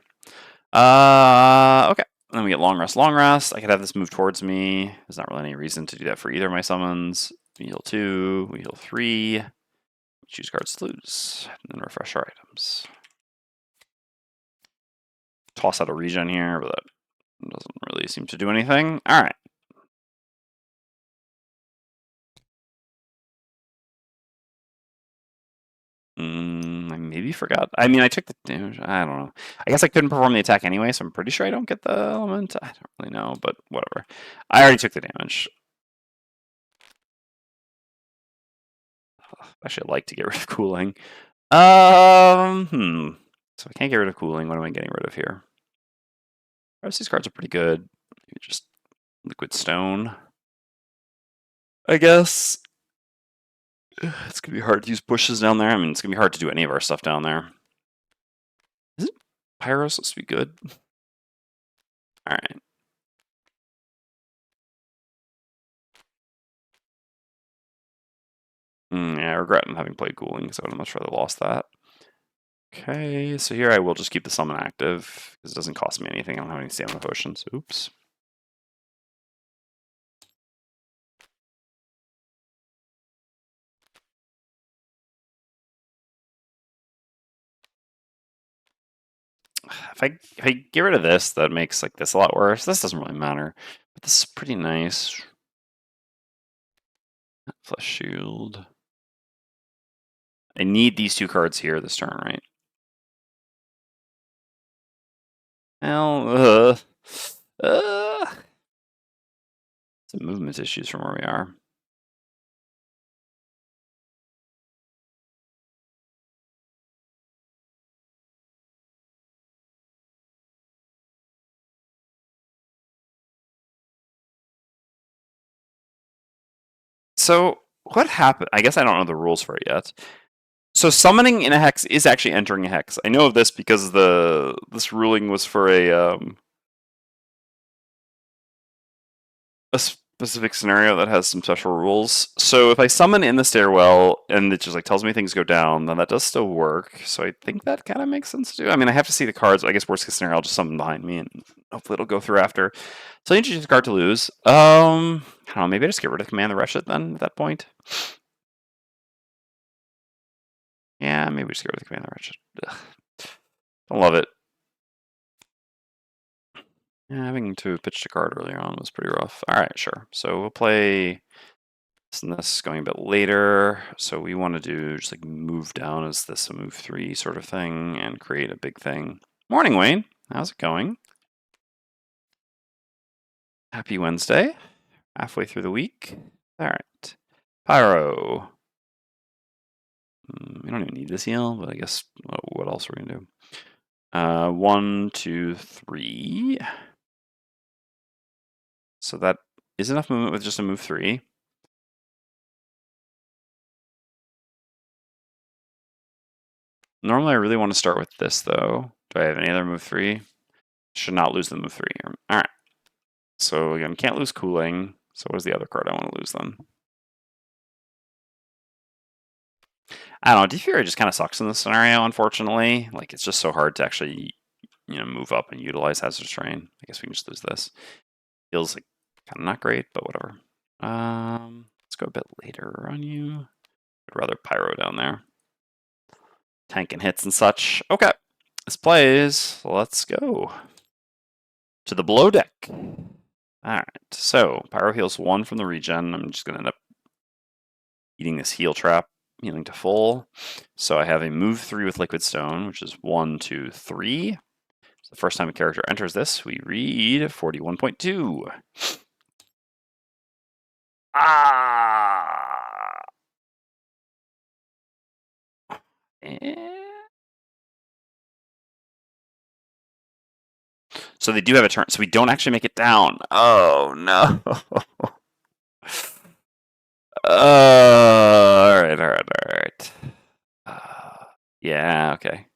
Okay. Then we get long rest, long rest. I could have this move towards me. There's not really any reason to do that for either of my summons. We heal 2, we heal 3. Choose cards to lose, and then refresh our items. Toss out a regen here, but that doesn't really seem to do anything. All right. I maybe forgot. I mean, I took the damage. I don't know. I guess I couldn't perform the attack anyway, so I'm pretty sure I don't get the element. I don't really know, but whatever. I already took the damage. Actually, I'd like to get rid of cooling. So I can't get rid of cooling. What am I getting rid of here? The rest of these cards are pretty good. Maybe just liquid stone, I guess. It's gonna be hard to use bushes down there. I mean, it's gonna be hard to do any of our stuff down there. Isn't Pyro supposed to be good? All right. Yeah, I regret not having played cooling, because I would have much rather lost that. Okay, so here I will just keep the summon active, because it doesn't cost me anything. I don't have any stamina potions. Oops. If I get rid of this, that makes like this a lot worse. This doesn't really matter, but this is pretty nice. Flesh shield. I need these 2 cards here this turn, right? Well, some movement issues from where we are. So what happened? I guess I don't know the rules for it yet. So summoning in a hex is actually entering a hex. I know of this because this ruling was for a specific scenario that has some special rules. So if I summon in the stairwell and it just like tells me things go down, then that does still work. So I think that kind of makes sense to do. I mean, I have to see the cards. I guess worst case scenario, I'll just summon behind me and hopefully it'll go through after. So I introduce a card to lose. I don't know, maybe I just get rid of Command the Wretched then at that point. Yeah, maybe we just go with the Command the Wretched. Ugh. Don't love it. Yeah, having to pitch a card earlier on was pretty rough. All right, sure. So we'll play this and this going a bit later. So we want to do just like move down as this a move 3 sort of thing and create a big thing. Morning, Wayne. How's it going? Happy Wednesday. Halfway through the week. All right. Pyro. We don't even need this heal, but I guess what else are we going to do? 1, 2, 3. So that is enough movement with just a move 3. Normally I really want to start with this though. Do I have any other move 3? Should not lose the move 3 here. Alright. So again, can't lose cooling. So what is the other card I want to lose then? I don't know, Defeater just kind of sucks in this scenario, unfortunately. Like, it's just so hard to actually, move up and utilize Hazardous Terrain. I guess we can just lose this. Feels like kind of not great, but whatever. Let's go a bit later on you. I'd rather Pyro down there. Tank and hits and such. Okay, this plays. Let's go to the below deck. Alright, so Pyro heals 1 from the regen. I'm just going to end up eating this heal trap, healing to full. So I have a move 3 with Liquid Stone, which is 1, 2, 3. So the first time a character enters this, we read 41.2. Ah! So they do have a turn, so we don't actually make it down. Oh, no. Alright. Yeah, okay.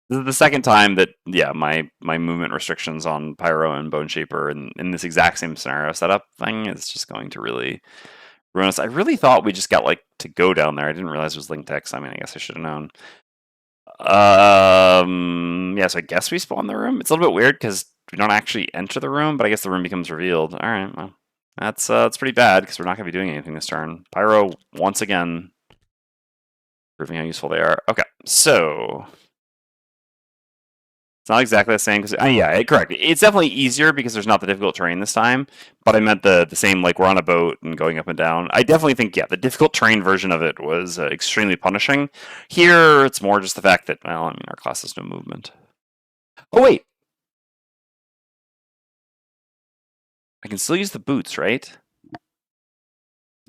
This is the second time that, yeah, my movement restrictions on Pyro and Bone Shaper in this exact same scenario setup thing is just going to really ruin us. I really thought we just got, like, to go down there. I didn't realize it was linked text. I mean, I guess I should have known. Yeah, so I guess we spawn the room. It's a little bit weird because we don't actually enter the room, but I guess the room becomes revealed. All right, well, that's pretty bad because we're not going to be doing anything this turn. Pyro, once again, proving how useful they are. Okay, so it's not exactly the same because, yeah, correct. It's definitely easier because there's not the difficult terrain this time, but I meant the same, like we're on a boat and going up and down. I definitely think, yeah, the difficult terrain version of it was extremely punishing. Here, it's more just the fact that, well, I mean, our class has no movement. Oh, wait. I can still use the boots, right?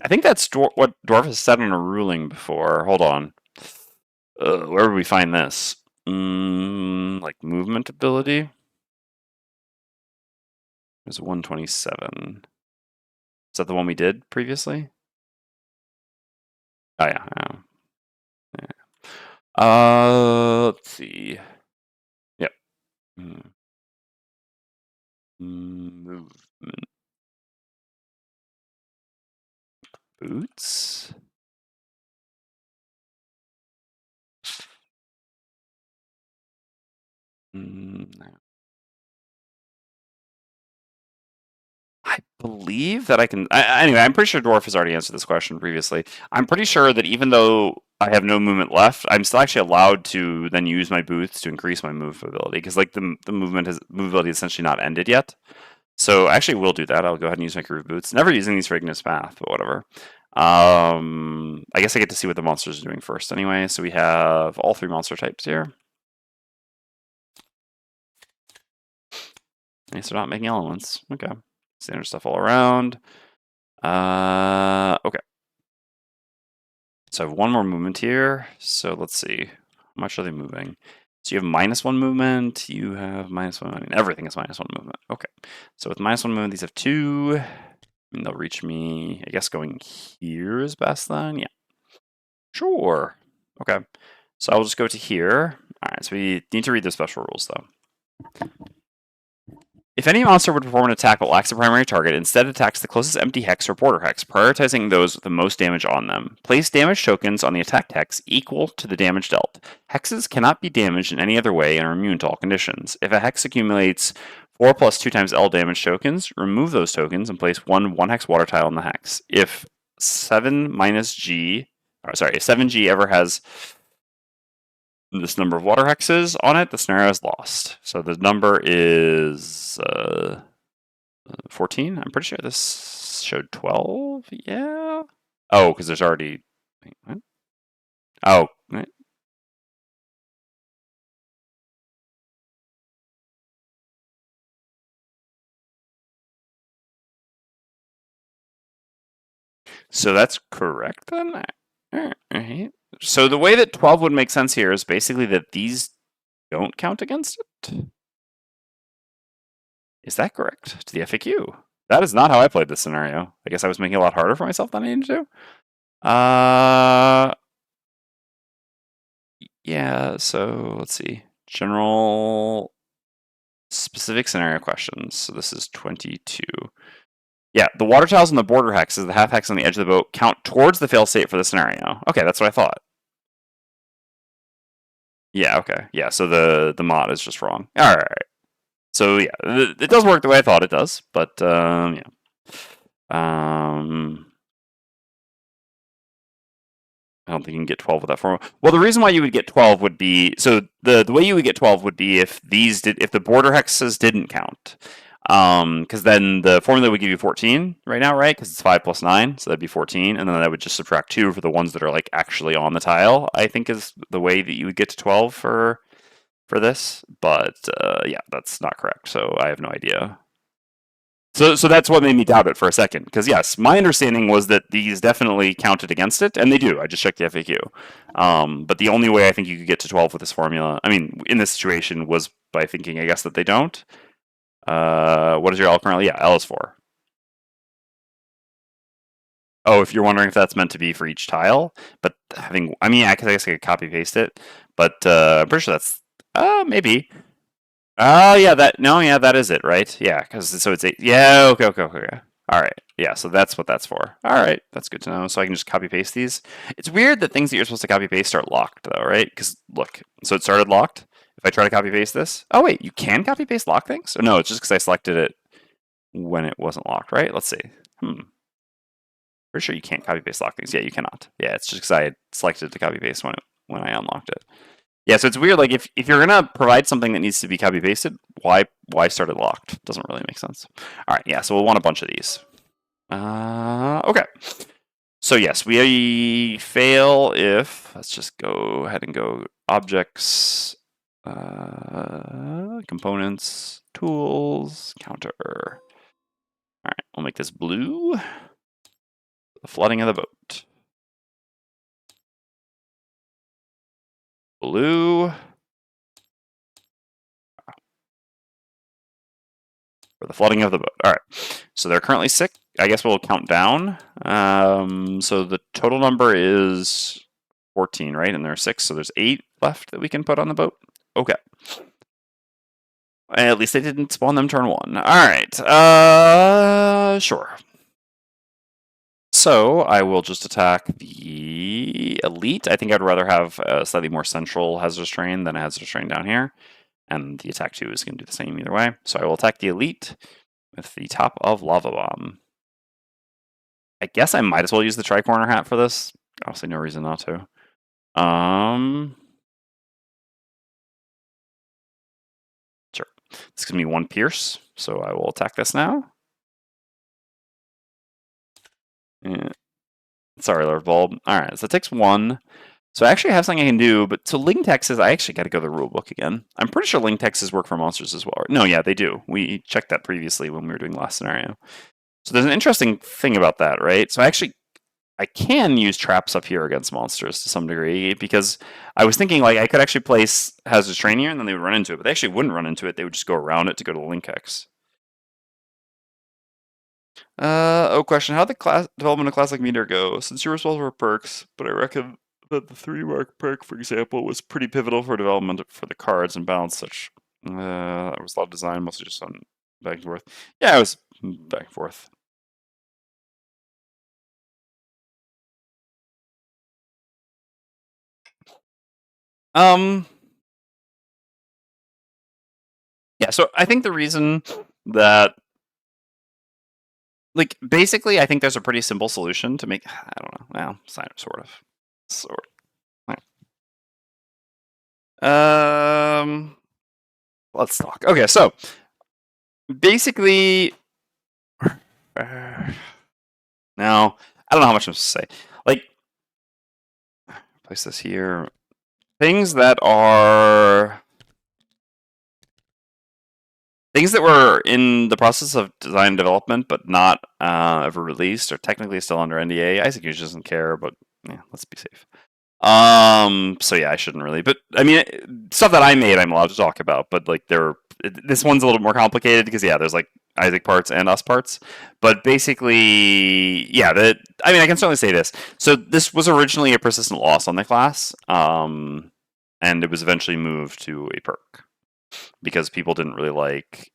I think that's what Dwarf has said in a ruling before. Hold on. Where would we find this? Like movement ability? There's 127. Is that the one we did previously? Oh, yeah. Let's see. Yep. Movement. Boots? I believe that I can. Anyway, I'm pretty sure Dwarf has already answered this question previously. I'm pretty sure that even though I have no movement left, I'm still actually allowed to then use my boots to increase my move ability because, like, the movability is essentially not ended yet. So actually, we'll do that. I'll go ahead and use my groove boots. Never using these for Ignis Path, but whatever. I guess I get to see what the monsters are doing first anyway. So we have all 3 monster types here. Nice, they're not making elements. Okay. Standard stuff all around. Okay. So I have 1 more movement here. So let's see. How much are they moving? So you have -1 movement. You have -1. I mean, everything is -1 movement. Okay. So with -1 movement, these have 2. I mean, they'll reach me. I guess going here is best then. Yeah. Sure. Okay. So I'll just go to here. All right. So we need to read the special rules though. If any monster would perform an attack but lacks a primary target, instead attacks the closest empty hex or border hex, prioritizing those with the most damage on them. Place damage tokens on the attacked hex equal to the damage dealt. Hexes cannot be damaged in any other way and are immune to all conditions. If a hex accumulates 4 plus 2 times L damage tokens, remove those tokens and place one hex water tile in the hex. If 7G ever has this number of water hexes on it, the scenario is lost. So the number is 14. I'm pretty sure this showed 12. Yeah. Oh, because there's already. Wait, what? Oh, right. So that's correct then. Alright. So the way that 12 would make sense here is basically that these don't count against it. Is that correct to the FAQ? That is not how I played this scenario. I guess I was making it a lot harder for myself than I needed to. Yeah, so let's see. General specific scenario questions. So this is 22. Yeah, the water tiles and the border hexes, the half hex on the edge of the boat, count towards the fail state for the scenario. Okay, that's what I thought. Yeah, okay. Yeah, so the mod is just wrong. All right. So yeah, it does work the way I thought it does, but yeah. I don't think you can get 12 with that formula. Well, the reason why you would get 12 would be so the way you would get 12 would be if the border hexes didn't count. Because then the formula would give you 14 right now, right? Because it's 5 plus 9, so that'd be 14, and then that would just subtract 2 for the ones that are like actually on the tile. I think is the way that you would get to 12 for this, but yeah, that's not correct. So I have no idea. So that's what made me doubt it for a second. Because yes, my understanding was that these definitely counted against it, and they do. I just checked the FAQ. But the only way I think you could get to 12 with this formula, I mean, in this situation, was by thinking, I guess, that they don't. What is your L currently? Yeah, L is 4. Oh, if you're wondering if that's meant to be for each tile, but I mean, I guess I could copy paste it, but I'm pretty sure that's, maybe. Oh, yeah, yeah, that is it, right? Yeah, because so it's 8. Yeah, okay. All right, yeah, so that's what that's for. All right, that's good to know. So I can just copy paste these. It's weird that things that you're supposed to copy paste are locked, though, right? Because look, so it started locked. If I try to copy paste this, oh wait, you can copy paste lock things? Or no, it's just because I selected it when it wasn't locked, right? Let's see. Pretty sure you can't copy paste lock things. Yeah, you cannot. Yeah, it's just because I had selected to copy paste when I unlocked it. Yeah, so it's weird. Like if you're gonna provide something that needs to be copy pasted, why start it locked? Doesn't really make sense. All right, yeah. So we'll want a bunch of these. Okay. So yes, we fail if let's just go ahead and go objects, components, tools, counter. All right, we'll make this blue. The flooding of the boat. Blue. For the flooding of the boat. All right. So they're currently 6. I guess we'll count down. So the total number is 14, right? And there are 6, so there's 8 left that we can put on the boat. Okay. At least they didn't spawn them turn 1. All right. Sure. So I will just attack the elite. I think I'd rather have a slightly more central hazardous terrain than a hazardous terrain down here. And the attack 2 is going to do the same either way. So I will attack the elite with the top of Lava Bomb. I guess I might as well use the tri-corner hat for this. Obviously no reason not to. Sure. This gives me 1 pierce, so I will attack this now. Yeah. Sorry, Lord Bulb. Alright, so it takes 1. So I actually have something I can do, but so Ling Texes, I actually got to go to the rulebook again. I'm pretty sure Ling Texes work for monsters as well. No, yeah, they do. We checked that previously when we were doing last scenario. So there's an interesting thing about that, right? So I can use traps up here against monsters to some degree, because I was thinking like I could actually place Hazardous Terrain here and then they would run into it, but they actually wouldn't run into it. They would just go around it to go to the Link Hex. Question. How'd the class development of class like Meteor go? Since you were responsible for perks, but I reckon that the 3-mark perk, for example, was pretty pivotal for development for the cards and balance such. That was a lot of design, mostly just on back and forth. Yeah, it was back and forth. Yeah, so I think the reason that like basically I think there's a pretty simple solution to make I don't know, well, sort of. Let's talk. Okay, so basically, now I don't know how much I'm supposed to say. Like, place this here. Things that were in the process of design development but not ever released are technically still under NDA. Isaac usually doesn't care, but yeah, let's be safe. So yeah, I shouldn't really. But I mean, stuff that I made, I'm allowed to talk about. But like, this one's a little more complicated because yeah, there's like Isaac parts and us parts. But basically, yeah, I mean, I can certainly say this. So this was originally a persistent loss on the class, and it was eventually moved to a perk because people didn't really like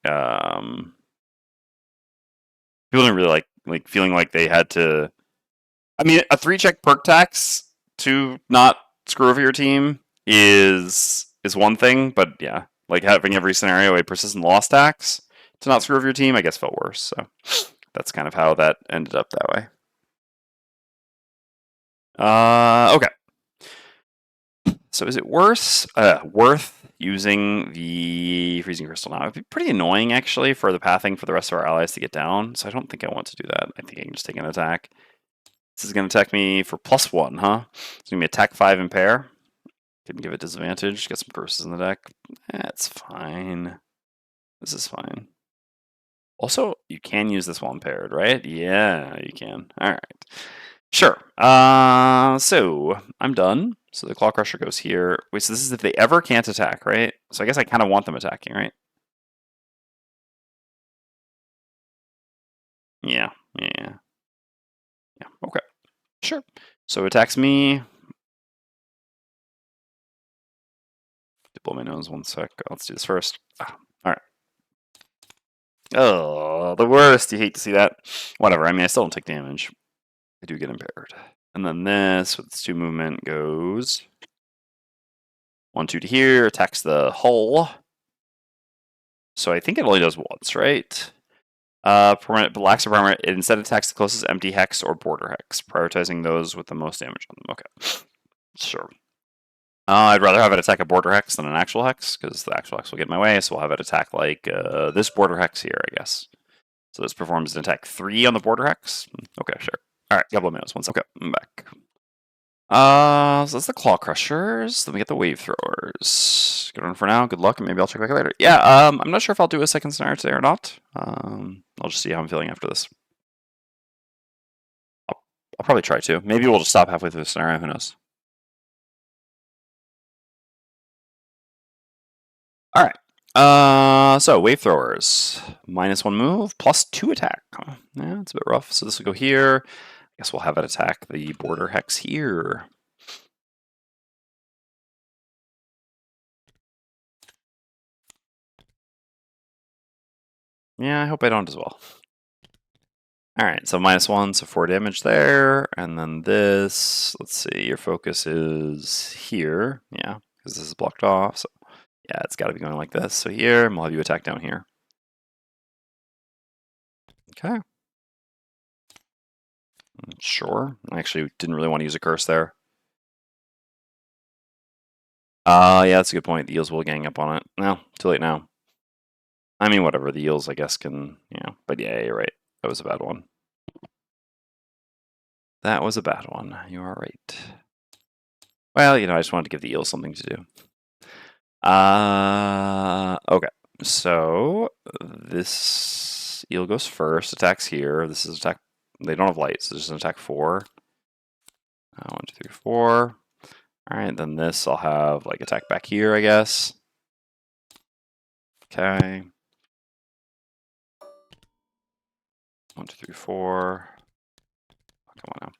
feeling like they had to. I mean, a 3-check perk tax to not screw over your team is one thing, but yeah, like having every scenario a persistent loss tax to not screw over your team, I guess felt worse. So that's kind of how that ended up that way. Okay. So is it worth using the freezing crystal now? It'd be pretty annoying actually for the pathing for the rest of our allies to get down. So I don't think I want to do that. I think I can just take an attack. This is going to attack me for +1, huh? It's going to be attack 5 impair. Didn't give it disadvantage. Get some curses in the deck. That's fine. This is fine. Also, you can use this while impaired, right? Yeah, you can. All right. Sure. So I'm done. So the Claw Crusher goes here. Wait, so this is if they ever can't attack, right? So I guess I kind of want them attacking, right? Yeah. Yeah. Yeah. Okay. Sure. So it attacks me. Blow my nose 1 sec. Let's do this first. All right. Oh, the worst. You hate to see that. Whatever. I mean, I still don't take damage. I do get impaired. And then this, with its 2 movement, goes 1, 2 to here, attacks the hull. So I think it only does once, right? Permanent, but lacks a permanent. It instead attacks the closest empty hex or border hex, prioritizing those with the most damage on them. Okay. Sure. I'd rather have it attack a border hex than an actual hex, because the actual hex will get in my way, so we'll have it attack like this border hex here, I guess. So this performs an attack 3 on the border hex. Okay, sure. All right, couple of minutes. 1 second. Okay, I'm back. So that's the Claw Crushers. Then we get the Wave Throwers. Good one for now. Good luck, and maybe I'll check back later. Yeah, I'm not sure if I'll do a second scenario today or not. I'll just see how I'm feeling after this. I'll probably try to. Maybe we'll just stop halfway through the scenario. Who knows? All right. So Wave Throwers. -1 move, +2 attack. Yeah, it's a bit rough. So this will go here. I guess we'll have it attack the border hex here. Yeah, I hope I don't as well. Alright, so -1, so 4 damage there. And then this, let's see, your focus is here. Yeah, because this is blocked off. So yeah, it's got to be going like this. So here, and we'll have you attack down here. Okay. Sure. I actually didn't really want to use a curse there. Yeah, that's a good point. The eels will gang up on it. No, too late now. I mean, whatever. The eels, I guess, can, but yeah, you're right. That was a bad one. That was a bad one. You are right. Well, I just wanted to give the eels something to do. Okay. So this eel goes first. Attacks here. This is attack. They don't have lights. So this is an attack 4. 1, 2, 3, 4. All right. Then this I'll have like attack back here, I guess. Okay. 1, 2, 3, 4. Come on now.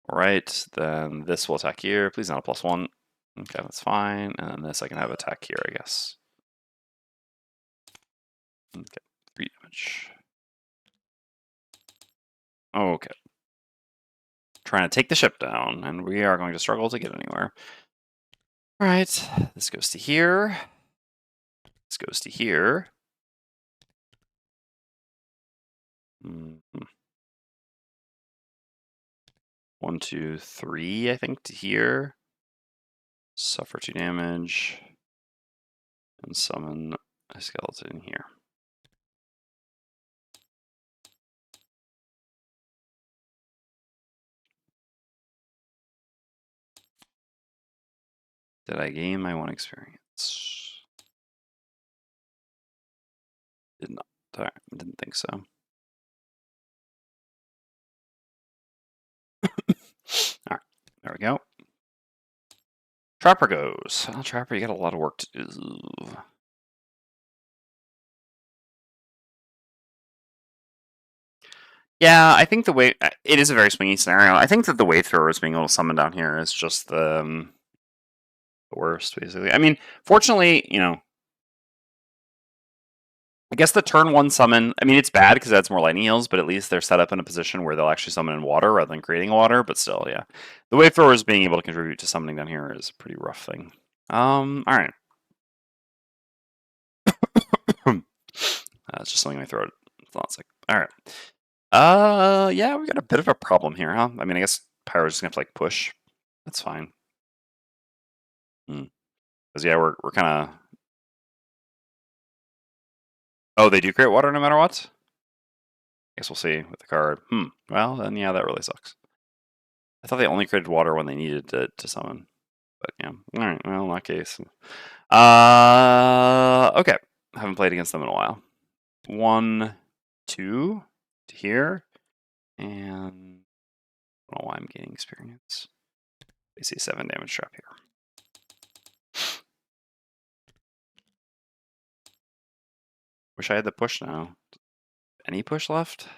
All right. Then this will attack here. Please not a +1. Okay, that's fine. And then this I can have attack here, I guess. Okay. 3 damage. Okay. Trying to take the ship down, and we are going to struggle to get anywhere. All right, this goes to here. This goes to here. Mm -hmm. 1, 2, 3, I think, to here. Suffer 2 damage. and summon a skeleton here. Did I gain my 1 experience? Did not. Didn't think so. Alright, there we go. Trapper goes. Oh, Trapper, you got a lot of work to do. Yeah, I think it is a very swingy scenario. I think that the wave throwers being able to summon down here is just the worst, basically. I mean, fortunately, I guess the turn 1 summon, I mean, it's bad because that's more lightning heals, but at least they're set up in a position where they'll actually summon in water rather than creating water, but still, yeah. The wave throwers being able to contribute to summoning down here is a pretty rough thing. Alright. It's just something in my throat. It's not sick. Alright. Yeah, we got a bit of a problem here, huh? I mean, I guess Pyro's just gonna have to, like, push. That's fine. Because, yeah, we're kind of... Oh, they do create water no matter what? I guess we'll see with the card. Well, then, yeah, that really sucks. I thought they only created water when they needed to summon. But, yeah. Alright, well, in that case. Okay. Haven't played against them in a while. 1, 2 to here. And I don't know why I'm gaining experience. They see 7 damage trap here. Wish I had the push now. Any push left?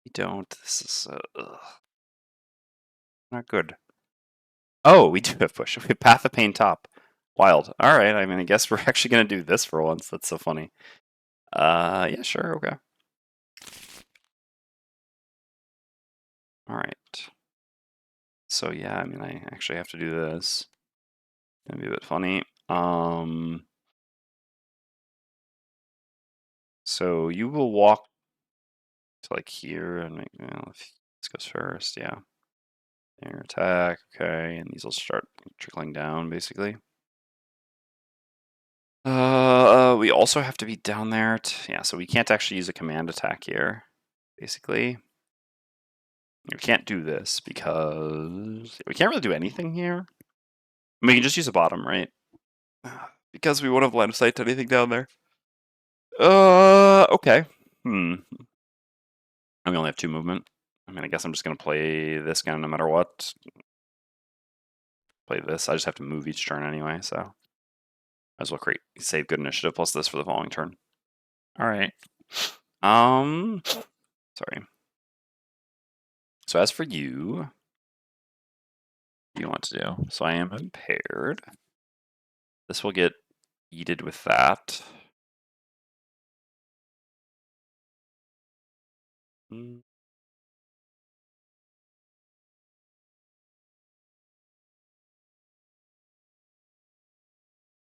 We don't. This is not good. Oh, we do have push. We have Path of Pain top. Wild. All right. I mean, I guess we're actually gonna do this for once. That's so funny. Yeah, sure. Okay. All right. So yeah, I mean, I actually have to do this. Gonna be a bit funny. So you will walk to like here and make, this goes first. Yeah. Air attack. Okay, and these will start trickling down basically. We also have to be down there. Yeah, so we can't actually use a command attack here, basically. We can't do this because we can't really do anything here. We can just use a bottom, right? Because we won't have line of sight to anything down there. Okay. And we only have 2 movement. I mean, I guess I'm just gonna play this guy no matter what. Play this. I just have to move each turn anyway, so might as well save good initiative plus this for the following turn. All right. Sorry. So as for you, what do you want to do? So I am impaired. This will get yeeted with that.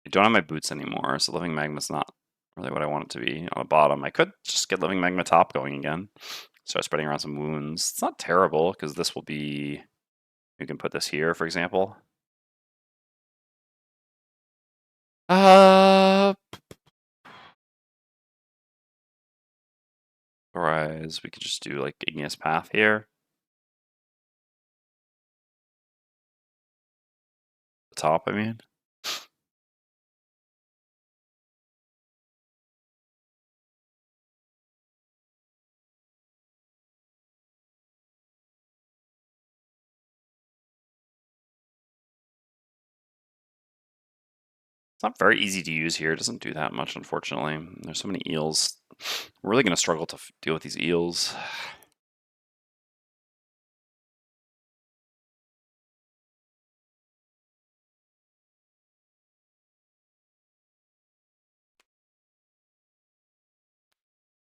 I don't have my boots anymore, so Living Magma's not really what I want it to be on the bottom. I could just get Living Magma top going again. Start spreading around some wounds. It's not terrible, because this will be... You can put this here, for example. Otherwise, we could just do, like, Igneous Path here. The top, I mean. It's not very easy to use here. It doesn't do that much, unfortunately. There's so many eels. We're really going to struggle to deal with these eels.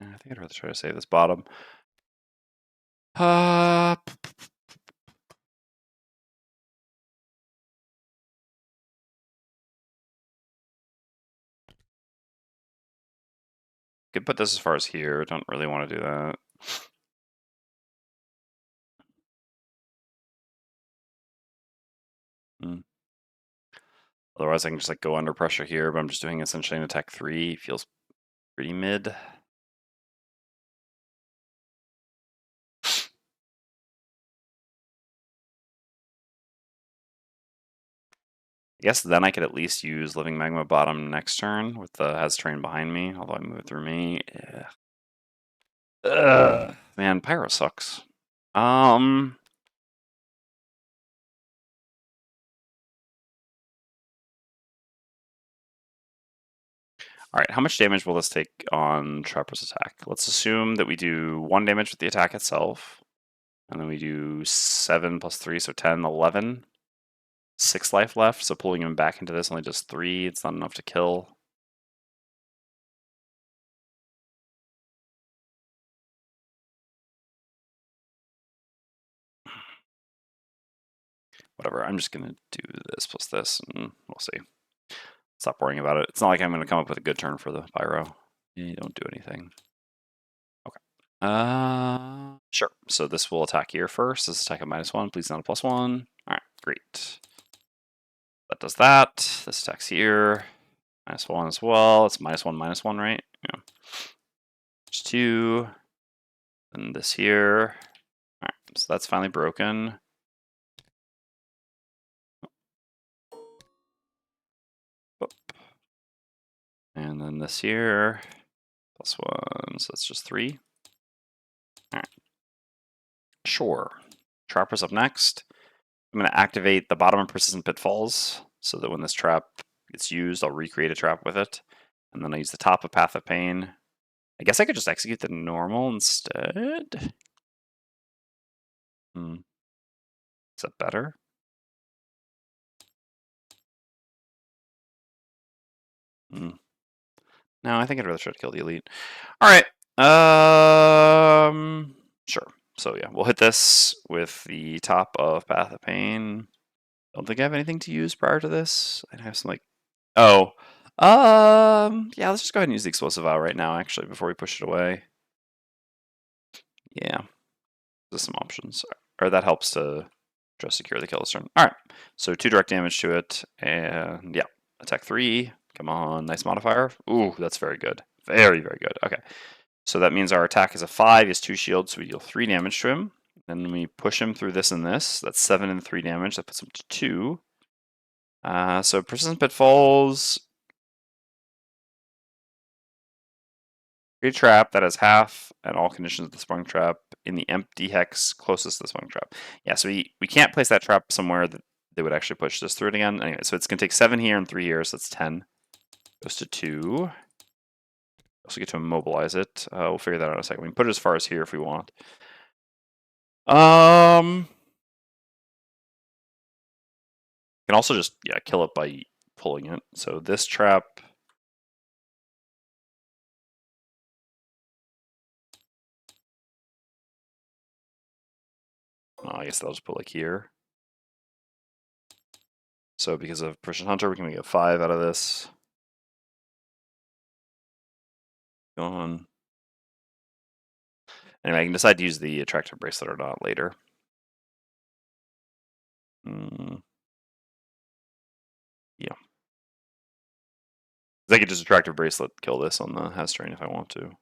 I think I'd rather try to save this bottom. Could put this as far as here. Don't really want to do that. Otherwise, I can just like go under pressure here, but I'm just doing essentially an attack 3. Feels pretty mid. I guess then I could at least use Living Magma Bottom next turn with the Has Terrain behind me, although I move it through me. Yeah. Ugh. Man, Pyro sucks. Alright, how much damage will this take on Trapper's attack? Let's assume that we do 1 damage with the attack itself, and then we do 7 plus 3, so 10, 11. 6 life left, so pulling him back into this only does 3. It's not enough to kill. Whatever, I'm just gonna do this plus this, and we'll see. Stop worrying about it. It's not like I'm gonna come up with a good turn for the Pyro. You don't do anything. Okay. Sure. So this will attack here first. This attack at -1, please not a +1. Alright, great. That does that. This attacks here. -1 as well. It's -1, -1, right? Yeah. There's 2. And this here. Alright, so that's finally broken. And then this here, +1, so that's just 3. Alright. Sure. Trapper's up next. I'm going to activate the bottom of Persistent Pitfalls, so that when this trap gets used, I'll recreate a trap with it. And then I use the top of Path of Pain. I guess I could just execute the normal instead. Is that better? No, I think I'd rather try to kill the elite. Alright. Sure. So yeah, we'll hit this with the top of Path of Pain. Don't think I have anything to use prior to this. I have some like, oh, yeah. Let's just go ahead and use the Explosive Vow right now, actually, before we push it away. Yeah, there's some options, or that helps to just secure the kill this turn. All right, so 2 direct damage to it, and yeah, attack 3. Come on, nice modifier. Ooh, that's very good. Very, very good. Okay, so that means our attack is a 5. He has 2 shields, so we deal 3 damage to him. Then we push him through this and this. That's 7 and 3 damage. That puts him to 2. So Persistent Pitfalls. Create a trap that has half and all conditions of the sprung trap in the empty hex closest to the sprung trap. Yeah, so we can't place that trap somewhere that they would actually push this through it again. Anyway, so it's going to take 7 here and 3 here, so that's 10. Goes to 2. Also get to immobilize it. We'll figure that out in a second. We can put it as far as here if we want. Can also just, yeah, kill it by pulling it. So this trap... I guess that'll just put like here. So because of Precision Hunter, we can get 5 out of this. Go on. Anyway, I can decide to use the Attractive Bracelet or not later. Yeah. I could just Attractive Bracelet kill this on the Has Terrain if I want to.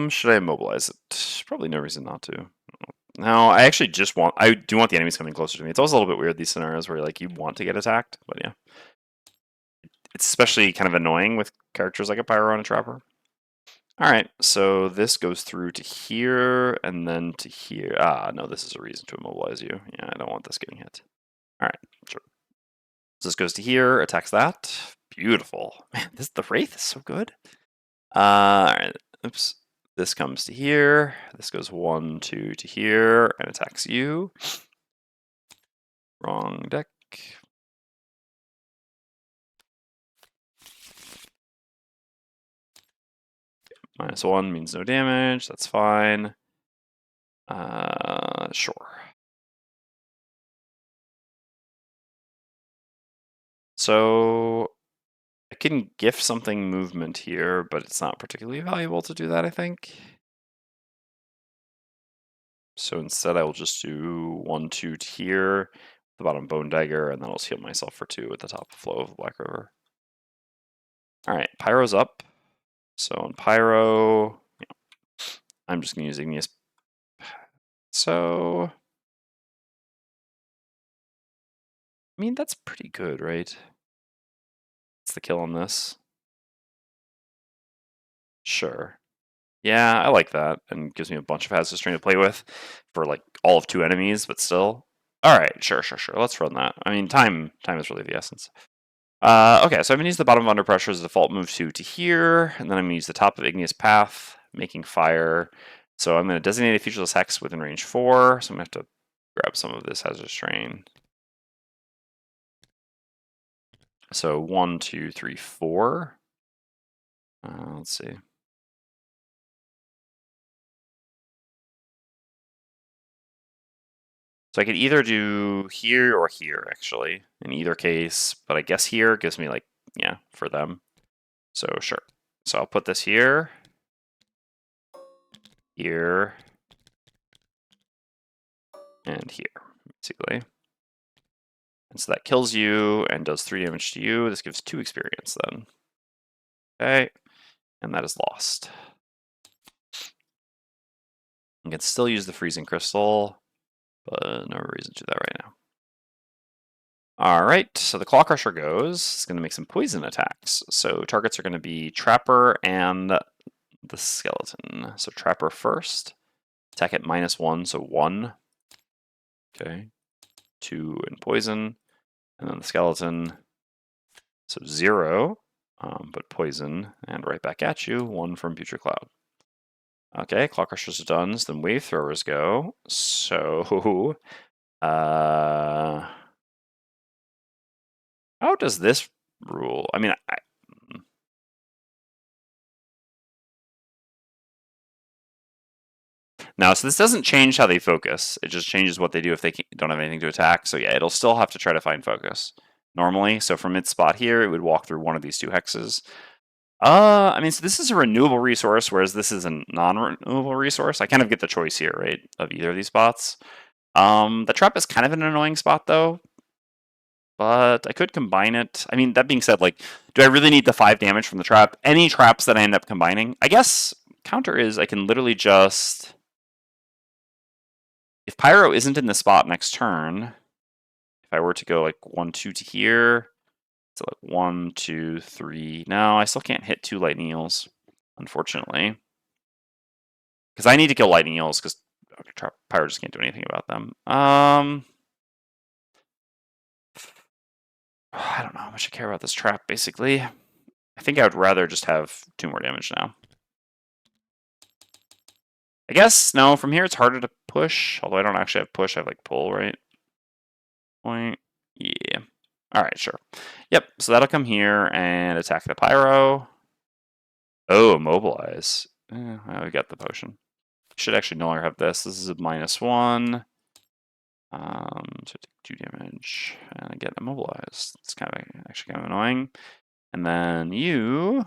Should I immobilize it? Probably no reason not to. No, I actually just want... I do want the enemies coming closer to me. It's always a little bit weird, these scenarios where like you want to get attacked, but yeah. It's especially kind of annoying with characters like a Pyro and a Trapper. Alright, so this goes through to here, and then to here. Ah, no, this is a reason to immobilize you. Yeah, I don't want this getting hit. Alright, sure. So this goes to here, attacks that. Beautiful. Man, the Wraith is so good. Alright, oops. This comes to here. This goes 1, 2 to here, and attacks you. Wrong deck. -1 means no damage. That's fine. Sure. So I can gift something movement here, but it's not particularly valuable to do that, I think. So instead I will just do 1, 2 to here. the bottom Bone Dagger, and then I'll heal myself for 2 at the top of Flow of the Black River. Alright, Pyro's up. So on Pyro, I'm just going to use Igneous. So, I mean, that's pretty good, right? It's the kill on this. Sure. Yeah, I like that, and gives me a bunch of hazard string to play with for like all of 2 enemies, but still. All right, sure. Let's run that. I mean, time is really the essence. Okay, so I'm gonna use the bottom of Under Pressure as a default move to here, and then I'm gonna use the top of Igneous Path, making fire. So I'm gonna designate a featureless hex within range 4. So I'm gonna have to grab some of this hazard strain. So 1, 2, 3, 4. Let's see. So I could either do here or here, actually, in either case. But I guess here gives me, like, yeah, for them. So sure. So I'll put this here, here, and here, basically. And so that kills you and does 3 damage to you. This gives 2 experience then. Okay, and that is lost. You can still use the freezing crystal, but no reason to do that right now. Alright, so the Claw Crusher goes. It's going to make some poison attacks. So targets are going to be Trapper and the Skeleton. So Trapper first. Attack at -1, so 1. Okay. 2 and poison. And then the Skeleton. So 0, but poison. And right back at you. 1 from Future Cloud. Okay, Claw Crushers are done. So then Wave Throwers go. So, how does this rule? I mean, no, so this doesn't change how they focus. It just changes what they do if they don't have anything to attack. So yeah, it'll still have to try to find focus normally. So from its spot here, it would walk through one of these 2 hexes. I mean, so this is a renewable resource, whereas this is a non-renewable resource. I kind of get the choice here, right, of either of these spots. The trap is kind of an annoying spot, though. But I could combine it. I mean, that being said, like, do I really need the 5 damage from the trap? Any traps that I end up combining? I guess counter is I can literally just... If Pyro isn't in the spot next turn, if I were to go like 1, 2 to here, so like 1, 2, 3. No, I still can't hit 2 lightning eels, unfortunately. Because I need to kill lightning eels because Pyro just can't do anything about them. I don't know how much I care about this trap, basically. I think I would rather just have 2 more damage now. I guess, no, from here it's harder to push, although I don't actually have push, I have like pull, right? Point, yeah. Alright, sure. Yep, so that'll come here and attack the Pyro. Oh, immobilize. We got the potion. Should actually no longer have this. This is a -1. So take 2 damage and I get immobilized. It's actually kind of annoying. And then you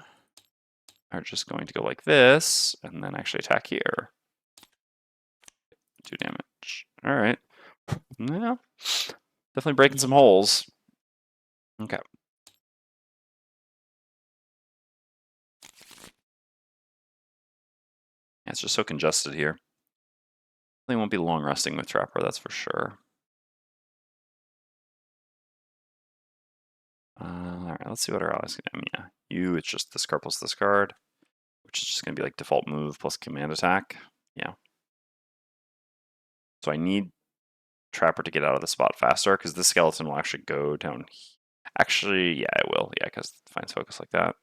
are just going to go like this and then actually attack here. 2 damage. All right. Yeah. Definitely breaking some holes. Okay. Yeah, it's just so congested here. They won't be long resting with Trapper, that's for sure. Alright, let's see what our allies can do. Yeah, you, it's just this card plus this card, which is just going to be like default move plus command attack. Yeah. So I need Trapper to get out of the spot faster, because this skeleton will actually go down. Actually, yeah, it will. Yeah, because it finds focus like that.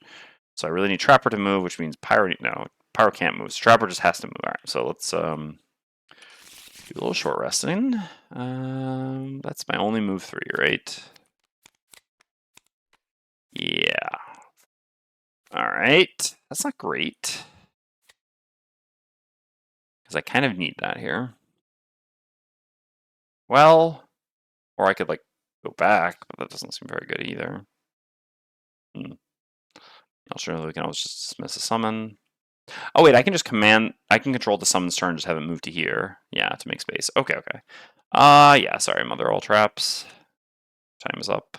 So I really need Trapper to move, which means Pyro. No, Pyro can't move. So Trapper just has to move. All right, so let's do a little short resting. That's my only move 3, right? Yeah. All right. That's not great. Because I kind of need that here. Well, or I could like go back, but that doesn't seem very good either. Alternatively, we can always just dismiss a summon. Oh wait, I can control the summon's turn, just have it move to here. Yeah, to make space. Okay. Yeah, sorry, Mother All Traps. Time is up.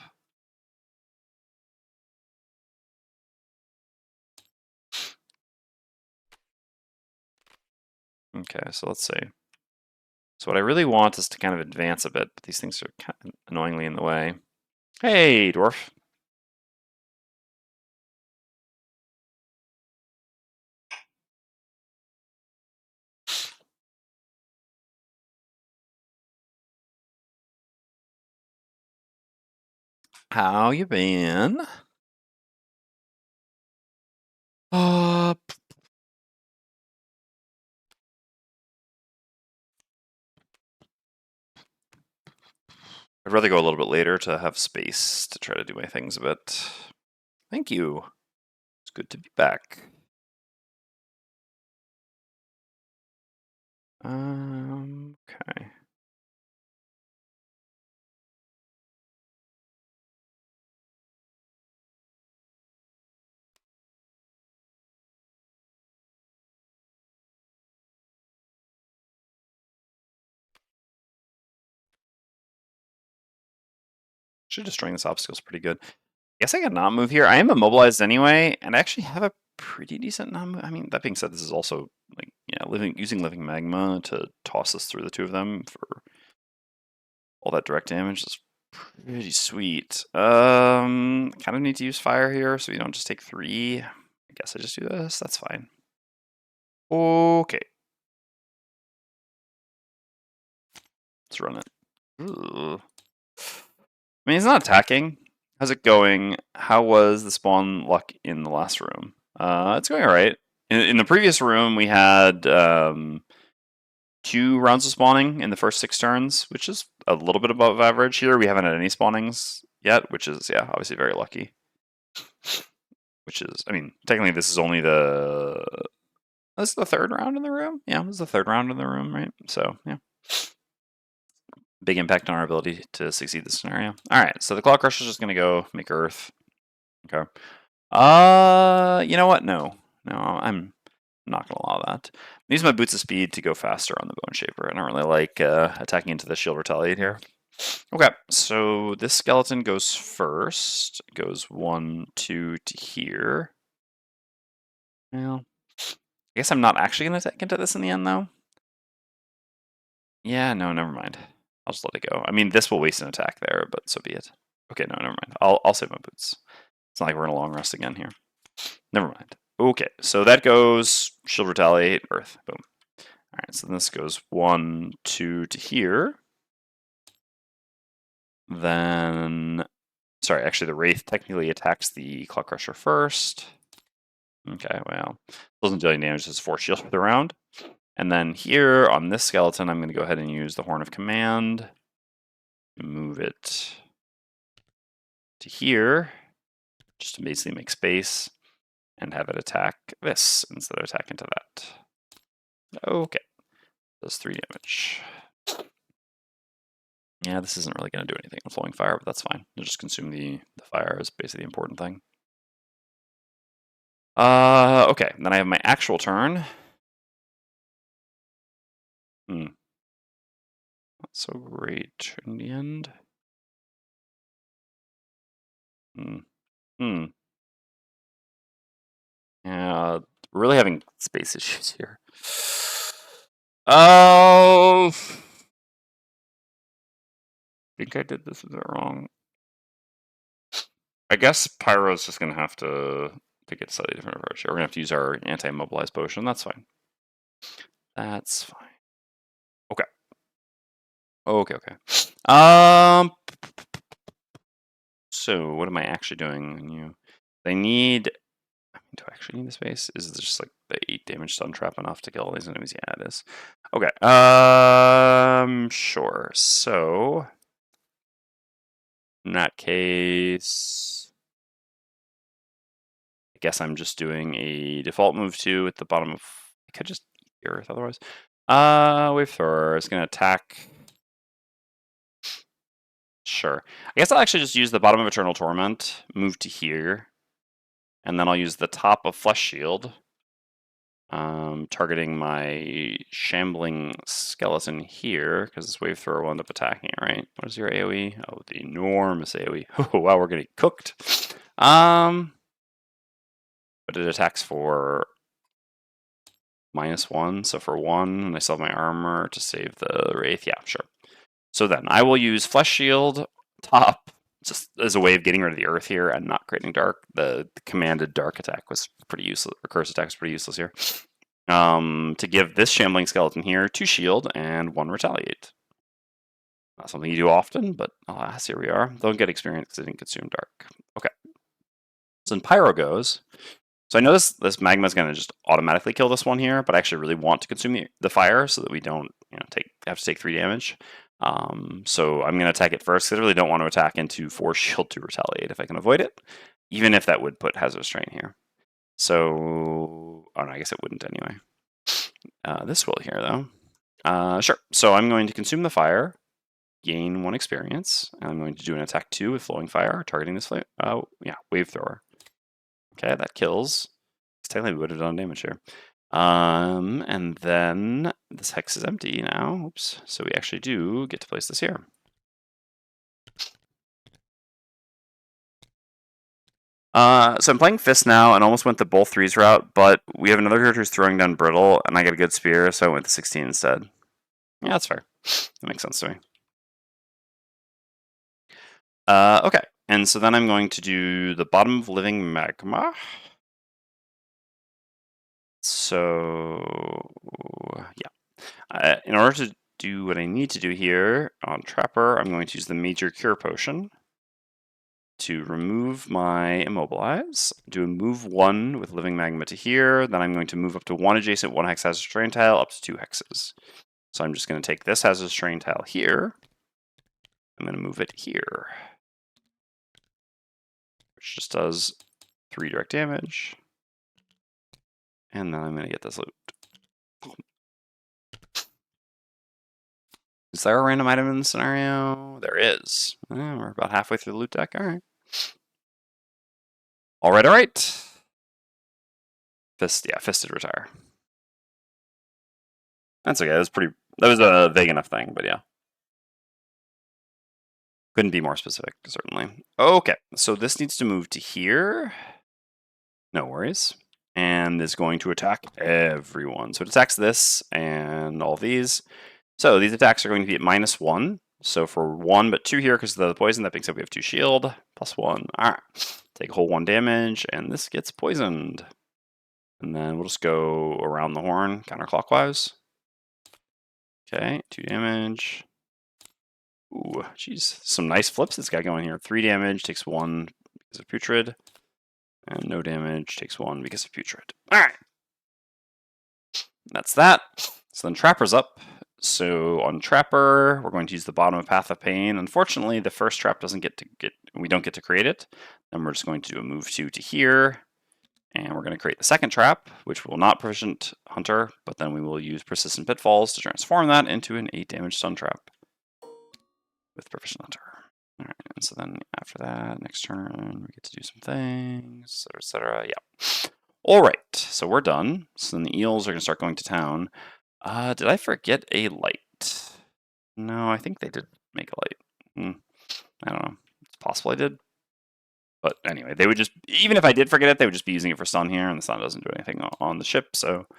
Okay, so let's see. So what I really want is to kind of advance a bit, but these things are kind of annoyingly in the way. Hey, dwarf. How you been? Uh, I'd rather go a little bit later to have space to try to do my things a bit. Thank you. It's good to be back. Okay. Should destroying this obstacle is pretty good. I guess I could not move here. I am immobilized anyway, and I actually have a pretty decent non-move. I mean, that being said, this is also like using living magma to toss us through the two of them for all that direct damage is pretty sweet. Kind of need to use fire here, so we don't just take 3. I guess I just do this. That's fine. Okay. Let's run it. Ooh. I mean, he's not attacking. How's it going? How was the spawn luck in the last room? It's going all right. In the previous room, we had 2 rounds of spawning in the first 6 turns, which is a little bit above average. Here, we haven't had any spawnings yet, which is, yeah, obviously very lucky. Which is, I mean, technically this is only this is the 3rd round in the room? Yeah, this is the 3rd round in the room, right? So, yeah. Big impact on our ability to succeed this scenario. Alright, so the Claw Crusher is just going to go make Earth. Okay. You know what? No. No, I'm not going to allow that. Use my Boots of Speed to go faster on the Bone Shaper. I don't really like attacking into the Shield Retaliate here. Okay, so this skeleton goes first. It goes 1, 2 to here. Well, I guess I'm not actually going to attack into this in the end, though. Yeah, no, never mind. I'll just let it go. I mean, this will waste an attack there, but so be it. Okay, no, never mind. I'll save my boots. It's not like we're in a long rest again here. Never mind. Okay, so that goes Shield Retaliate, Earth. Boom. All right, so this goes 1, 2 to here. Then, sorry, actually the Wraith technically attacks the Claw Crusher first. Okay, well, doesn't do any damage, just 4 shield for the round. And then here on this skeleton, I'm going to go ahead and use the Horn of Command. Move it to here, just to basically make space, and have it attack this instead of attack into that. Okay, does 3 damage. Yeah, this isn't really going to do anything on Flowing Fire, but that's fine. It'll just consume the fire is basically the important thing. Okay, then I have my actual turn. Not so great in the end. Yeah, really having space issues here. Oh, I think I did this a bit wrong. I guess Pyro's just gonna have to get a slightly different approach. We're gonna have to use our anti-immobilize potion. That's fine. That's fine. Okay. Okay. So what am I actually doing? They need. Do I actually need the space? Is it just like the 8 damage stun trap enough to kill all these enemies? Yeah, it is. Okay. Sure. So in that case, I guess I'm just doing a default move 2 at the bottom of. I could just eat the Earth otherwise. Wave thrower is gonna attack. Sure. I guess I'll actually just use the bottom of Eternal Torment, move to here, and then I'll use the top of Flesh Shield Targeting my shambling skeleton here, shambling skeleton here, because this wave thrower will end up attacking it, right? What is your AoE? Oh, the enormous AoE. Oh, wow, we're getting cooked. But it attacks for -1, so for 1, and I still have my armor to save the Wraith. Yeah, sure. So then I will use Flesh Shield top just as a way of getting rid of the earth here and not creating dark. The commanded dark attack was pretty useless, or curse attack was pretty useless here. To give this shambling skeleton here 2 shield and 1 retaliate. Not something you do often, but alas, here we are. Don't get experience because it didn't consume dark. Okay. So then Pyro goes. So I know this magma is going to just automatically kill this one here, but I actually really want to consume the fire so that we don't have to take 3 damage. So I'm going to attack it first because I really don't want to attack into 4 shield to retaliate if I can avoid it, even if that would put Hazardous Terrain here. So, oh no, I guess it wouldn't anyway. This will here though. Sure. So I'm going to consume the fire, gain 1 experience, and I'm going to do an attack 2 with flowing fire, targeting this wave thrower. Okay, that kills. Technically, we would have done damage here. And then this hex is empty now. Oops. So we actually do get to place this here. So I'm playing Fist now and almost went the both 3s route, but we have another character who's throwing down Brittle, and I get a good spear, so I went the 16 instead. Yeah, that's fair. That makes sense to me. Okay, and so then I'm going to do the bottom of living magma. So, yeah. In order to do what I need to do here on Trapper, I'm going to use the Major Cure Potion to remove my Immobilize, do a move 1 with Living Magma to here, then I'm going to move up to 1 adjacent 1 hex Hazardous Terrain tile up to 2 hexes. So I'm just going to take this Hazardous Terrain tile here, I'm going to move it here, which just does 3 direct damage, and then I'm going to get this loot. Is there a random item in the scenario? There is. We're about halfway through the loot deck. All right. All right. Fisted retire. That's okay. That was a vague enough thing, but yeah. Couldn't be more specific, certainly. Okay, so this needs to move to here. No worries. And is going to attack everyone. So it attacks this and all these. So these attacks are going to be at -1. So for 1, but 2 here because of the poison, that makes up we have 2 shield, +1. All right, take a whole 1 damage, and this gets poisoned. And then we'll just go around the horn counterclockwise. Okay, 2 damage. Ooh, jeez, some nice flips this guy going here. 3 damage, takes 1 because of Putrid. And no damage, takes 1 because of Putrid. Alright. That's that. So then Trapper's up. So on Trapper, we're going to use the bottom of Path of Pain. Unfortunately, the first trap we don't get to create it. Then we're just going to do a move 2 to here. And we're going to create the second trap, which will not proficient Hunter, but then we will use Persistent Pitfalls to transform that into an 8 damage stun trap with Proficient Hunter. All right, and so then after that, next turn, we get to do some things, etc. Yeah. All right, so we're done. So then the eels are going to start going to town. Did I forget a light? No, I think they did make a light. I don't know. It's possible I did. But anyway, they would just, even if I did forget it, they would just be using it for stun here, and the stun doesn't do anything on the ship, so the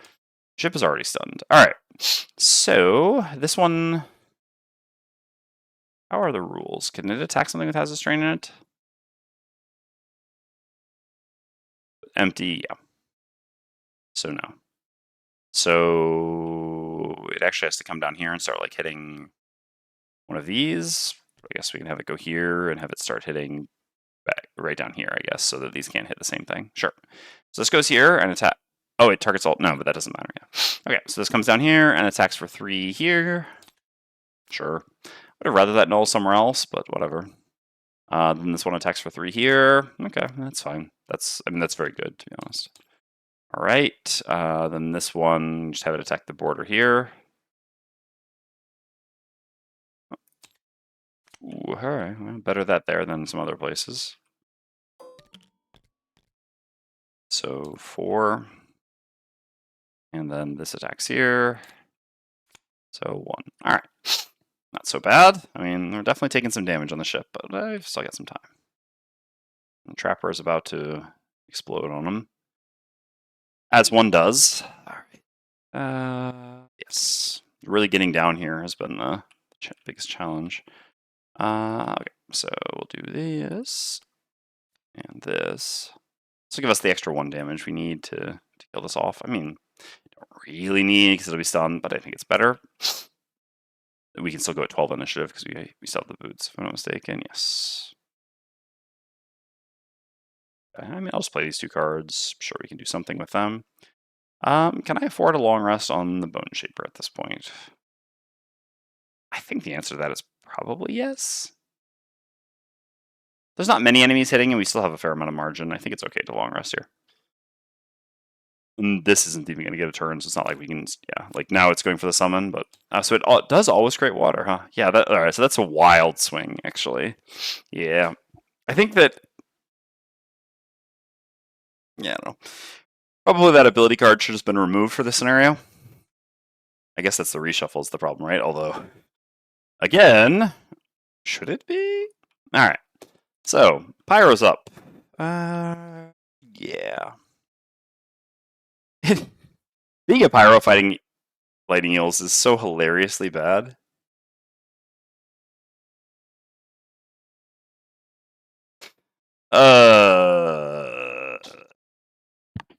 ship is already stunned. All right, so this one, how are the rules? Can it attack something with Hazardous Terrain in it? Empty, yeah. So no. So it actually has to come down here and start like hitting one of these. I guess we can have it go here and have it start hitting back right down here, I guess, so that these can't hit the same thing. Sure. So this goes here and attack. Oh, it targets all. No, but that doesn't matter. Yeah. Okay, so this comes down here and attacks for 3 here. Sure. Would have rather that null somewhere else, but whatever. Then this one attacks for 3 here. Okay, that's fine. That's very good, to be honest. All right. Then this one, just have it attack the border here. Ooh, all right. Well, better that there than some other places. So 4. And then this attacks here. So 1. Alright. Not so bad. I mean, we're definitely taking some damage on the ship, but I've still got some time. The Trapper is about to explode on him. As one does. Alright. Yes. Really getting down here has been the biggest challenge. Okay, so we'll do this. And this. This will give us the extra 1 damage we need to kill this off. I mean, don't really need because it'll be stunned, but I think it's better. We can still go at 12 initiative because we still have the boots, if I'm not mistaken. Yes. I mean, I'll just play these 2 cards. I'm sure we can do something with them. Can I afford a long rest on the Bone Shaper at this point? I think the answer to that is probably yes. There's not many enemies hitting, and we still have a fair amount of margin. I think it's okay to long rest here. And this isn't even going to get a turn, so it's not like we can, yeah, like now it's going for the summon, but, so it does always create water, huh? Yeah, alright, so that's a wild swing, actually. Yeah. I think that, yeah, I don't know. Probably that ability card should have been removed for this scenario. I guess that's the reshuffle is the problem, right? Although, again, should it be? Alright, so, Pyro's up. Yeah. Being a Pyro fighting lightning eels is so hilariously bad.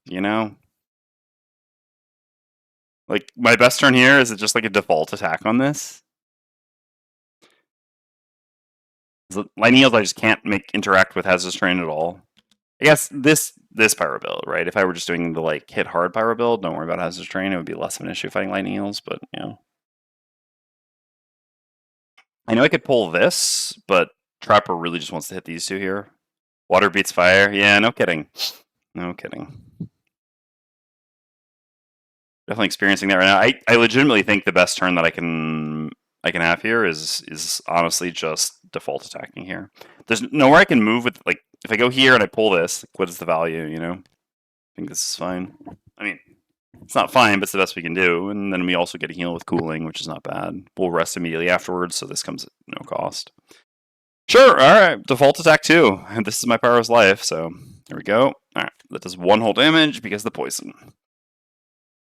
You know? Like, my best turn here, is it just like a default attack on this? Lightning eels I just can't interact with Hazardous Terrain at all. I guess this Pyro build, right? If I were just doing the like hit hard Pyro build, don't worry about Hazardous Terrain, it would be less of an issue fighting lightning eels, but you know. I know I could pull this, but Trapper really just wants to hit these 2 here. Water beats fire. Yeah, no kidding. No kidding. Definitely experiencing that right now. I legitimately think the best turn that I can have here is honestly just default attacking here. There's nowhere I can move with, like, if I go here and I pull this, like, what is the value, you know? I think this is fine. I mean, it's not fine, but it's the best we can do. And then we also get a heal with cooling, which is not bad. We'll rest immediately afterwards, so this comes at no cost. Sure, alright, default attack 2. And this is my Pyro's life, so there we go. Alright, that does 1 whole damage because of the poison.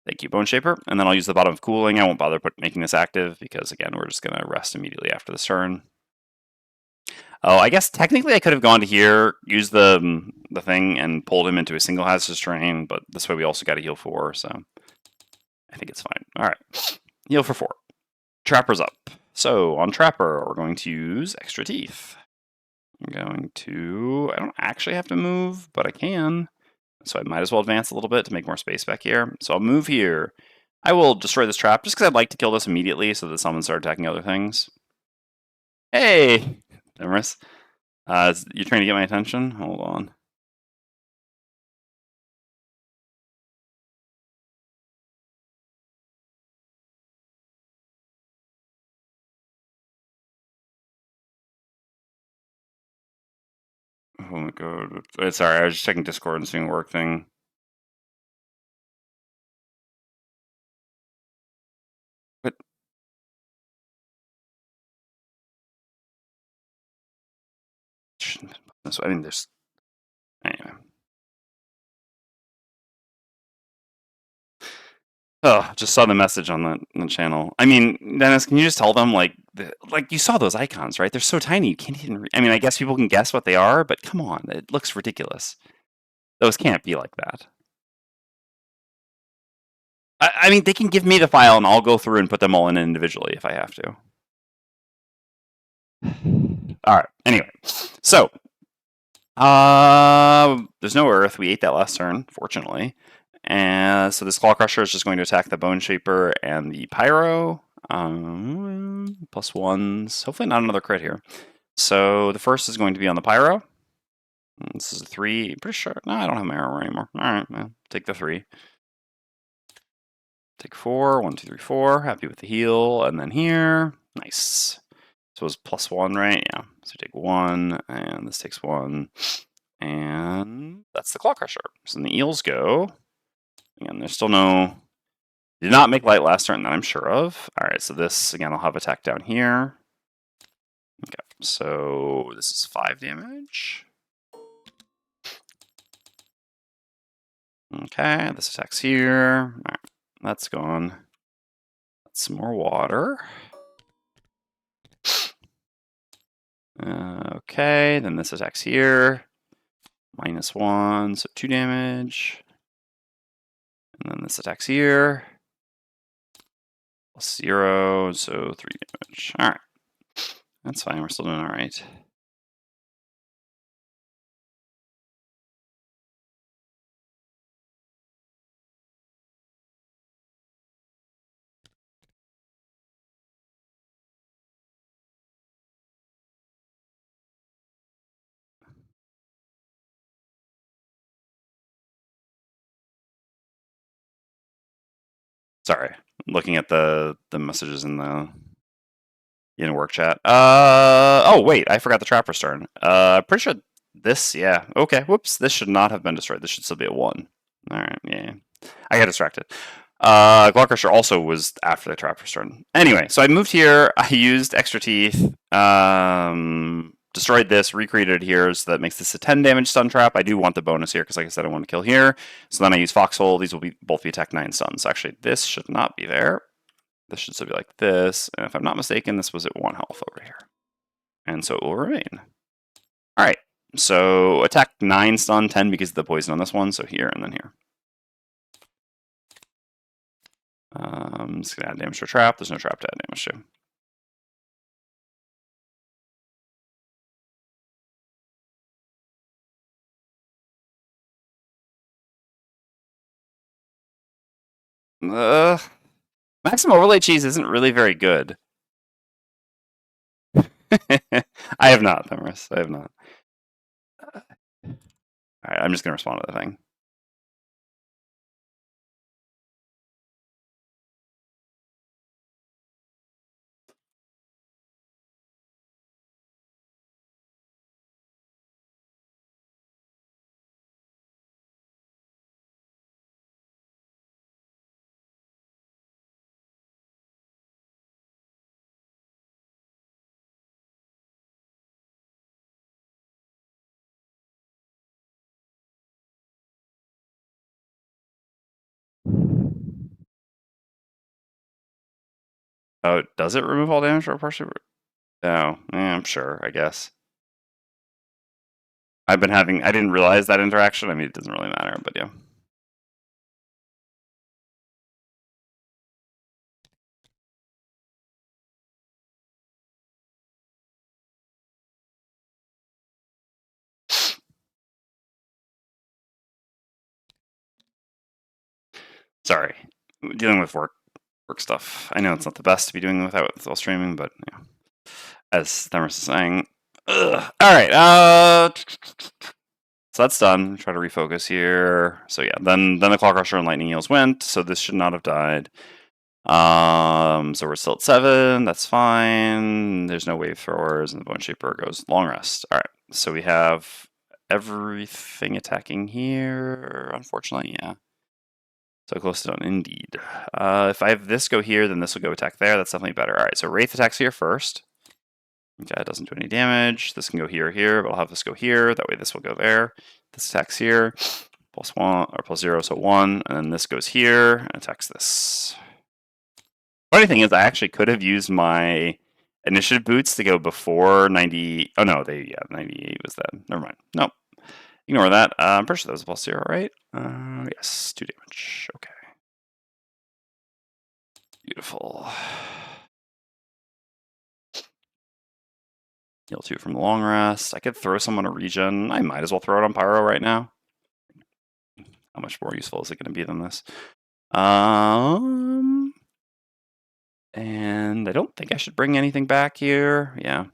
Thank you, Bone Shaper. And then I'll use the bottom of cooling. I won't bother making this active because, again, we're just going to rest immediately after this turn. Oh, I guess technically I could have gone to here, used the thing, and pulled him into a single hazardous terrain, but this way we also got a heal 4, so I think it's fine. Alright, heal for 4. Trapper's up. So, on Trapper, we're going to use Extra Teeth. I'm going to... I don't actually have to move, but I can. So I might as well advance a little bit to make more space back here. So I'll move here. I will destroy this trap just because I'd like to kill this immediately so that summons start attacking other things. Hey! Demerys. You're trying to get my attention? Hold on. Oh my god. Sorry, I was just checking Discord and seeing a work thing. But I mean, there's... Anyway. Oh, just saw the message on the channel. I mean, Dennis, can you just tell them, like you saw those icons, right? They're so tiny, you can't even... I mean, I guess people can guess what they are, but come on, it looks ridiculous. Those can't be like that. I mean, they can give me the file, and I'll go through and put them all in individually if I have to. Alright, anyway. So, there's no Earth. We ate that last turn, fortunately. And so this Claw Crusher is just going to attack the Bone Shaper and the Pyro. +1s. Hopefully not another crit here. So the first is going to be on the Pyro. This is a 3. Pretty sure. No, I don't have my armor anymore. Alright, well, take the 3. Take 4. 1, 2, 3, 4. Happy with the heal. And then here. Nice. So it was +1, right? Yeah. So take 1, and this takes 1. And that's the Claw Crusher. So then the eels go. Again, there's still no Did not make light last turn that I'm sure of. Alright, so this, again, I'll have attack down here. Okay, so this is 5 damage. Okay, this attacks here. Alright, that's gone. That's some more water. Okay, then this attacks here. -1, so 2 damage. And then this attacks here. +0, so 3 damage. Alright. That's fine, we're still doing alright. Sorry, looking at the messages in the work chat. Oh wait, I forgot the Trapper's turn. Pretty sure this, yeah. Okay, whoops, this should not have been destroyed. This should still be a 1. Alright, yeah. I got distracted. Glockrusher also was after the Trapper's turn. Anyway, so I moved here, I used extra teeth, destroyed this, recreated it here, so that makes this a 10 damage stun trap. I do want the bonus here, because like I said, I want to kill here. So then I use Foxhole, these will both be attack 9 stuns. Actually, this should not be there. This should still be like this, and if I'm not mistaken, this was at 1 health over here. And so it will remain. Alright, so attack 9 stun, 10 because of the poison on this one, so here and then here. Just gonna add damage to a trap. There's no trap to add damage to. Maximum Overlay Cheese isn't really very good. I have not, Themris. I have not. Alright, I'm just gonna respond to the thing. Oh, does it remove all damage or partially? No, I'm sure, I guess. I didn't realize that interaction. I mean, it doesn't really matter, but yeah. Sorry, dealing with work stuff. I know it's not the best to be doing without while streaming, but yeah. As Themris is saying. Ugh. All right. So that's done. Try to refocus here. So yeah, then the Claw Crusher and Lightning Eels went. So this should not have died. So we're still at 7. That's fine. There's no Wave Throwers, and the Bone Shaper goes Long Rest. All right. So we have everything attacking here. Unfortunately, yeah. So close to done, indeed. If I have this go here, then this will go attack there. That's definitely better. All right, so Wraith attacks here first. Okay, it doesn't do any damage. This can go here or here, but I'll have this go here. That way this will go there. This attacks here. +1 or +0, so 1. And then this goes here and attacks this. Funny thing is, I actually could have used my initiative boots to go before 90. Oh no, 98 was that. Never mind. Nope. Ignore that. I'm pretty sure that was +0, right? Yes, 2 damage. Okay. Beautiful. Heal 2 from the long rest. I could throw someone a regen. I might as well throw it on Pyro right now. How much more useful is it going to be than this? And I don't think I should bring anything back here. Yeah.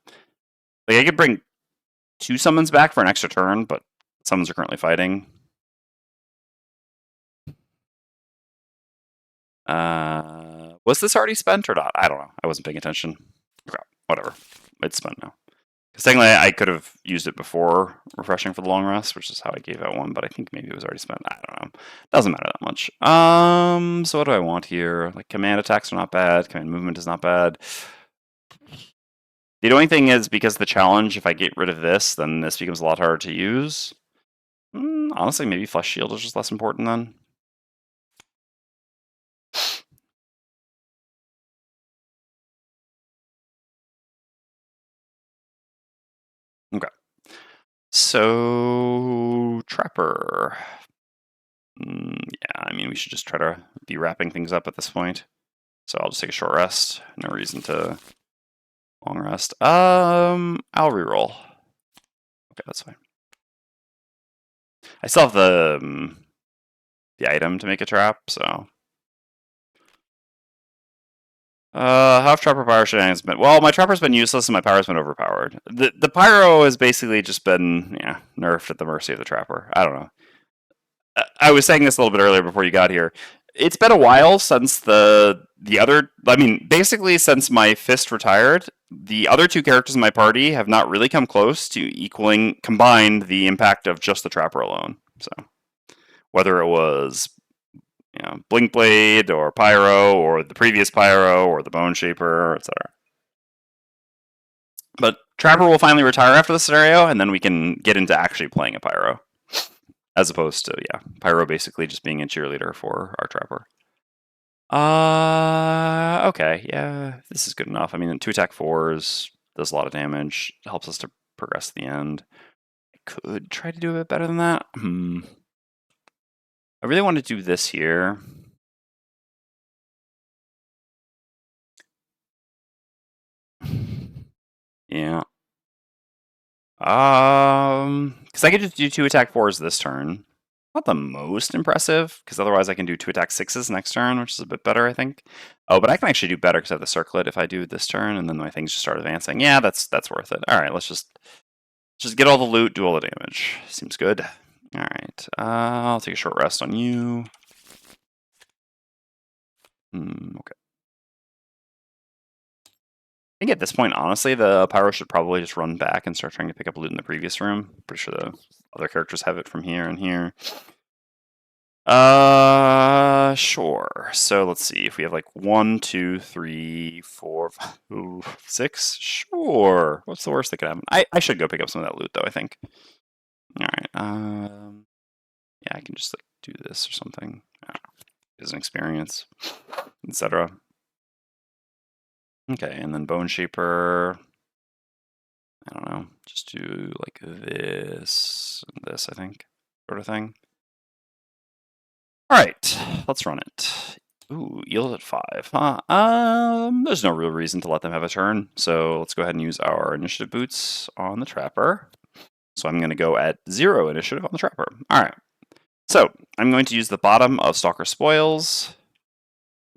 Like I could bring 2 summons back for an extra turn, but summons are currently fighting. Was this already spent or not? I don't know. I wasn't paying attention. Crap. Whatever. It's spent now. Because technically I could have used it before refreshing for the long rest, which is how I gave out one, but I think maybe it was already spent. I don't know. Doesn't matter that much. So what do I want here? Like command attacks are not bad. Command movement is not bad. The only thing is, because the challenge, if I get rid of this, then this becomes a lot harder to use. Honestly, maybe Flesh Shield is just less important then. Okay. So, Trapper. Yeah, I mean, we should just try to be wrapping things up at this point. So I'll just take a short rest. No reason to long rest. I'll reroll. Okay, that's fine. I still have the item to make a trap, so. How Trapper Pyro shenanigans been? Well, my Trapper's been useless and my Pyro's been overpowered. The Pyro has basically just been, nerfed at the mercy of the Trapper. I don't know. I was saying this a little bit earlier before you got here. It's been a while since the other. I mean, basically since my Fist retired, the other two characters in my party have not really come close to equaling combined the impact of just the Trapper alone. So, whether it was Blinkblade or Pyro or the previous Pyro or the Bone Shaper, etc. But Trapper will finally retire after this scenario, and then we can get into actually playing a Pyro. As opposed to, Pyro basically just being a cheerleader for our Trapper. Okay, yeah, this is good enough. I mean, 2 attack 4s does a lot of damage, helps us to progress to the end. I could try to do a bit better than that. I really want to do this here. Yeah. Because I could just do 2 attack 4s this turn. Not the most impressive, because otherwise I can do 2 attack 6s next turn, which is a bit better, I think. Oh, but I can actually do better because I have the circlet if I do this turn, and then my things just start advancing. Yeah, that's worth it. All right, let's just get all the loot, do all the damage. Seems good. All right, I'll take a short rest on you. Okay. I think at this point, honestly, the Pyro should probably just run back and start trying to pick up loot in the previous room. Pretty sure the other characters have it from here and here. Sure. So let's see if we have like 1, 2, 3, 4, 5, 6. Sure. What's the worst that could happen? I should go pick up some of that loot though, I think. All right. Yeah, I can just like do this or something. As an experience, etc. Okay, and then Bone Shaper. I don't know. Just do like this, and this, I think, sort of thing. All right, let's run it. Ooh, yield at 5. There's no real reason to let them have a turn, so let's go ahead and use our initiative boots on the Trapper. So I'm going to go at 0 initiative on the Trapper. All right. So I'm going to use the bottom of Stalker Spoils.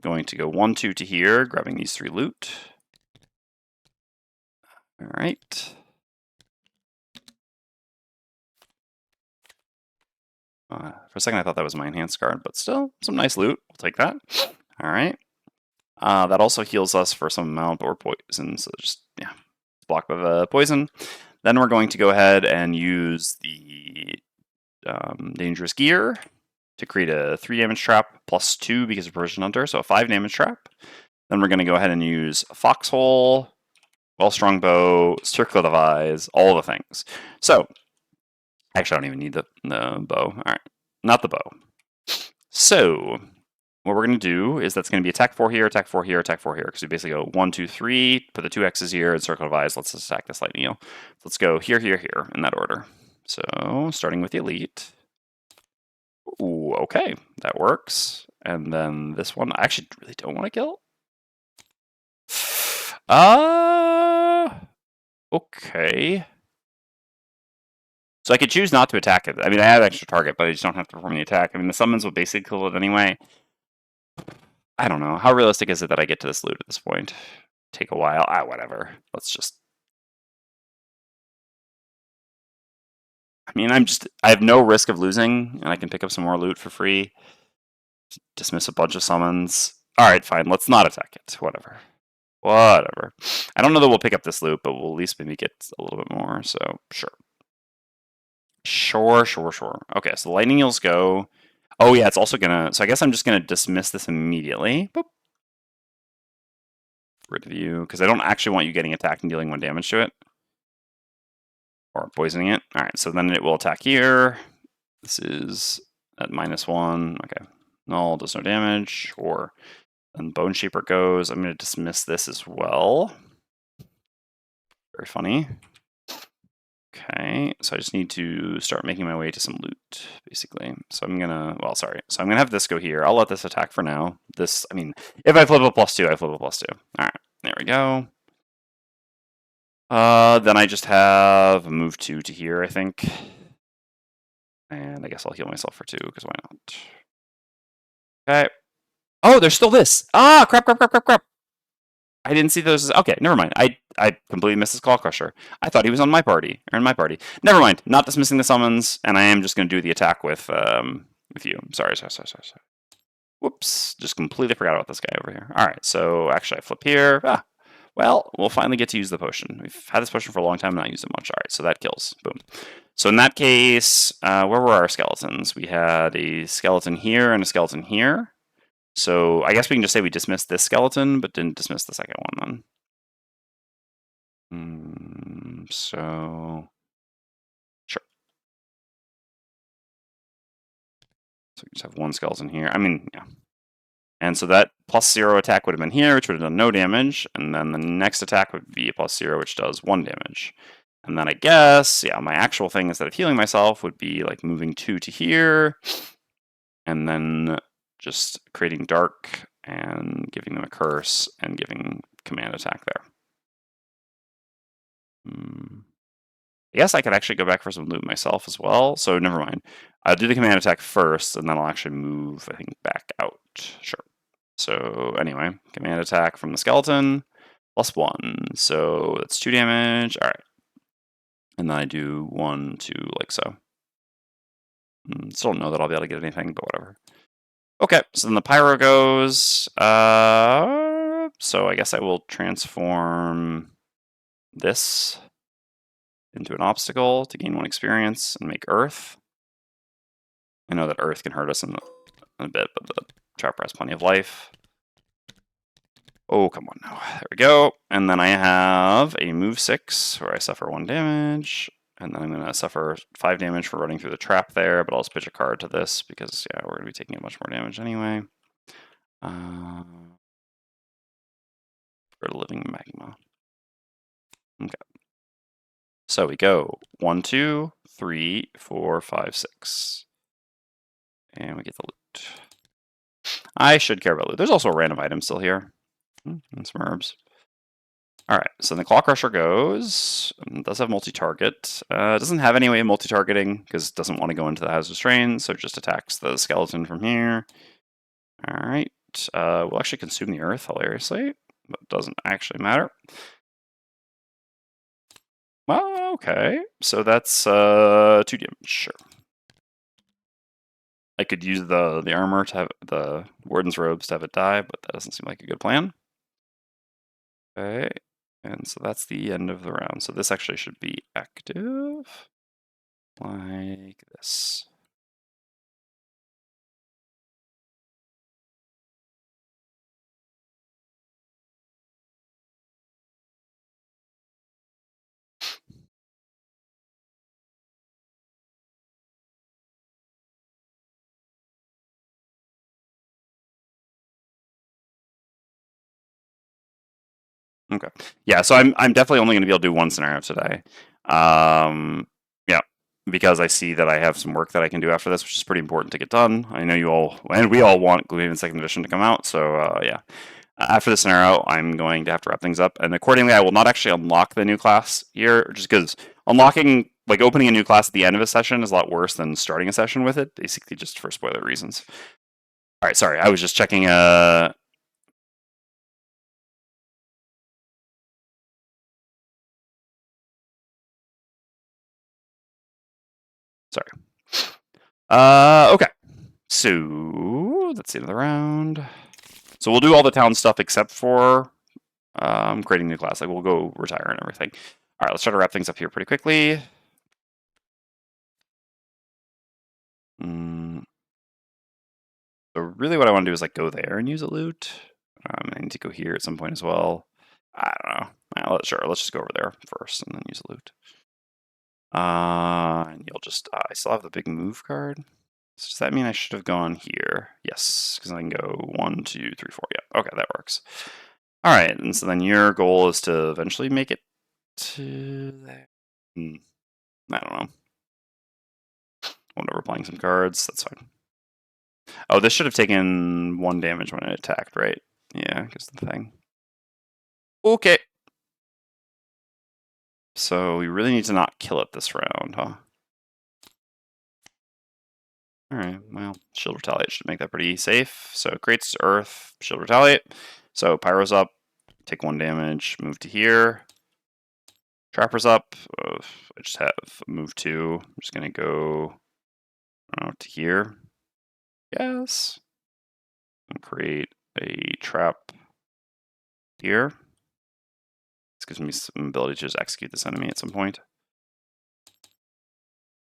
Going to go 1, 2 to here, grabbing these 3 loot. All right. For a second, I thought that was my enhanced card, but still, some nice loot. We'll take that. All right. That also heals us for some amount or poison, so just, block by the poison. Then we're going to go ahead and use the Dangerous Gear to create a 3 damage trap plus 2 because of Precision Hunter, so a 5 damage trap. Then we're going to go ahead and use Foxhole, Well-Strung Bow, Circlet of Eyes, all the things. So, actually, I don't even need the bow. All right, not the bow. So, what we're going to do is that's going to be attack 4 here, attack 4 here, attack 4 here. Because we basically go 1, 2, 3, put the 2 X's here, and Circle of Eyes. Let's just attack this lightning eel. Let's go here, here, here, in that order. So, starting with the Elite. Ooh, okay, that works. And then this one, I actually really don't want to kill. Okay. So I could choose not to attack it. I mean, I have extra target, but I just don't have to perform the attack. I mean, the summons will basically kill it anyway. I don't know. How realistic is it that I get to this loot at this point? Take a while. Whatever. Let's just... I mean, I have no risk of losing, and I can pick up some more loot for free. Dismiss a bunch of summons. Alright, fine. Let's not attack it. Whatever. Whatever. I don't know that we'll pick up this loop, but we'll at least maybe get a little bit more, so sure. Sure. Okay, so the lightning eels go. Oh yeah, it's also gonna, so I guess I'm just gonna dismiss this immediately. Boop. Rid of you, because I don't actually want you getting attacked and dealing 1 damage to it. Or poisoning it. Alright, so then it will attack here. This is at -1. Okay. Null does no damage. Or then Bone Shaper goes. I'm gonna dismiss this as well. Very funny. Okay, so I just need to start making my way to some loot, basically. So I'm gonna, well, sorry. So I'm gonna have this go here. I'll let this attack for now. This, I mean, if I flip a +2, I flip a +2. All right, there we go. Then I just have a move 2 to here, I think. And I guess I'll heal myself for 2, because why not? Okay. Oh, there's still this. Ah, crap. I didn't see those. Okay, never mind. I completely missed his Claw Crusher. I thought he was on my party, or in my party. Never mind. Not dismissing the summons, and I am just going to do the attack with you. Sorry. Whoops. Just completely forgot about this guy over here. All right, so actually I flip here. Well, we'll finally get to use the potion. We've had this potion for a long time and not used it much. All right, so that kills. Boom. So in that case, where were our skeletons? We had a skeleton here and a skeleton here. So I guess we can just say we dismissed this skeleton, but didn't dismiss the second one then. So sure. So we just have 1 skeleton here. I mean, yeah. And so that +0 attack would have been here, which would have done no damage. And then the next attack would be a +0, which does 1 damage. And then I guess, yeah, my actual thing instead of healing myself would be like moving 2 to here. And then just creating dark and giving them a curse and giving command attack there. I guess I could actually go back for some loot myself as well. So never mind. I'll do the command attack first, and then I'll actually move, I think, back out. Sure. So anyway, command attack from the skeleton, +1. So that's 2 damage. All right. And then I do 1, 2, like so. Still don't know that I'll be able to get anything, but whatever. Okay, so then the pyro goes. So I guess I will transform this into an obstacle to gain 1 experience and make earth. I know that earth can hurt us in a bit, but the trapper has plenty of life. Oh, come on now. There we go. And then I have a move 6 where I suffer 1 damage. And then I'm going to suffer 5 damage for running through the trap there, but I'll just pitch a card to this because, yeah, we're going to be taking a much more damage anyway. For living magma. Okay. So we go 1, 2, 3, 4, 5, 6. And we get the loot. I should care about loot. There's also a random item still here. And some herbs. Alright, so the Claw Crusher goes. It does have multi-target. It doesn't have any way of multi-targeting because it doesn't want to go into the hazardous terrain, so it just attacks the skeleton from here. Alright, we'll actually consume the earth, hilariously, but it doesn't actually matter. Well, okay, so that's 2 damage, sure. I could use the armor to have the Warden's robes to have it die, but that doesn't seem like a good plan. Okay, and so that's the end of the round. So this actually should be active, like this. Okay. Yeah, so I'm definitely only going to be able to do 1 scenario today. Yeah, because I see that I have some work that I can do after this, which is pretty important to get done. I know you all, and we all want Gloomhaven 2nd Edition to come out, so yeah. After this scenario, I'm going to have to wrap things up, and accordingly, I will not actually unlock the new class here, just because unlocking, like opening a new class at the end of a session is a lot worse than starting a session with it, basically just for spoiler reasons. All right, sorry, I was just checking Sorry. Okay. So that's the end of the round. So we'll do all the town stuff except for creating new class. Like we'll go retire and everything. All right, let's try to wrap things up here pretty quickly. So really what I want to do is like go there and use a loot. I need to go here at some point as well. I don't know. Sure, let's just go over there first and then use a loot. And you'll just, I still have the big move card. So does that mean I should have gone here? Yes, because I can go 1, 2, 3, 4. Yeah, okay, that works. All right, and so then your goal is to eventually make it to there. I don't know. Whatever, playing some cards, that's fine. Oh, this should have taken 1 damage when it attacked, right? Yeah, because the thing. Okay. So we really need to not kill it this round, huh? Alright, well, Shield Retaliate should make that pretty safe. So it creates Earth, Shield Retaliate. So Pyro's up, take 1 damage, move to here. Trapper's up. I just have move 2. I'm just going to go to here. Yes. And create a trap here. This gives me some ability to just execute this enemy at some point.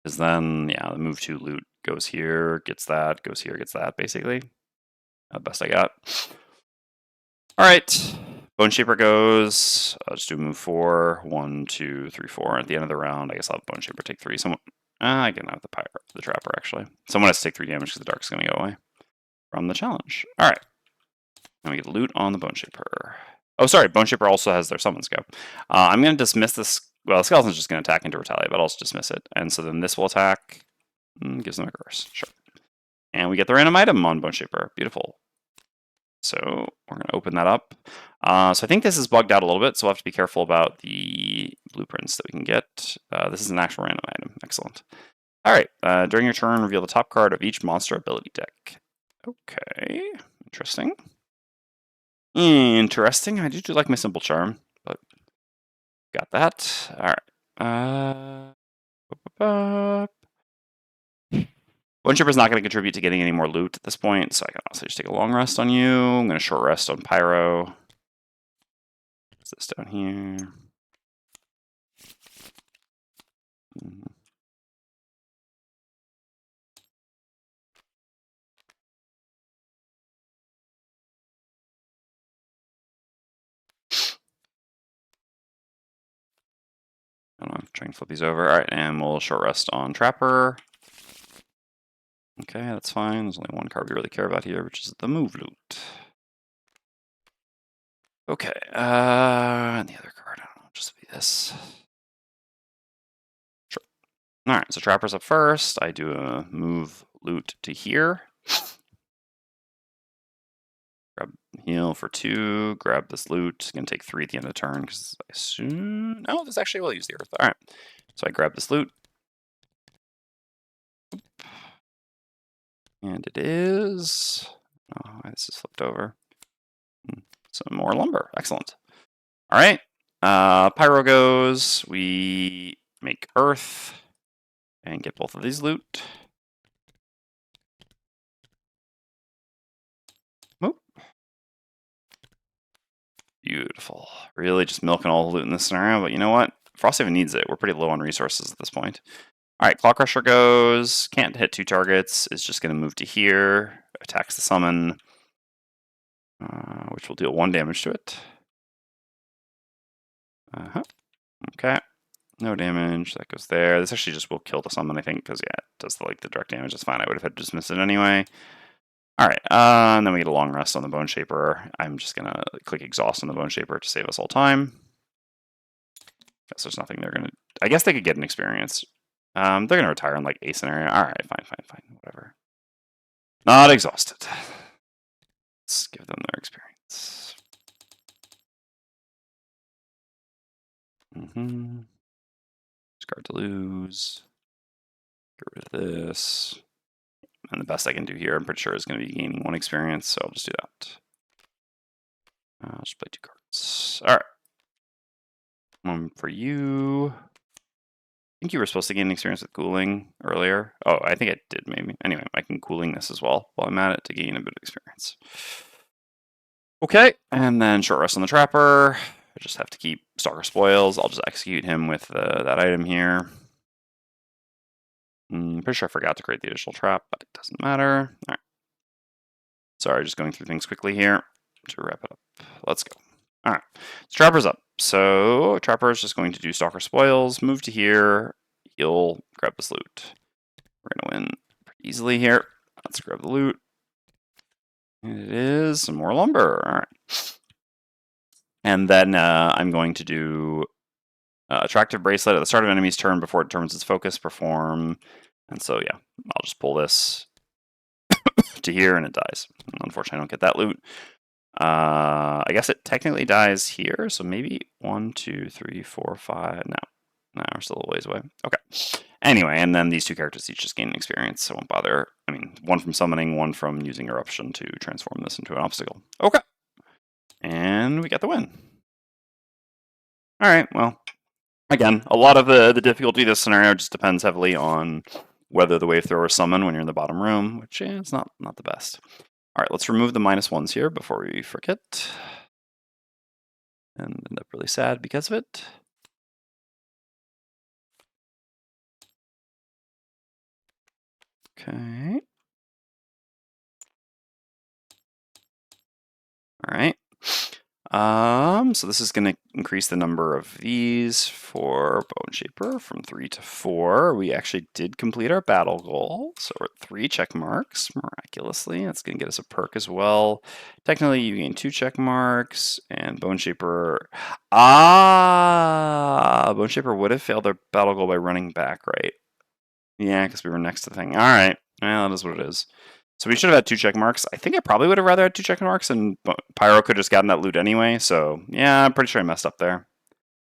Because then, yeah, the move 2 loot goes here, gets that, goes here, gets that, basically. The best I got. Alright. Bone Shaper goes. I'll just do move 4. 1, 2, 3, 4. At the end of the round, I guess I'll have Bone Shaper take 3. I can have the Trapper, actually. Someone has to take 3 damage because the Dark's going to go away from the challenge. Alright. Now we get loot on the Bone Shaper. Oh, sorry. Bone Shaper also has their summons go. I'm going to dismiss this. Well, the Skeleton's just going to attack into Retaliate, but I'll also dismiss it. And so then this will attack. Gives them a curse. Sure. And we get the random item on Bone Shaper. Beautiful. So we're going to open that up. So I think this is bugged out a little bit, so we'll have to be careful about the blueprints that we can get. This is an actual random item. Excellent. All right. During your turn, reveal the top card of each monster ability deck. Okay. Interesting. Interesting. I do like my Simple Charm, but got that. All right. Bone Chipper's not going to contribute to getting any more loot at this point, so I can also just take a long rest on you. I'm going to short rest on Pyro. What's this down here? I don't know, try and flip these over. All right, and we'll short rest on Trapper. Okay, that's fine. There's only one card we really care about here, which is the move loot. Okay, and the other card, I don't know, just be this. Sure. All right, so Trapper's up first. I do a move loot to here. Grab heal for 2, grab this loot. It's going to take 3 at the end of the turn because I assume... Oh, this actually will use the Earth. All right, so I grab this loot. And it is... Oh, this is flipped over. Some more lumber. Excellent. All right. Pyro goes. We make Earth and get both of these loot. Oop. Beautiful. Really just milking all the loot in this scenario, but you know what? Frosthaven needs it. We're pretty low on resources at this point. All right, Claw Crusher goes. Can't hit 2 targets. Is just going to move to here. Attacks the summon, which will deal 1 damage to it. Okay. No damage. That goes there. This actually just will kill the summon, I think, because, yeah, it does the direct damage. That's fine. I would have had to dismiss it anyway. All right. And then we get a long rest on the Bone Shaper. I'm just going to click Exhaust on the Bone Shaper to save us all time. Guess there's nothing they're going to... I guess they could get an experience. They're going to retire in, like, a scenario. All right. Fine. Whatever. Not exhausted. Let's give them their experience. Discard to lose. Get rid of this. And the best I can do here, I'm pretty sure, is going to be gaining 1 experience, so I'll just do that. I'll just play 2 cards. All right. One for you. I think you were supposed to gain experience with cooling earlier. Oh, I think I did, maybe. Anyway, I can cooling this as well while I'm at it to gain a bit of experience. Okay, and then short rest on the Trapper. I just have to keep Stalker Spoils. I'll just execute him with that item here. Pretty sure I forgot to create the additional trap, but it doesn't matter. All right. Sorry, just going through things quickly here to wrap it up. Let's go. All right, so Trapper's up. So Trapper is just going to do Stalker Spoils, move to here. He'll grab this loot. We're gonna win pretty easily here. Let's grab the loot. It is some more lumber. All right. And then I'm going to do Attractive Bracelet at the start of enemy's turn before it determines its focus, perform. And so, yeah, I'll just pull this to here and it dies. Unfortunately, I don't get that loot. I guess it technically dies here. So maybe 1, 2, 3, 4, 5. No, we're still a ways away. Okay. Anyway, and then these two characters each just gain an experience, so I won't bother. I mean, one from summoning, one from using Eruption to transform this into an obstacle. Okay. And we get the win. All right, well, again, a lot of the difficulty of this scenario just depends heavily on whether the wave thrower summon when you're in the bottom room, which is not the best. All right, let's remove the -1s here before we forget. And end up really sad because of it. Okay. All right. So this is going to increase the number of these for Bone Shaper from 3 to 4. We actually did complete our battle goal, so we're at 3 check marks, miraculously. That's going to get us a perk as well. Technically, you gain 2 check marks, and Bone Shaper... Bone Shaper would have failed their battle goal by running back, right? Yeah, because we were next to the thing. All right. Well, that is what it is. So we should have had 2 check marks. I think I probably would have rather had 2 check marks, and Pyro could have just gotten that loot anyway. So yeah, I'm pretty sure I messed up there.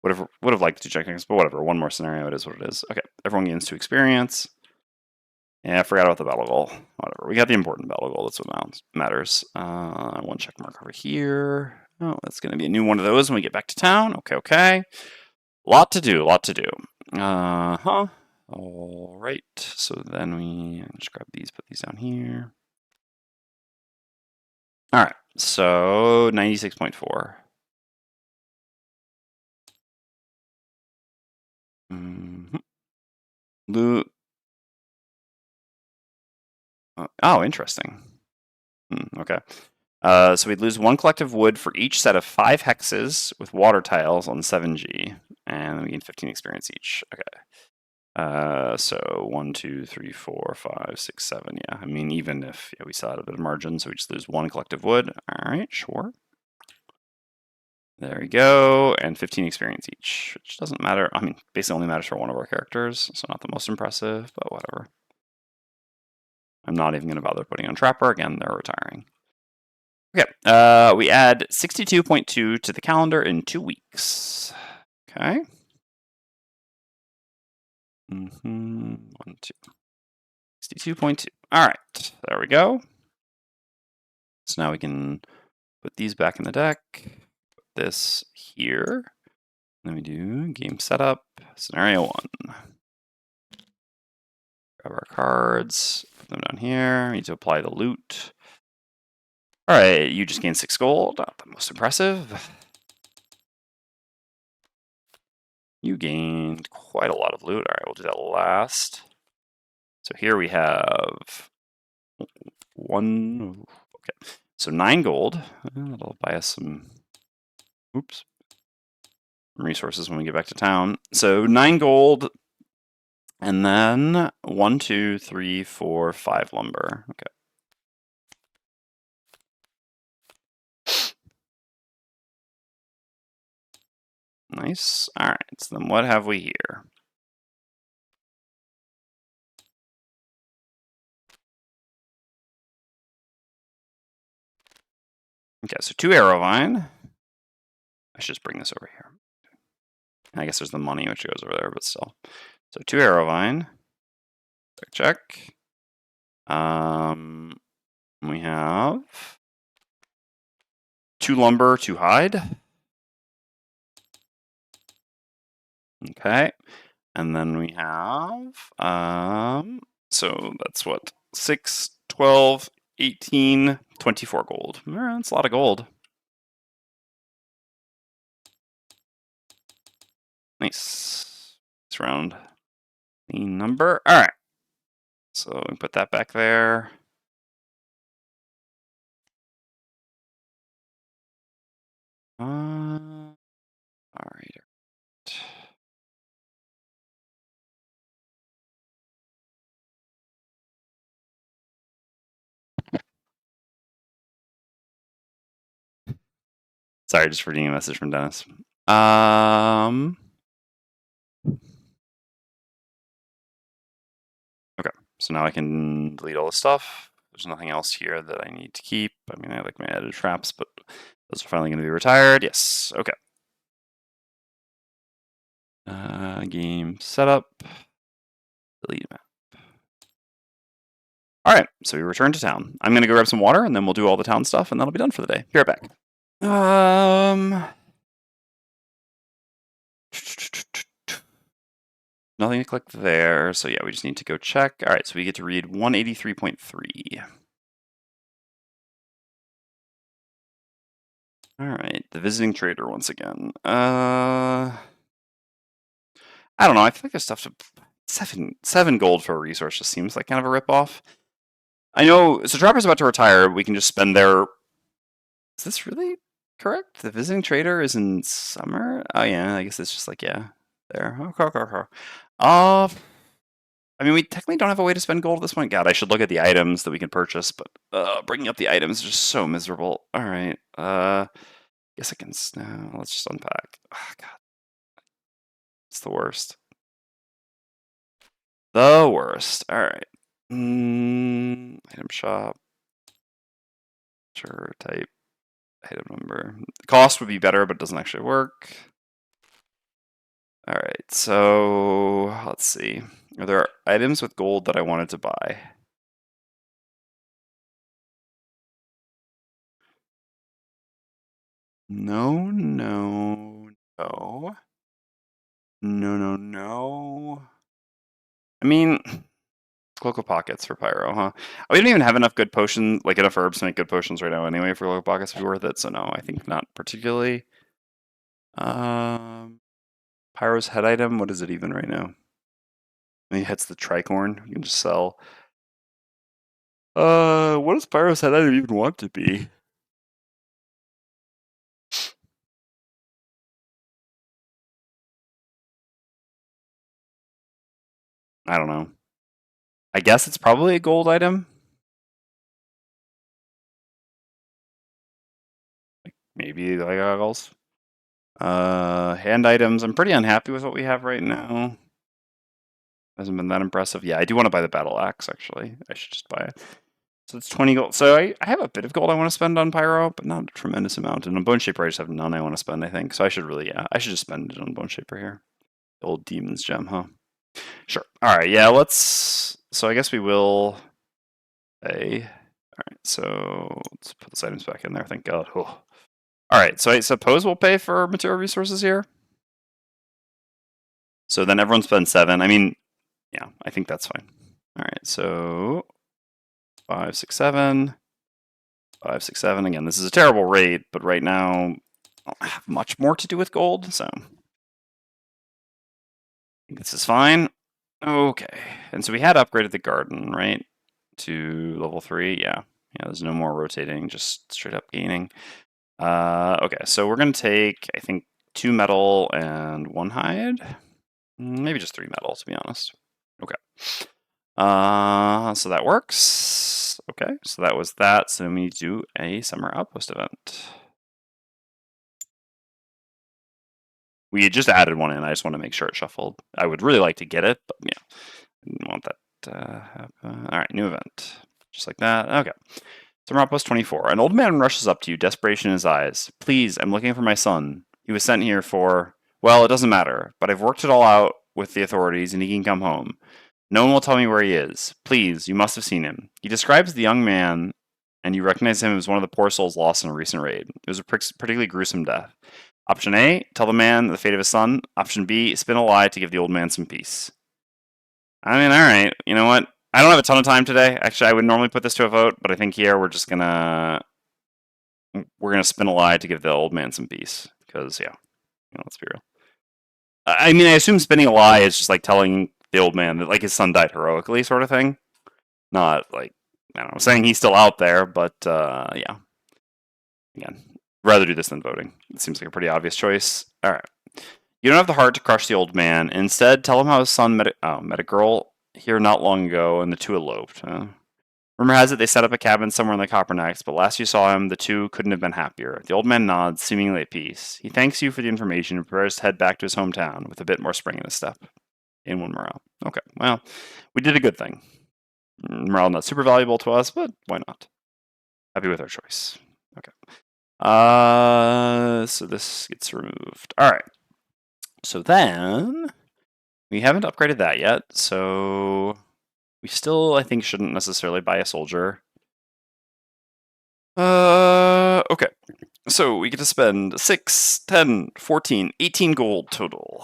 Would have liked 2 check marks, but whatever. One more scenario. It is what it is. Okay, everyone gains 2 experience. Yeah, I forgot about the battle goal. Whatever. We got the important battle goal. That's what matters. 1 check mark over here. Oh, that's going to be a new one of those when we get back to town. Okay. Lot to do. All right. So then we just grab these, put these down here. All right, so 96.4. Loot. Oh, interesting. Okay. So we'd lose 1 collective wood for each set of 5 hexes with water tiles on 7G, and we gain 15 experience each. Okay. So 1, 2, 3, 4, 5, 6, 7. Yeah, I mean, even if we still had a bit of margin, so we just lose 1 collective wood. All right, sure. There we go, and 15 experience each, which doesn't matter. I mean, basically only matters for one of our characters, so not the most impressive, but whatever. I'm not even going to bother putting on Trapper. Again, they're retiring. Okay, we add 62.2 to the calendar in 2 weeks. Okay. 1, 2. 62.2. All right, there we go. So now we can put these back in the deck. Put this here. Then we do game setup, scenario 1. Grab our cards, put them down here. We need to apply the loot. All right, you just gained 6 gold. Not the most impressive. You gained quite a lot of loot. All right, we'll do that last. So here we have 1. Okay, so 9 gold. That'll buy us some. Oops. Resources when we get back to town. So 9 gold, and then 1, 2, 3, 4, 5 lumber. Okay. Nice. All right. So then what have we here? Okay, so 2 arrow vine. I should just bring this over here. I guess there's the money which goes over there, but still. So 2 arrow vine. Check. We have 2 lumber, 2 hide. Okay. And then we have so that's what? 6, 12, 18, 24 gold. That's a lot of gold. Nice. It's round. Clean number. All right. So we put that back there. All right. Sorry, just reading a message from Dennis. Okay, so now I can delete all this stuff. There's nothing else here that I need to keep. I mean, I like my added traps, but those are finally going to be retired. Yes, okay. Game setup. Delete map. All right, so we return to town. I'm going to go grab some water, and then we'll do all the town stuff, and that'll be done for the day. Be right back. Nothing to click there, so yeah, we just need to go check. All right, so we get to read 183.3. All right, the visiting trader once again. I don't know. I feel like there's stuff to seven gold for a resource just seems like kind of a ripoff. I know. So Trapper's about to retire. We can just spend their. Is this really correct? The visiting trader is in summer. Oh yeah, I guess it's just like yeah, there. Okay. I mean, we technically don't have a way to spend gold at this point. God, I should look at the items that we can purchase, but bringing up the items is just so miserable. All right. Guess I can. Let's just unpack. Oh, God, it's the worst. The worst. All right. Item shop. Sure. Type. Item number. The cost would be better, but it doesn't actually work. All right. So let's see. Are there items with gold that I wanted to buy? No. I mean, local pockets for pyro, huh? We don't even have enough good potions, like enough herbs to make good potions right now anyway for local pockets to be worth it, so no, I think not particularly. Pyro's head item, what is it even right now? He hits the tricorn, you can just sell. What does Pyro's head item even want to be? I don't know. I guess it's probably a gold item. Maybe the goggles. Hand items. I'm pretty unhappy with what we have right now. Hasn't been that impressive. Yeah, I do want to buy the battle axe, actually. I should just buy it. So it's 20 gold. So I have a bit of gold I want to spend on Pyro, but not a tremendous amount. And on Bone Shaper, I just have none I want to spend, I think. So I should really, yeah, I should just spend it on Bone Shaper here. The old Demon's Gem, huh? Sure. All right, yeah, let's... So I guess we will... All right, so let's put those items back in there, thank God. Oh. All right, so I suppose we'll pay for material resources here. So then everyone spends 7. I mean, yeah, I think that's fine. All right, so 5, 6, 7. 5, 6, 7. Again, this is a terrible rate, but right now I don't have much more to do with gold, so I think this is fine. Okay, and so we had upgraded the garden, right, to level 3. Yeah, there's no more rotating, just straight up gaining. Okay, so we're gonna take, I think, 2 metal and 1 hide. Maybe just 3 metal, to be honest. Okay. So that works. Okay, so that was that. So we need to do a summer outpost event. We had just added one in. I just want to make sure it shuffled. I would really like to get it, but yeah, I didn't want that to happen. All right, new event. Just like that. Okay. Summer outpost 24. An old man rushes up to you, desperation in his eyes. Please, I'm looking for my son. He was sent here for... Well, it doesn't matter, but I've worked it all out with the authorities and he can come home. No one will tell me where he is. Please, you must have seen him. He describes the young man, and you recognize him as one of the poor souls lost in a recent raid. It was a particularly gruesome death. Option A, tell the man the fate of his son. Option B, spin a lie to give the old man some peace. I mean, alright, you know what? I don't have a ton of time today. Actually, I would normally put this to a vote, but I think here we're just gonna... We're gonna spin a lie to give the old man some peace. Because, yeah, let's be real. I mean, I assume spinning a lie is just like telling the old man that like his son died heroically, sort of thing. Not like, I don't know, saying he's still out there, but yeah. Again, rather do this than voting. It seems like a pretty obvious choice. All right. You don't have the heart to crush the old man. Instead, tell him how his son met a girl here not long ago, and the two eloped. Rumor has it they set up a cabin somewhere in the Coppernecks, but last you saw him, the two couldn't have been happier. The old man nods, seemingly at peace. He thanks you for the information and prepares to head back to his hometown with a bit more spring in his step. In one morale. Okay, well, we did a good thing. Morale not super valuable to us, but why not? Happy with our choice. Okay. So this gets removed. All right. So then we haven't upgraded that yet. So we still, I think, shouldn't necessarily buy a soldier. Okay. So we get to spend 6, 10, 14, 18 gold total.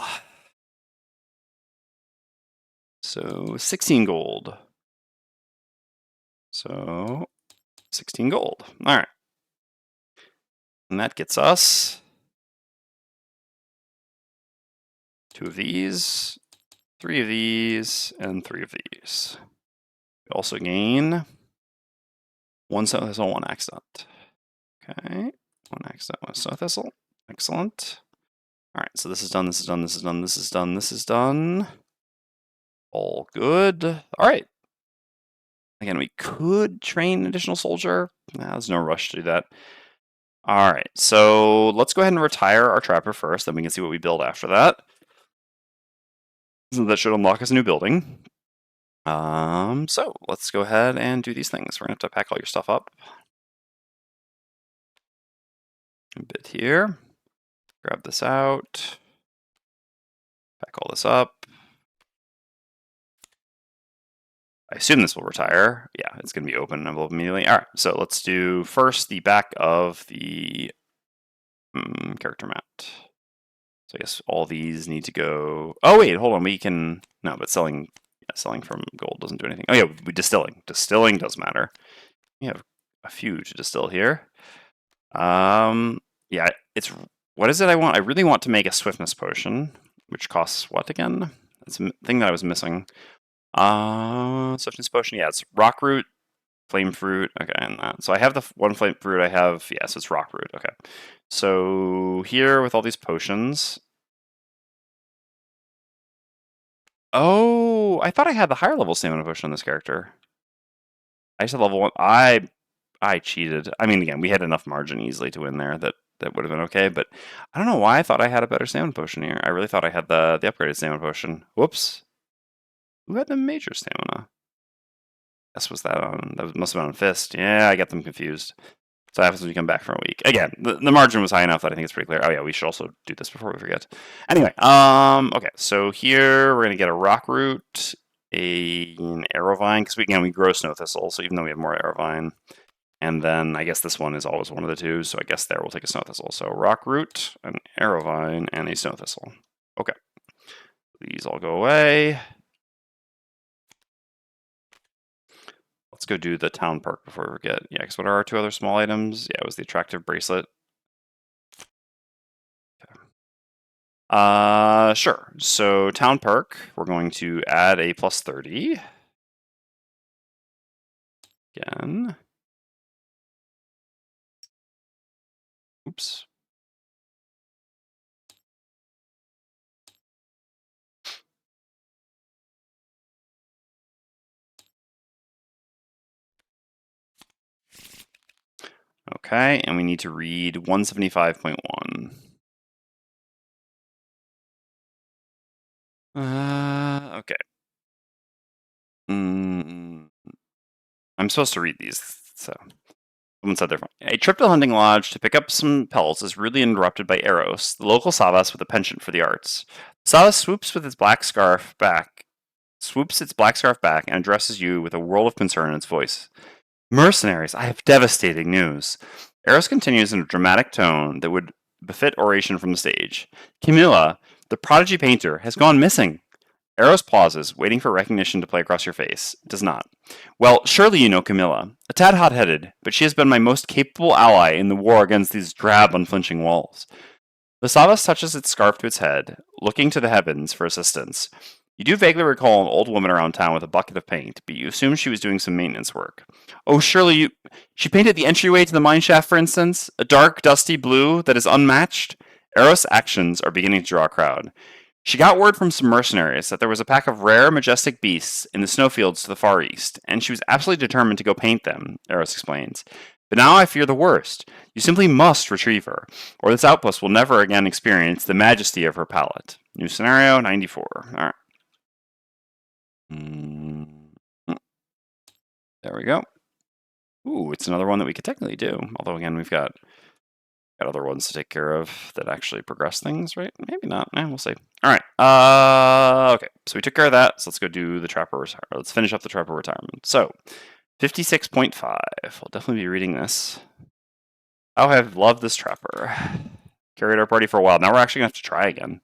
So 16 gold. So 16 gold. All right. And that gets us 2 of these, 3 of these, and 3 of these. We also gain 1 Snow Thistle, 1 Accident. Okay, 1 Accident, 1 Snow Thistle. Excellent. All right, so this is done, this is done, this is done, this is done, this is done. All good. All right. Again, we could train an additional soldier. There's no rush to do that. All right, so let's go ahead and retire our trapper first, then we can see what we build after that. So that should unlock us a new building. So let's go ahead and do these things. We're gonna have to pack all your stuff up. A bit here. Grab this out. Pack all this up. I assume this will retire. Yeah, it's going to be open immediately. All right, so let's do first the back of the character mat. So I guess all these need to go. Oh wait, hold on. We can no, but selling from gold doesn't do anything. Oh yeah, distilling. Distilling does matter. We have a few to distill here. Yeah, it's what is it I want? I really want to make a swiftness potion, which costs what again? That's a thing that I was missing. Swiftness potion, yeah, it's rock root, flame fruit, okay, and that. So I have the one flame fruit I have, yes, it's rock root, okay. So here with all these potions. Oh, I thought I had the higher level stamina potion on this character. I just had level 1. I cheated. I mean, again, we had enough margin easily to win there that would have been okay, but I don't know why I thought I had a better stamina potion here. I really thought I had the upgraded stamina potion. Whoops. Who had the major stamina? This was that on. That must have been on Fist. Yeah, I got them confused. So that happens when you come back from a week. Again, the margin was high enough that I think it's pretty clear. Oh yeah, we should also do this before we forget. Anyway, okay, so here we're gonna get a rock root, an arrow vine, because we grow snow thistle, so even though we have more arrow vine, and then I guess this one is always one of the two, so I guess there we'll take a snow thistle. So rock root, an arrow vine, and a snow thistle. Okay, these all go away. Let's go do the town perk before we forget. Yeah, because what are our 2 other small items? Yeah, it was the attractive bracelet. Okay. Sure. So town perk, we're going to add a plus 30. Again. Oops. Okay, and we need to read 175.1. Okay. I'm supposed to read these, so someone said they're fine. A trip to the hunting lodge to pick up some pelts is rudely interrupted by Eros, the local Savas with a penchant for the arts. Savas swoops its black scarf back, and addresses you with a world of concern in its voice. Mercenaries, I have devastating news. Eros continues in a dramatic tone that would befit oration from the stage. Camilla, the prodigy painter, has gone missing. Eros pauses, waiting for recognition to play across your face. It does not. Well, surely you know Camilla. A tad hot-headed, but she has been my most capable ally in the war against these drab, unflinching walls. The sawdust touches its scarf to its head, looking to the heavens for assistance. You do vaguely recall an old woman around town with a bucket of paint, but you assume she was doing some maintenance work. Oh, surely you. She painted the entryway to the mine shaft, for instance? A dark, dusty blue that is unmatched? Eros' actions are beginning to draw a crowd. She got word from some mercenaries that there was a pack of rare, majestic beasts in the snowfields to the far east, and she was absolutely determined to go paint them, Eros explains. But now I fear the worst. You simply must retrieve her, or this outpost will never again experience the majesty of her palette. New scenario 94. Alright. There we go. Ooh, it's another one that we could technically do. Although, again, we've got other ones to take care of that actually progress things, right? Maybe not. We'll see. All right. Okay. So we took care of that. So let's go do the Trapper retirement. Let's finish up the Trapper retirement. So 56.5. I'll definitely be reading this. Oh, I've loved this Trapper. Carried our party for a while. Now we're actually going to have to try again.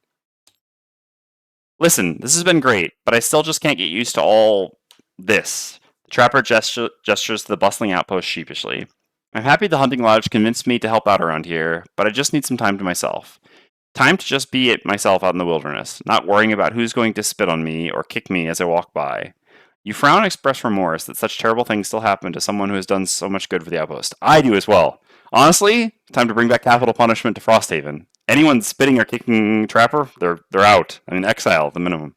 Listen, this has been great, but I still just can't get used to all this. The Trapper gestures to the bustling outpost sheepishly. I'm happy the hunting lodge convinced me to help out around here, but I just need some time to myself. Time to just be it myself out in the wilderness, not worrying about who's going to spit on me or kick me as I walk by. You frown and express remorse that such terrible things still happen to someone who has done so much good for the outpost. I do as well. Honestly, time to bring back capital punishment to Frosthaven. Anyone spitting or kicking Trapper, they're out. I mean, exile at the minimum.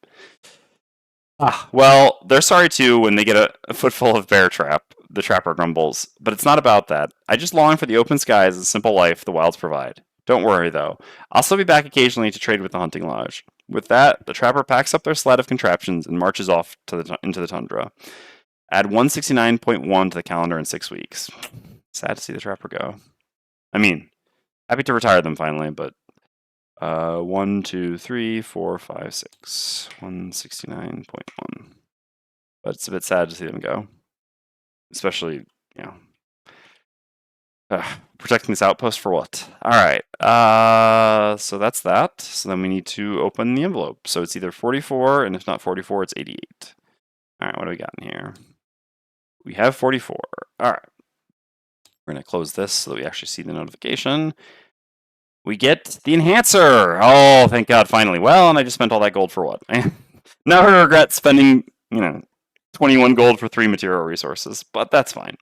Well, they're sorry too when they get a footful of bear trap, the Trapper grumbles. But it's not about that. I just long for the open skies and simple life the wilds provide. Don't worry, though. I'll still be back occasionally to trade with the hunting lodge. With that, the Trapper packs up their sled of contraptions and marches off into the tundra. Add 169.1 to the calendar in 6 weeks. Sad to see the Trapper go. I mean, happy to retire them finally, but 1, 2, 3, 4, 5, 6. 169.1. But it's a bit sad to see them go. Especially, protecting this outpost for what? Alright. So that's that. So then we need to open the envelope. So it's either 44, and if not 44, it's 88. Alright, what do we got in here? We have 44. Alright. We're going to close this so that we actually see the notification. We get the enhancer. Oh, thank God, finally. Well, and I just spent all that gold for what? Now I regret spending, 21 gold for 3 material resources, but that's fine.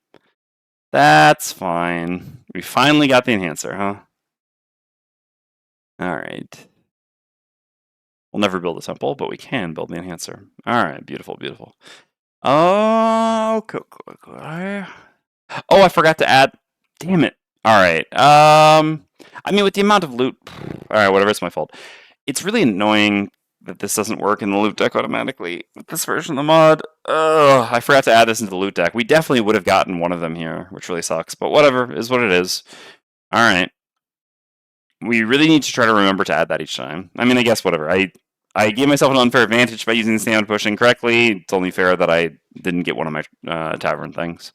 That's fine. We finally got the enhancer, huh? Alright. We'll never build a temple, but we can build the enhancer. Alright, beautiful, beautiful. Oh, I forgot to add. Damn it. Alright. I mean, with the amount of loot. Alright, whatever, it's my fault. It's really annoying that this doesn't work in the loot deck automatically with this version of the mod. I forgot to add this into the loot deck. We definitely would have gotten one of them here, which really sucks, but whatever, is what it is. Alright. We really need to try to remember to add that each time. I mean, I guess whatever. I gave myself an unfair advantage by using the stand pushing correctly. It's only fair that I didn't get one of my tavern things.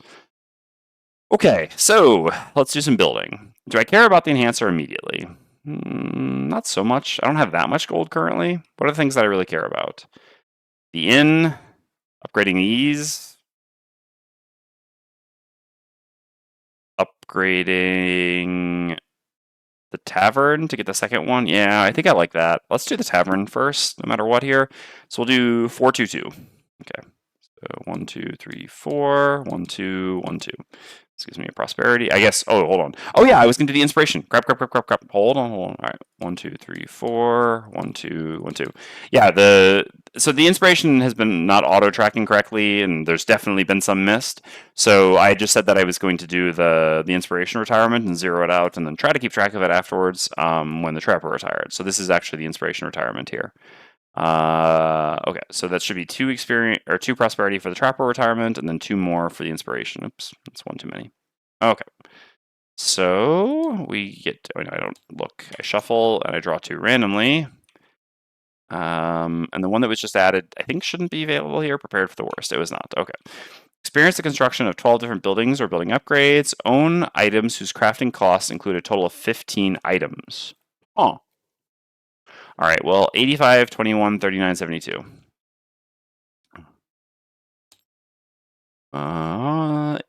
Okay, so let's do some building. Do I care about the enhancer immediately? Not so much. I don't have that much gold currently. What are the things that I really care about? The inn, upgrading these, upgrading the tavern to get the second one. Yeah, I think I like that. Let's do the tavern first, no matter what here. So we'll do 422. Okay. So 1, 2, 3, 4. 1, 2, 1, 2. This gives me a prosperity. I guess. Oh, hold on. Oh yeah, I was gonna do the inspiration. Crap. Hold on. All right. 1, 2, 3, 4. 1, 2, 1, 2. Yeah. So the inspiration has been not auto tracking correctly, and there's definitely been some missed. So I just said that I was going to do the inspiration retirement and zero it out, and then try to keep track of it afterwards when the Trapper retired. So this is actually the inspiration retirement here. Okay, so that should be 2 experience or 2 prosperity for the Trapper retirement, and then 2 more for the inspiration. Oops, that's 1 too many. Okay, so we get. Oh no, I don't look. I shuffle and I draw 2 randomly. And the one that was just added, I think, shouldn't be available here. Prepared for the worst. It was not. Okay. Experience the construction of 12 different buildings or building upgrades. Own items whose crafting costs include a total of 15 items. Oh. All right, well, 85, 21, 39, 72.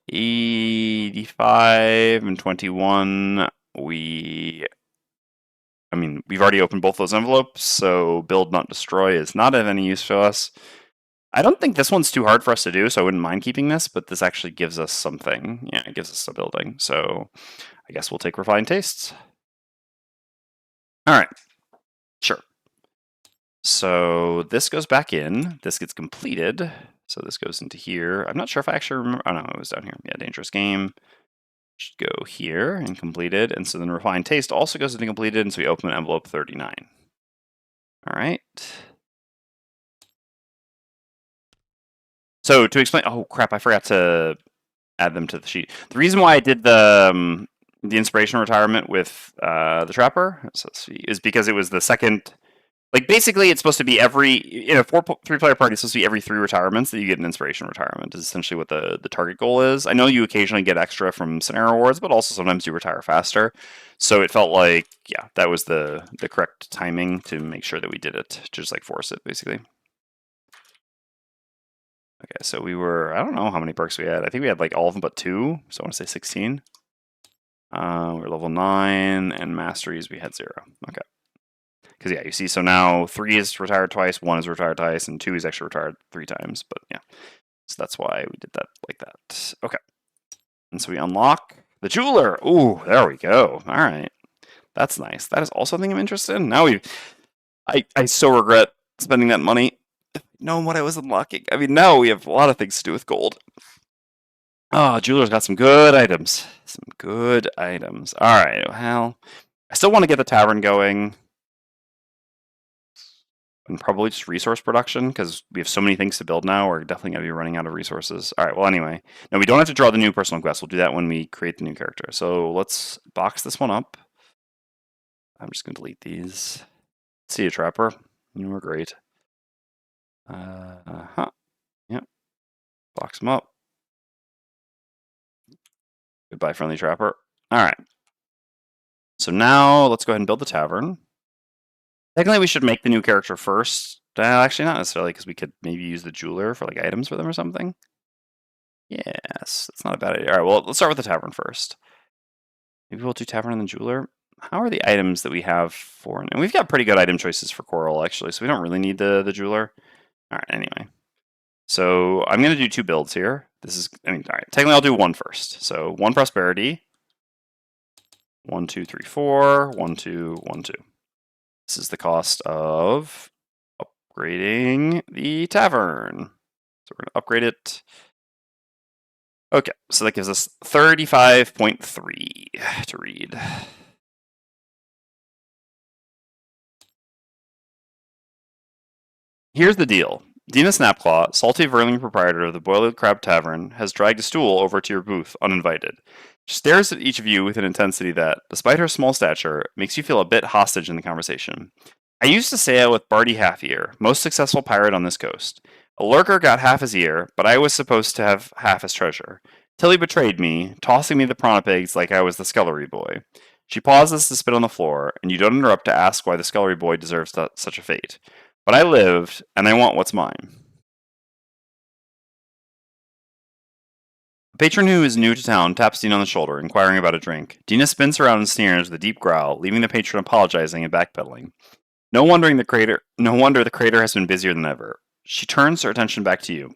85 and 21, we I mean, we've already opened both those envelopes, so build, not destroy is not of any use to us. I don't think this one's too hard for us to do, so I wouldn't mind keeping this, but this actually gives us something. Yeah, it gives us a building, so I guess we'll take refined tastes. All right, sure. So this goes back in. This gets completed. So this goes into here. I'm not sure if I actually remember. Oh, no, it was down here. Yeah, dangerous game. Should go here and completed. And so then refined taste also goes into completed. And so we open envelope 39. All right. So to explain, oh crap, I forgot to add them to the sheet. The reason why I did the inspiration retirement with the trapper is because it was the second. Like basically, it's supposed to be in a three-player party. It's supposed to be every 3 retirements that you get an inspiration retirement. Is essentially what the target goal is. I know you occasionally get extra from scenario rewards, but also sometimes you retire faster. So it felt like that was the correct timing to make sure that we did it, to just like force it basically. Okay, so we were, I don't know how many perks we had. I think we had like all of them but 2, so I want to say 16. We're level 9, and masteries we had 0. Okay. Because you see, so now 3 is retired twice, 1 is retired twice, and 2 is actually retired 3 times. But yeah, so that's why we did that like that. Okay. And so we unlock the jeweler. Ooh, there we go. All right. That's nice. That is also something I'm interested in. Now I so regret spending that money knowing what I was unlocking. I mean, now we have a lot of things to do with gold. Oh, jeweler's got some good items. Some good items. All right. Well, I still want to get the tavern going. And probably just resource production, because we have so many things to build now. We're definitely going to be running out of resources. All right, well, anyway. No, we don't have to draw the new personal quest. We'll do that when we create the new character. So let's box this one up. I'm just going to delete these. See you, Trapper. You were great. Yep. Box them up. Goodbye, friendly Trapper. All right. So now let's go ahead and build the tavern. Technically, we should make the new character first. Actually, not necessarily, because we could maybe use the jeweler for like items for them or something. Yes, that's not a bad idea. All right, well, let's start with the tavern first. Maybe we'll do tavern and the jeweler. How are the items that we have for? And we've got pretty good item choices for coral, actually, so we don't really need the jeweler. All right, anyway. So I'm going to do 2 builds here. All right, technically I'll do 1 first. So 1 prosperity. 1, 2, 3, 4. 1, 2, 1, 2. This is the cost of upgrading the tavern. So we're going to upgrade it. Okay, so that gives us 35.3 to read. Here's the deal. Dina Snapclaw, salty Verling proprietor of the Boiled Crab Tavern, has dragged a stool over to your booth uninvited. She stares at each of you with an intensity that, despite her small stature, makes you feel a bit hostage in the conversation. I used to sail with Barty Half-Ear, most successful pirate on this coast. A lurker got half his ear, but I was supposed to have half his treasure. Tilly betrayed me, tossing me the prawn pigs like I was the scullery boy. She pauses to spit on the floor, and you don't interrupt to ask why the scullery boy deserves such a fate. But I lived, and I want what's mine. A patron who is new to town taps Dina on the shoulder, inquiring about a drink. Dina spins around and sneers with a deep growl, leaving the patron apologizing and backpedaling. No wonder the crater has been busier than ever. She turns her attention back to you.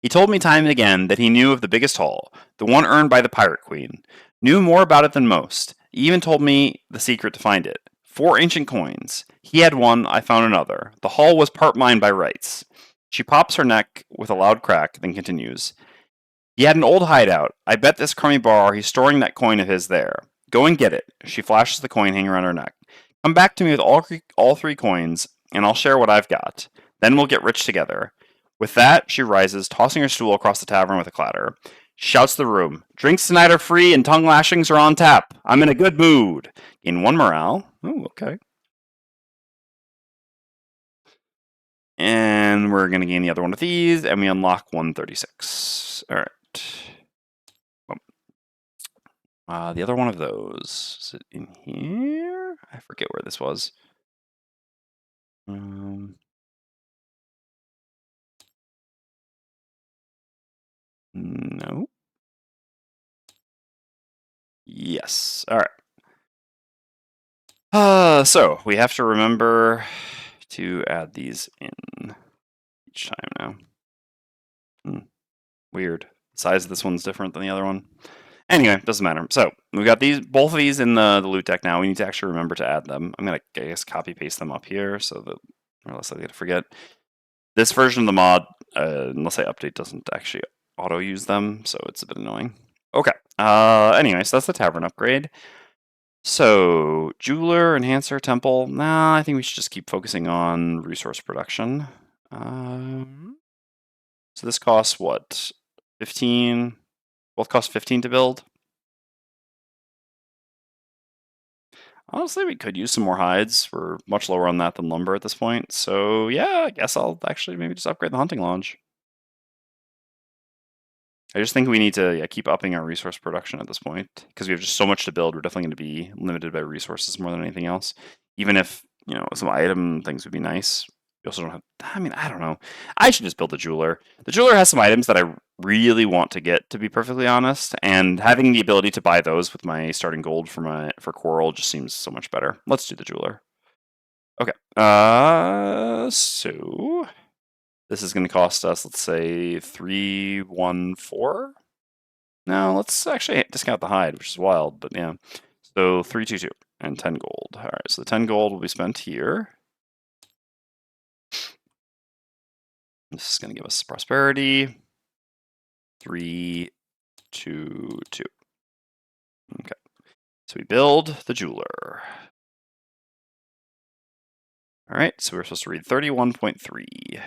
He told me time and again that he knew of the biggest haul, the one earned by the Pirate Queen. Knew more about it than most. He even told me the secret to find it. 4 ancient coins. He had one, I found another. The haul was part mine by rights. She pops her neck with a loud crack, then continues. He had an old hideout. I bet this crummy bar he's storing that coin of his there. Go and get it. She flashes the coin hanging around her neck. Come back to me with all 3 coins, and I'll share what I've got. Then we'll get rich together. With that, she rises, tossing her stool across the tavern with a clatter. She shouts to the room. Drinks tonight are free and tongue lashings are on tap. I'm in a good mood. Gain 1 morale. Ooh, okay. And we're going to gain the other one of these, and we unlock 136. All right. The other one of those, is it in here? I forget where this was. No. Yes. All right. So we have to remember to add these in each time now. Weird. The size of this one's different than the other one. Anyway, doesn't matter. So we've got both of these in the loot deck now. We need to actually remember to add them. I'm gonna, I guess, copy paste them up here so that, or less likely to forget. This version of the mod, unless I update, doesn't actually auto use them, so it's a bit annoying. Okay. Anyway, so that's the tavern upgrade. So jeweler, enhancer, temple. Nah, I think we should just keep focusing on resource production. So this costs what? 15. Both cost 15 to build. Honestly, we could use some more hides. We're much lower on that than lumber at this point. So yeah, I guess I'll actually maybe just upgrade the hunting lodge. I just think we need to keep upping our resource production at this point because we have just so much to build. We're definitely going to be limited by resources more than anything else. Even if, some item things would be nice. We also don't have, I mean, I don't know. I should just build the jeweler. The jeweler has some items that I really want to get, to be perfectly honest, and having the ability to buy those with my starting gold for coral just seems so much better. Let's do the jeweler. Okay. So this is going to cost us, let's say, 314. No, let's actually discount the hide, which is wild, but yeah. So 322 and 10 gold. All right, so the 10 gold will be spent here. This is going to give us prosperity. 3, 2, 2. Okay. So we build the jeweler. All right, so we're supposed to read 31.3.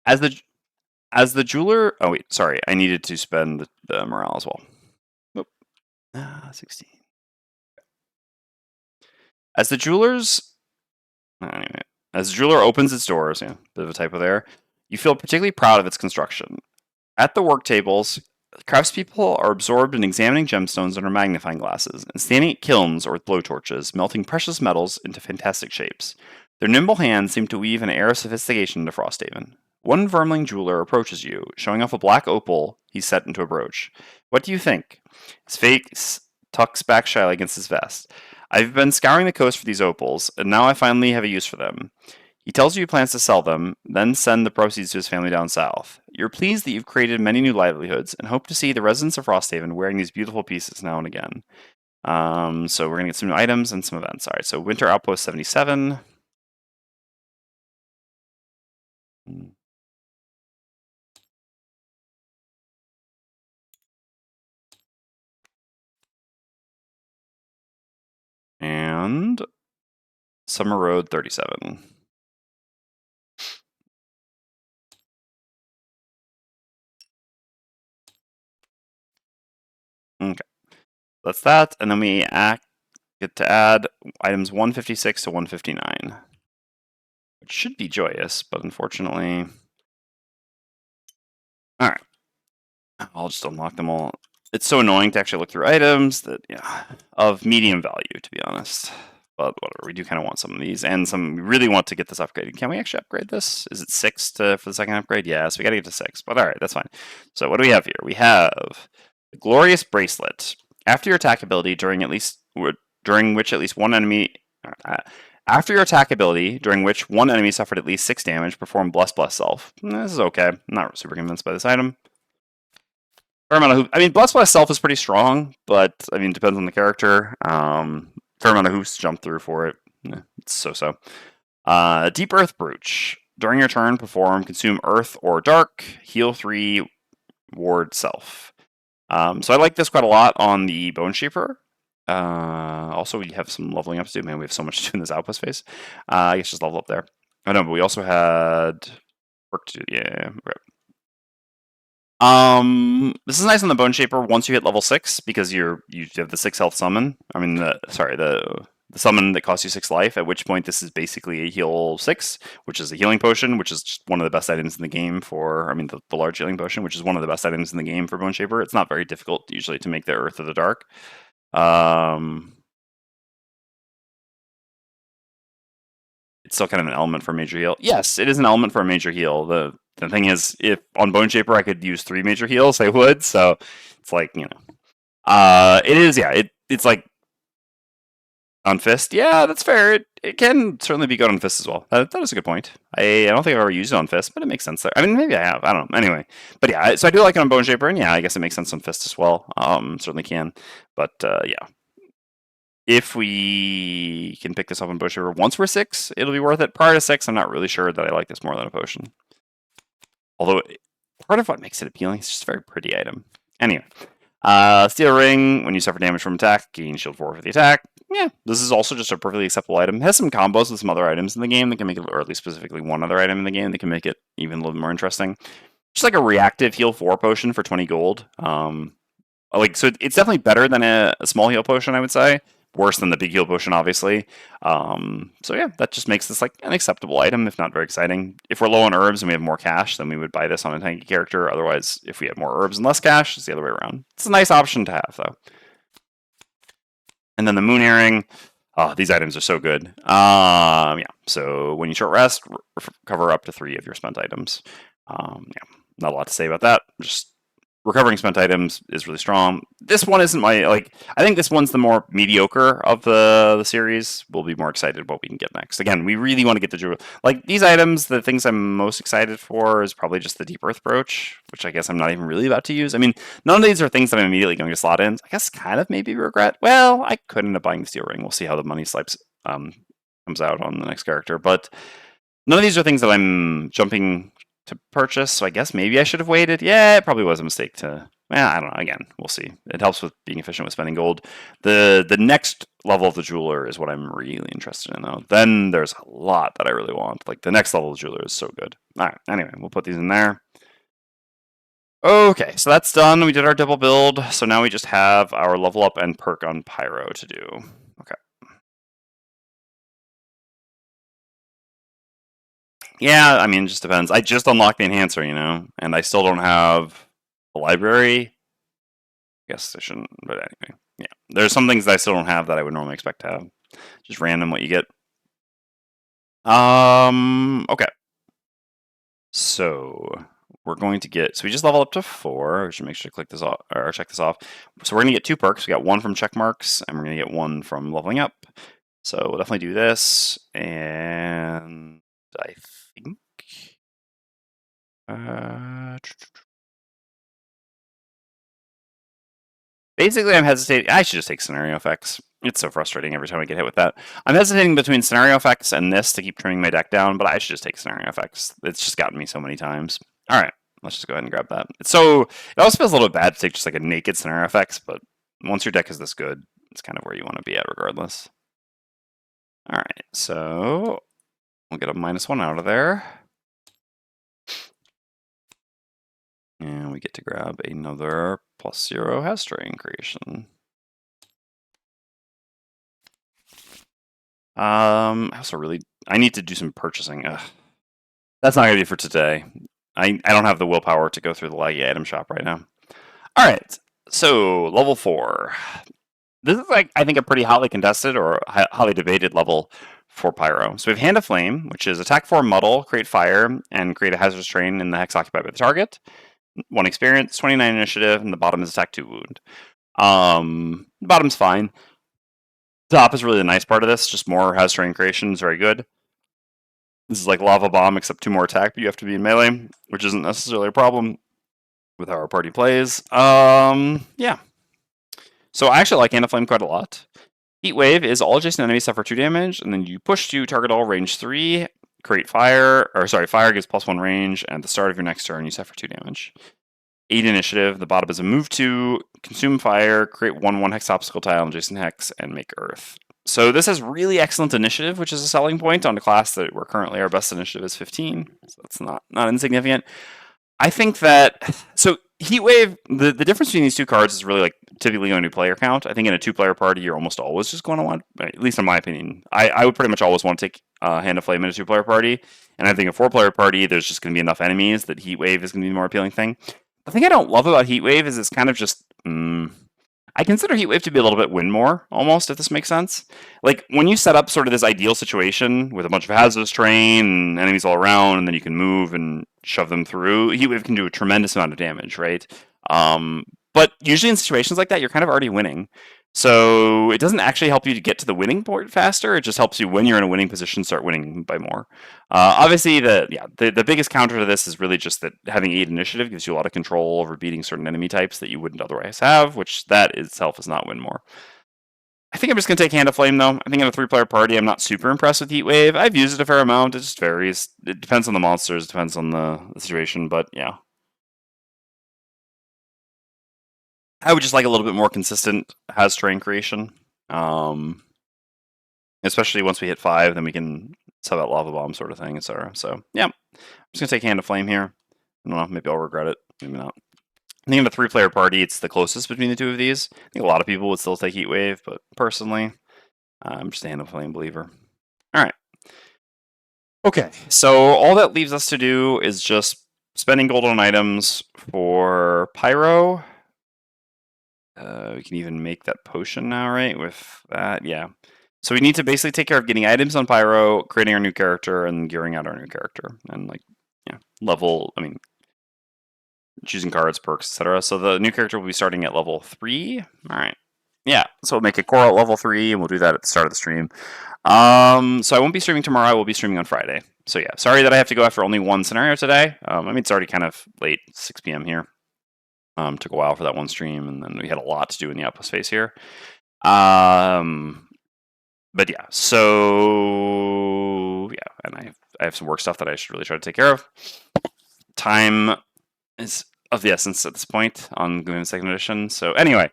As the jeweler, oh wait, sorry, I needed to spend the morale as well. Nope. 16. As the jeweler's Anyway, as the jeweler opens its doors, bit of a typo there, you feel particularly proud of its construction. At the work tables, craftspeople are absorbed in examining gemstones under magnifying glasses and standing at kilns or with blowtorches, melting precious metals into fantastic shapes. Their nimble hands seem to weave an air of sophistication into Frosthaven. One vermling jeweler approaches you, showing off a black opal he's set into a brooch. What do you think? His face tucks back shyly against his vest. I've been scouring the coast for these opals, and now I finally have a use for them. He tells you he plans to sell them, then send the proceeds to his family down south. You're pleased that you've created many new livelihoods and hope to see the residents of Frosthaven wearing these beautiful pieces now and again. So we're going to get some new items and some events. All right, so Winter Outpost 77. And Summer Road 37. Okay, that's that. And then we get to add items 156 to 159. Which should be joyous, but unfortunately... Alright. I'll just unlock them all. It's so annoying to actually look through items that, of medium value, to be honest. But whatever, we do kind of want some of these, and we really want to get this upgraded. Can we actually upgrade this? Is it 6 for the second upgrade? Yeah, so we got to get to 6, but alright, that's fine. So what do we have here? We have the Glorious Bracelet. After your attack ability, during which at least one enemy... After your attack ability, during which one enemy suffered at least 6 damage, perform Bless Self. This is okay. I'm not super convinced by this item. Fair amount of Bless Self is pretty strong, but depends on the character. Fair amount of hoops to jump through for it. It's so-so. Deep Earth Brooch. During your turn, consume Earth or Dark, heal 3, ward self. So I like this quite a lot on the Bone Shaper. Also, we have some leveling up to do. Man, we have so much to do in this outpost phase. I guess just level up there. Oh no, but we also had work to do. Yeah, right. This is nice on the Bone Shaper once you hit level 6 because you have the 6 health summon. The summon that costs you 6 life. At which point this is basically a heal 6, which is a healing potion, which is just one of the best items in the game for. The large healing potion, which is one of the best items in the game for Bone Shaper. It's not very difficult usually to make the Earth or the Dark. It's still kind of an element for a major heal. Yes, it is an element for a major heal. the thing is, if on Bone Shaper I could use 3 major heals, I would. So it's like, you know, it is, yeah. It's like on Fist. Yeah, that's fair. It can certainly be good on Fist as well. That is a good point. I don't think I've ever used it on Fist, but it makes sense there. I mean, maybe I have. I don't know. Anyway, but yeah, so I do like it on Bone Shaper, and yeah, I guess it makes sense on Fist as well. Certainly can. But yeah, if we can pick this up on Bone Shaper once we're 6, it'll be worth it. Prior to 6, I'm not really sure that I like this more than a potion. Although part of what makes it appealing is just a very pretty item. Anyway, Steel Ring, when you suffer damage from attack, gain shield 4 for the attack. Yeah, this is also just a perfectly acceptable item. It has some combos with some other items in the game that can make it, or at least specifically one other item in the game that can make it even a little bit more interesting. Just like a reactive heal 4 potion for 20 gold. So it's definitely better than a small heal potion, I would say. Worse than the big heal potion, obviously. So yeah, that just makes this like an acceptable item, if not very exciting. If we're low on herbs and we have more cash, then we would buy this on a tanky character. Otherwise, if we have more herbs and less cash, it's the other way around. It's a nice option to have, though. And then the Moon Earring. Oh, these items are so good. Yeah, so when you short rest, recover up to 3 of your spent items. Yeah, not a lot to say about that. Just recovering spent items is really strong. This one isn't my, like, I think this one's the more mediocre of the series. We'll be more excited what we can get next. Again, we really want to get the jewel. Like, these items, the things I'm most excited for is probably just the Deep Earth Brooch, which I guess I'm not even really about to use. I mean, none of these are things that I'm immediately going to slot in. I guess kind of maybe regret. Well, I could end up buying the Steel Ring. We'll see how the money swipes comes out on the next character. But none of these are things that I'm jumping to purchase, so I guess maybe I should have waited. Yeah, it probably was a mistake to. I don't know. Again, we'll see. It helps with being efficient with spending gold. The next level of the jeweler is what I'm really interested in, though. Then there's a lot that I really want. Like the next level of the jeweler is so good. All right. Anyway, we'll put these in there. Okay, so that's done. We did our double build. So now we just have our level up and perk on Pyro to do. Okay. Yeah, I mean, it just depends. I just unlocked the enhancer, you know, and I still don't have a library. I guess I shouldn't, but anyway. Yeah, there's some things that I still don't have that I would normally expect to have. Just random what you get. Okay. So we're going to get, so we just level up to 4. We should make sure to click this off, or check this off. So we're going to get 2 perks. We got 1 from check marks, and we're going to get 1 from leveling up. So we'll definitely do this, and I think basically I'm hesitating. I should just take scenario effects. It's so frustrating every time I get hit with that. I'm hesitating between scenario effects and this to keep trimming my deck down, but I should just take scenario effects. It's just gotten me so many times. All right, let's just go ahead and grab that. It also feels a little bad to take just like a naked scenario effects, but once your deck is this good, it's kind of where you want to be at regardless. All right, so we'll get a -1 out of there. And we get to grab another +0 Hashtray creation. I also I need to do some purchasing. Ugh. That's not going to be for today. I don't have the willpower to go through the laggy item shop right now. All right, so level 4. This is like, I think, a pretty hotly contested or hotly debated level for Pyro. So we have Hand of Flame, which is attack 4 muddle, create fire, and create a hazardous terrain in the hex occupied by the target. 1 experience, 29 initiative, and the bottom is attack 2 wound. The bottom's fine. Top is really the nice part of this, just more hazardous terrain creation is very good. This is like Lava Bomb, except 2 more attack, but you have to be in melee, which isn't necessarily a problem with how our party plays. Yeah. So I actually like Hand of Flame quite a lot. Heat Wave is all adjacent enemies suffer 2 damage, and then you push to target all range 3, create fire, fire gives +1 range, and at the start of your next turn you suffer 2 damage. 8 initiative, the bottom is a move 2, consume fire, create 1/1 hex obstacle tile in adjacent hex, and make earth. So this has really excellent initiative, which is a selling point on a class that we're currently, our best initiative is 15, so that's not insignificant. I think that, so Heatwave, the difference between these 2 cards is really like typically going to be player count. I think in a 2-player party, you're almost always just going to want, at least in my opinion, I would pretty much always want to take Hand of Flame in a 2-player party. And I think a 4-player party, there's just going to be enough enemies that Heatwave is going to be the more appealing thing. The thing I don't love about Heatwave is it's kind of just, I consider Heatwave to be a little bit win more, almost, if this makes sense. Like, when you set up sort of this ideal situation with a bunch of hazardous terrain and enemies all around, and then you can move and shove them through. Heatwave can do a tremendous amount of damage, right? But usually in situations like that, you're kind of already winning. So it doesn't actually help you to get to the winning point faster. It just helps you when you're in a winning position start winning by more. Obviously, the biggest counter to this is really just that having 8 initiative gives you a lot of control over beating certain enemy types that you wouldn't otherwise have, which that itself is not win more. I think I'm just going to take Hand of Flame, though. I think in a 3-player party, I'm not super impressed with Heatwave. I've used it a fair amount. It just varies. It depends on the monsters, depends on the situation, but yeah. I would just like a little bit more consistent has terrain creation. Especially once we hit 5, then we can sub out Lava Bomb sort of thing, etc. So, yeah. I'm just going to take Hand of Flame here. I don't know, maybe I'll regret it. Maybe not. I think in a 3-player party, it's the closest between the two of these. I think a lot of people would still take Heatwave, but personally, I'm just a Hand of Flame believer. Alright. Okay, so all that leaves us to do is just spending gold on items for Pyro. We can even make that potion now, right? With that, yeah. So we need to basically take care of getting items on Pyro, creating our new character, and gearing out our new character. And choosing cards, perks, etc. So the new character will be starting at level 3. Alright. Yeah, so we'll make a core at level 3, and we'll do that at the start of the stream. So I won't be streaming tomorrow, I will be streaming on Friday. So yeah, sorry that I have to go after only one scenario today. It's already kind of late, 6 p.m. here. Took a while for that one stream, and then we had a lot to do in the Outpost phase here. But yeah, so yeah, and I have some work stuff that I should really try to take care of. Time is of the essence at this point on Gloom 2nd Edition. So anyway,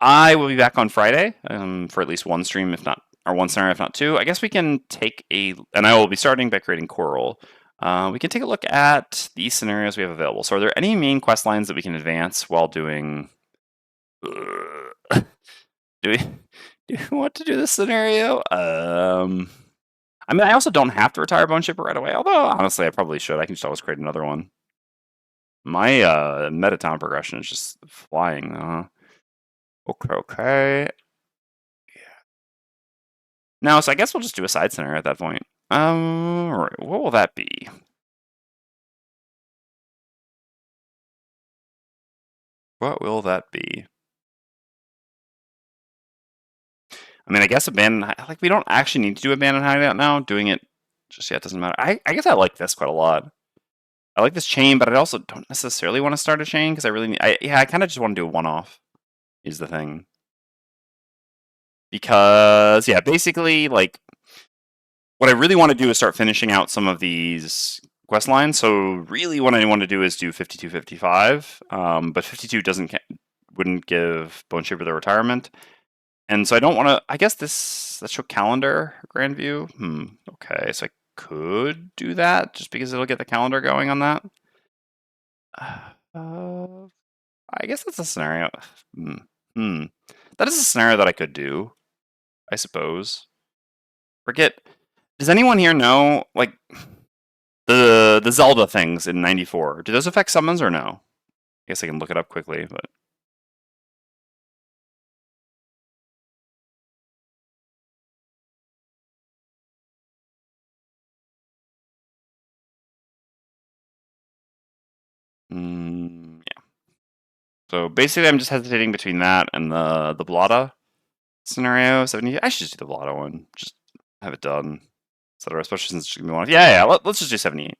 I will be back on Friday for at least one stream, if not, or one scenario, if not 2. I guess we can take and I will be starting by creating Coral. We can take a look at these scenarios we have available. So are there any main quest lines that we can advance while doing... do we want to do this scenario? I also don't have to retire Bone Shaper right away, although honestly I probably should. I can just always create another one. My Metatown progression is just flying. Okay. Yeah. Now, so I guess we'll just do a side scenario at that point. Right, what will that be? What will that be? I guess abandoned. We don't actually need to do abandoned hideout now. Doing it just yet doesn't matter. I guess I like this quite a lot. I like this chain, but I also don't necessarily want to start a chain because I really need. I kind of just want to do a one-off. Is the thing. Because yeah, basically what I really want to do is start finishing out some of these quest lines. So really, what I want to do is do 52, 55. But 52 wouldn't give Bone Shaper the retirement. And so I don't want to, I guess let's show calendar, grand view. Okay, so I could do that just because it'll get the calendar going on that. I guess that's a scenario. That is a scenario that I could do, I suppose. Does anyone here know, the Zelda things in 94? Do those affect summons or no? I guess I can look it up quickly, but... yeah. So basically, I'm just hesitating between that and the Blada scenario. 70. I should just do the Blada one. Just have it done, etc. Especially since it's gonna be one. Yeah. Let's just do 78.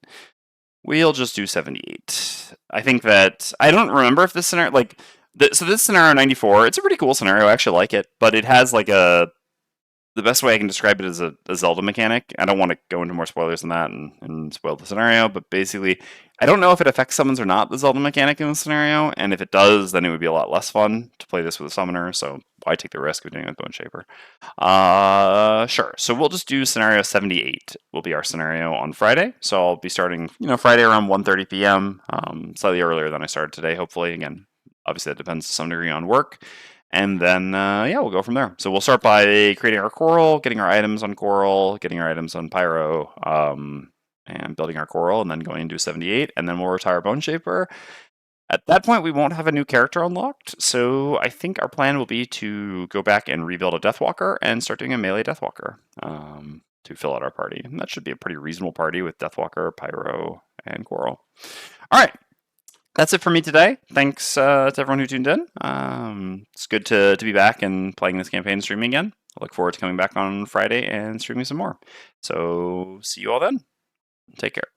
We'll just do 78. I think that I don't remember if this scenario so this scenario 94. It's a pretty cool scenario. I actually like it, but it has the best way I can describe it is a Zelda mechanic. I don't want to go into more spoilers than that and spoil the scenario, but basically, I don't know if it affects summons or not, the Zelda mechanic in the scenario, and if it does, then it would be a lot less fun to play this with a summoner, so why take the risk of doing it with Bone Shaper? Sure. So we'll just do scenario 78 will be our scenario on Friday. So I'll be starting, Friday around 1:30 p.m., slightly earlier than I started today, hopefully. Again, obviously that depends to some degree on work. And then, we'll go from there. So we'll start by creating our Coral, getting our items on Coral, getting our items on Pyro, and building our Coral, and then going into 78, and then we'll retire Bone Shaper. At that point, we won't have a new character unlocked, so I think our plan will be to go back and rebuild a Deathwalker and start doing a melee Deathwalker to fill out our party. And that should be a pretty reasonable party with Deathwalker, Pyro, and coral. All right. That's it for me today. Thanks to everyone who tuned in. It's good to be back and playing this campaign and streaming again. I look forward to coming back on Friday and streaming some more. So see you all then. Take care.